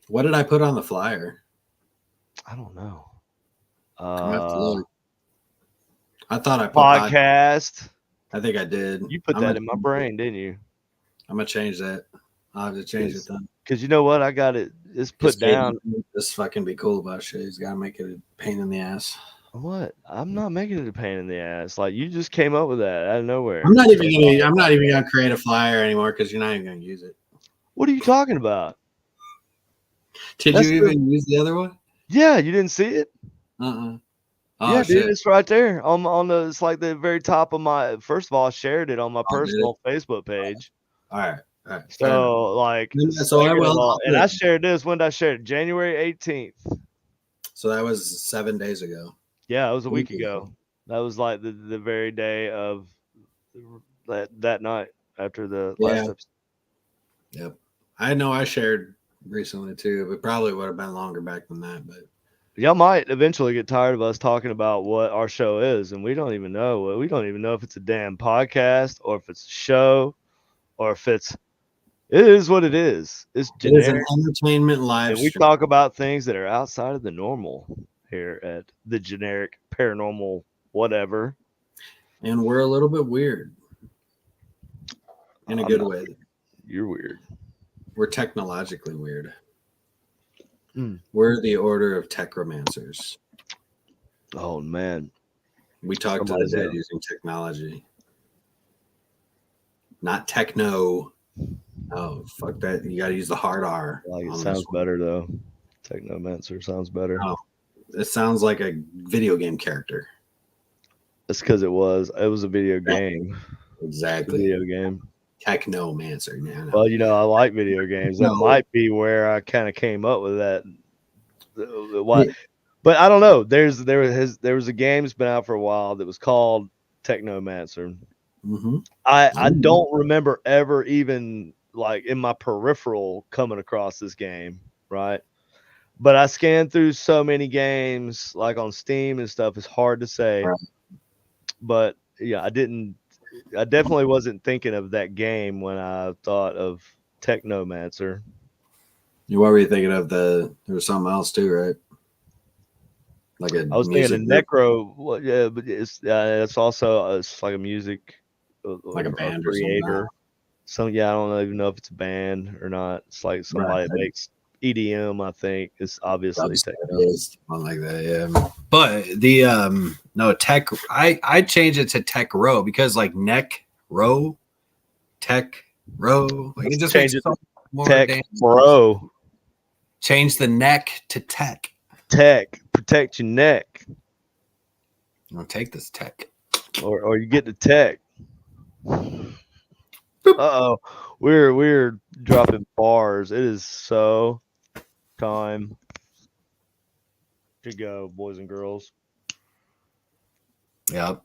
What did I put on the flyer? I don't know. I thought I put podcast. I think I did. You put that in my brain, didn't you? I'm gonna change that. I'll have to change it then. Because you know what? I got it. It's put down. This fucking be cool about shit. He's gotta make it a pain in the ass. What? I'm not making it a pain in the ass. Like you just came up with that out of nowhere. I'm not even gonna create a flyer anymore because you're not even gonna use it. What are you talking about? Did you even use the other one? Yeah, you didn't see it? Oh, yeah, shit. dude, it's right there on the. It's like the very top of my. First of all, I shared it on my personal Facebook page. All right. So like, and I shared this. When did I share it? January 18th. So that was 7 days ago. Yeah, it was a week ago. That was like the very day of that night after the last episode. Yep. I know I shared recently too, but probably would have been longer back than that. But y'all might eventually get tired of us talking about what our show is, and we don't even know. We don't even know if it's a damn podcast or if it's a show or if it is what it is. It's generic. It is an entertainment live stream. We talk about things that are outside of the normal here at the generic paranormal whatever. And we're a little bit weird. In a good way. You're weird. We're technologically weird. We're the order of techromancers. Oh, man. We talk to the dead using technology. Not techno. Oh, fuck that. You got to use the hard R. Like it sounds better, though. Technomancer sounds better. Oh, it sounds like a video game character. That's because it was a video game. Exactly. Video game. Technomancer. No. Well, you know, I like video games. That might be where I kind of came up with that. Why? But I don't know. There was a game that's been out for a while that was called Technomancer. Mm-hmm. I don't remember ever even like in my peripheral coming across this game, right? But I scanned through so many games like on Steam and stuff. It's hard to say. Right. But yeah, I definitely wasn't thinking of that game when I thought of Technomancer. What were you thinking of? There was something else too, right? Like I was thinking of Necro. Well, yeah, but it's also it's like a music, like a band creator. or something. I don't even know if it's a band or not. It's like somebody that makes EDM. I think it's obviously techno. Something like that, yeah. But the no tech. I changed it to Tech Row because like neck row, Tech Row. Like, it just change makes it more Tech Bro. Change the neck to Tech. Tech, protect your neck. I'll take this Tech. Or you get the Tech. Uh-oh. We're dropping bars. It is so time to go, boys and girls. Yep.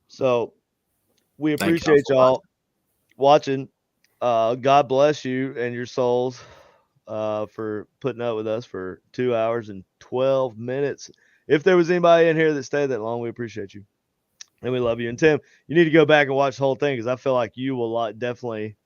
So we appreciate y'all watching. God bless you and your souls for putting up with us for 2 hours and 12 minutes. If there was anybody in here that stayed that long, we appreciate you. And we love you. And Tim, you need to go back and watch the whole thing because I feel like you will definitely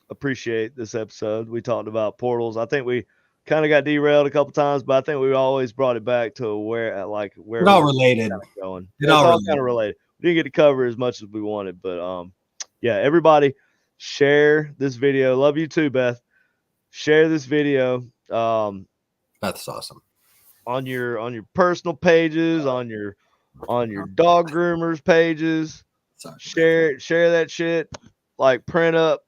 appreciate this episode. We talked about portals. I think we kind of got derailed a couple times, but I think we always brought it back to where it all related. Going. It's all kind of related. We didn't get to cover as much as we wanted, but yeah, everybody share this video. Love you too, Beth. Share this video. That's awesome. On your personal pages, on your dog groomers pages. Share that shit. Like print up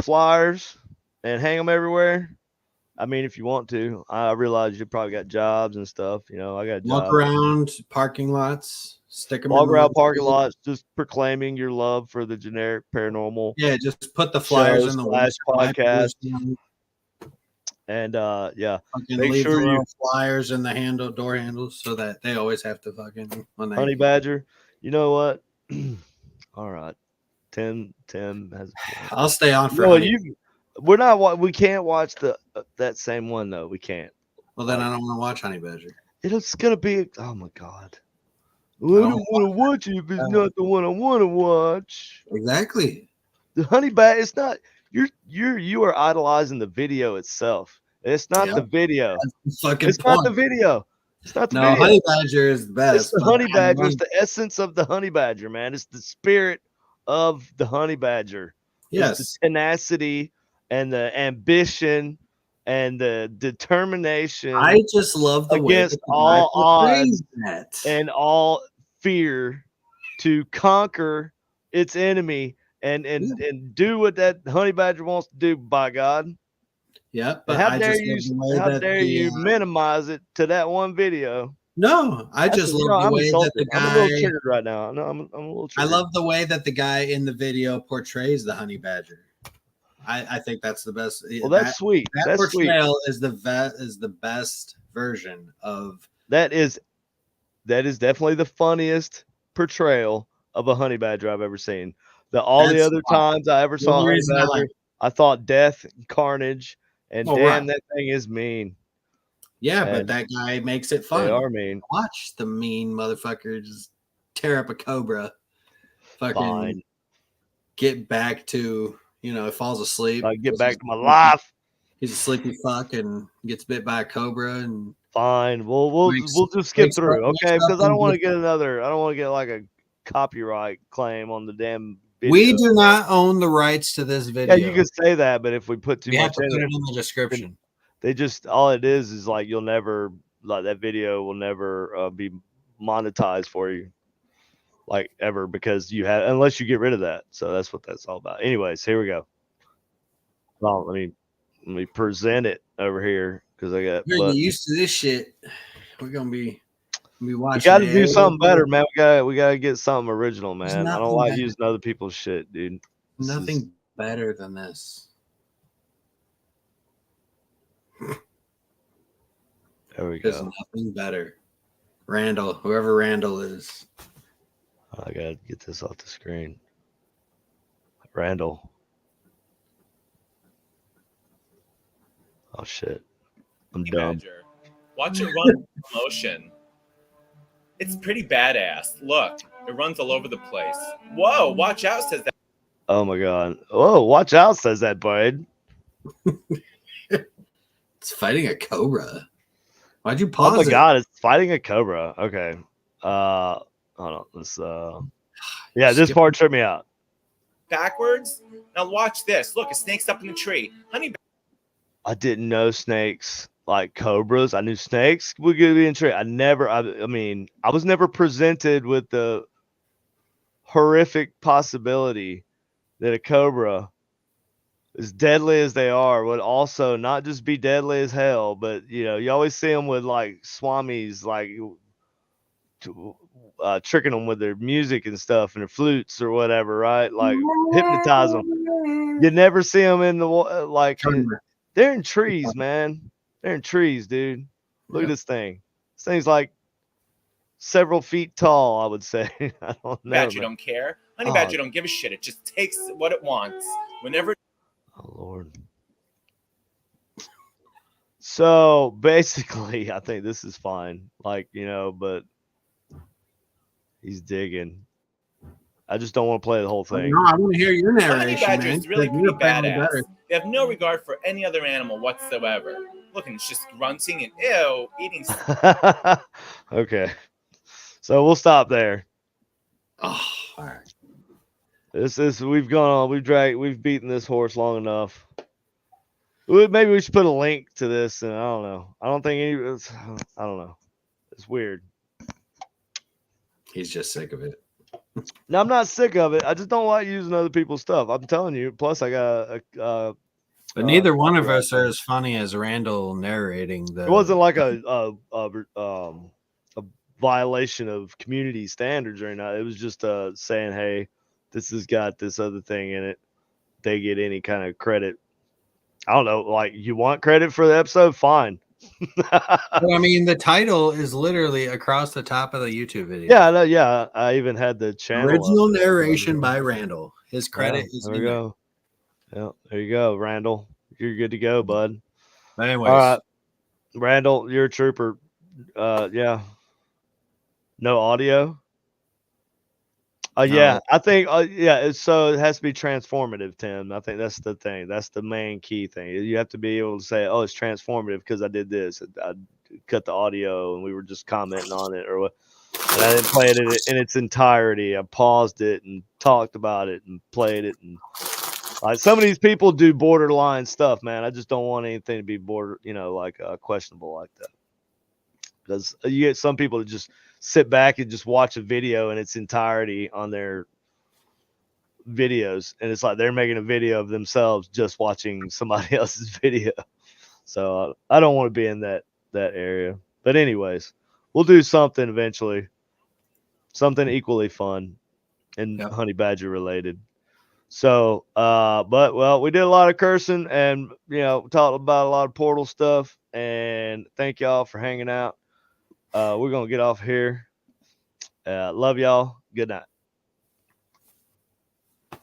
flyers and hang them everywhere. I mean, if you want to. I realize you probably got jobs and stuff. You know, I got walk jobs. Around parking lots, stick them. Walk around parking lots, just proclaiming your love for the generic paranormal. Yeah, just put the flyers in the podcast. And yeah, make sure you flyers in the door handles so that they always have to fucking honey badger. You know what? All right, Tim has. I'll stay on for. We're not. We can't watch that same one though. We can't. Well, then I don't want to watch Honey Badger. It's gonna be. Oh my god. I don't want to watch it if it's not the one I want to watch. Exactly. The Honey Badger. It's not. You are idolizing the video itself. It's not the video. It's not the video. It's not the video. Honey Badger is the best. It's the Honey Badger. It's the essence of the Honey Badger, man. It's the spirit of the Honey Badger. Yes. It's the tenacity and the ambition and the determination. I just love the against all odds and all fear to conquer its enemy and do what that Honey Badger wants to do, by God. Yeah, but how dare you minimize it to that one video? No, I just love the way that the guy. I'm a little triggered right now. No, I'm a little triggered. I love the way that the guy in the video portrays the Honey Badger. I think that's the best. Well, that's sweet. That portrayal is the best version of that is definitely the funniest portrayal of a Honey Badger I've ever seen. All the other times I ever saw Honey Badger, I thought death and carnage, and that thing is mean. Yeah, but that guy makes it fun. They are mean. Watch the mean motherfucker just tear up a cobra. Fucking get back to, it falls asleep. I get back to my life. He's a sleepy fuck and gets bit by a cobra and fine. We'll just skip through, okay? Because I don't want to get like a copyright claim on the damn video. We do not own the rights to this video. Yeah, you could say that, but if we put too much in the description. They just all it is like you'll never that video will never be monetized for you, like ever, because unless you get rid of that. So that's what that's all about. Anyways, here we go. Well, let me present it over here because I got. You're used to this shit. We're gonna be We We got to do watching something better, man. We gotta get something original, There's man. I don't nothing like better. using other people's shit, dude. This is- Nothing better than this. There we There's go. nothing better. Randall, whoever Randall is. I gotta get this off the screen. Randall. Oh shit. I'm dumb. Badger. Watch it run in motion. It's pretty badass. Look, it runs all over the place. Whoa, watch out, says that. Oh my god. Oh, watch out, says that bud. It's fighting a cobra. Why'd you Oh pause my it? god, it's fighting a cobra. Okay. Hold on. Let's yeah, this part tripped me out. Backwards. Now watch this. Look, a snake's up in the tree. Honey. I didn't know snakes like cobras. I knew snakes would be in tree. I mean, I was never presented with the horrific possibility that a cobra, as deadly as they are, would also not just be deadly as hell, but you know, you always see them with like swamis, like tricking them with their music and stuff and their flutes or whatever, right? Like hypnotize them. You never see them in the like. They're in trees, man. They're in trees, dude. Look at this thing. This thing's like several feet tall, I would say. I don't know. Badger don't care. Honey Badger don't give a shit. It just takes what it wants. Whenever. Oh Lord. So basically, I think this is fine. Like, you know, but he's digging. I just don't want to play the whole thing. No, I want to hear your Honey narration, Badger man. is really You're pretty apparently badass. better. They have no regard for any other animal whatsoever. Look, and it's just grunting and ew, eating. Okay. So we'll stop there. Oh, all right. We've gone on, we've beaten this horse long enough. Maybe we should put a link to this, and I don't know. I don't know. It's weird. He's just sick of it. No, I'm not sick of it. I just don't like using other people's stuff. I'm telling you. Plus, I got But neither one of us are as funny as Randall narrating the. It wasn't like a violation of community standards or not. It was just saying, hey, this has got this other thing in it. They get any kind of credit. I don't know. Like, you want credit for the episode? Fine. I mean, the title is literally across the top of the YouTube video. Yeah, yeah. I even had the channel original narration by Randall. His credit is there we go. Yeah, there you go, Randall. You're good to go, bud. But anyways, all right, Randall, you're a trooper. Yeah. No audio. Yeah, I think so it has to be transformative, Tim. I think that's the thing. That's the main key thing. You have to be able to say, oh, it's transformative because I did this. I cut the audio and we were just commenting on it, or what. And I didn't play it in its entirety. I paused it and talked about it and played it. And like, some of these people do borderline stuff, man. I just don't want anything to be questionable like that. Because you get some people that just sit back and just watch a video in its entirety on their videos, and it's like they're making a video of themselves just watching somebody else's video. So I don't want to be in that area. But anyways, we'll do something eventually, something equally fun and Honey Badger related. So we did a lot of cursing and talked about a lot of Portal stuff, and thank y'all for hanging out. We're gonna get off here. Love y'all. Good night.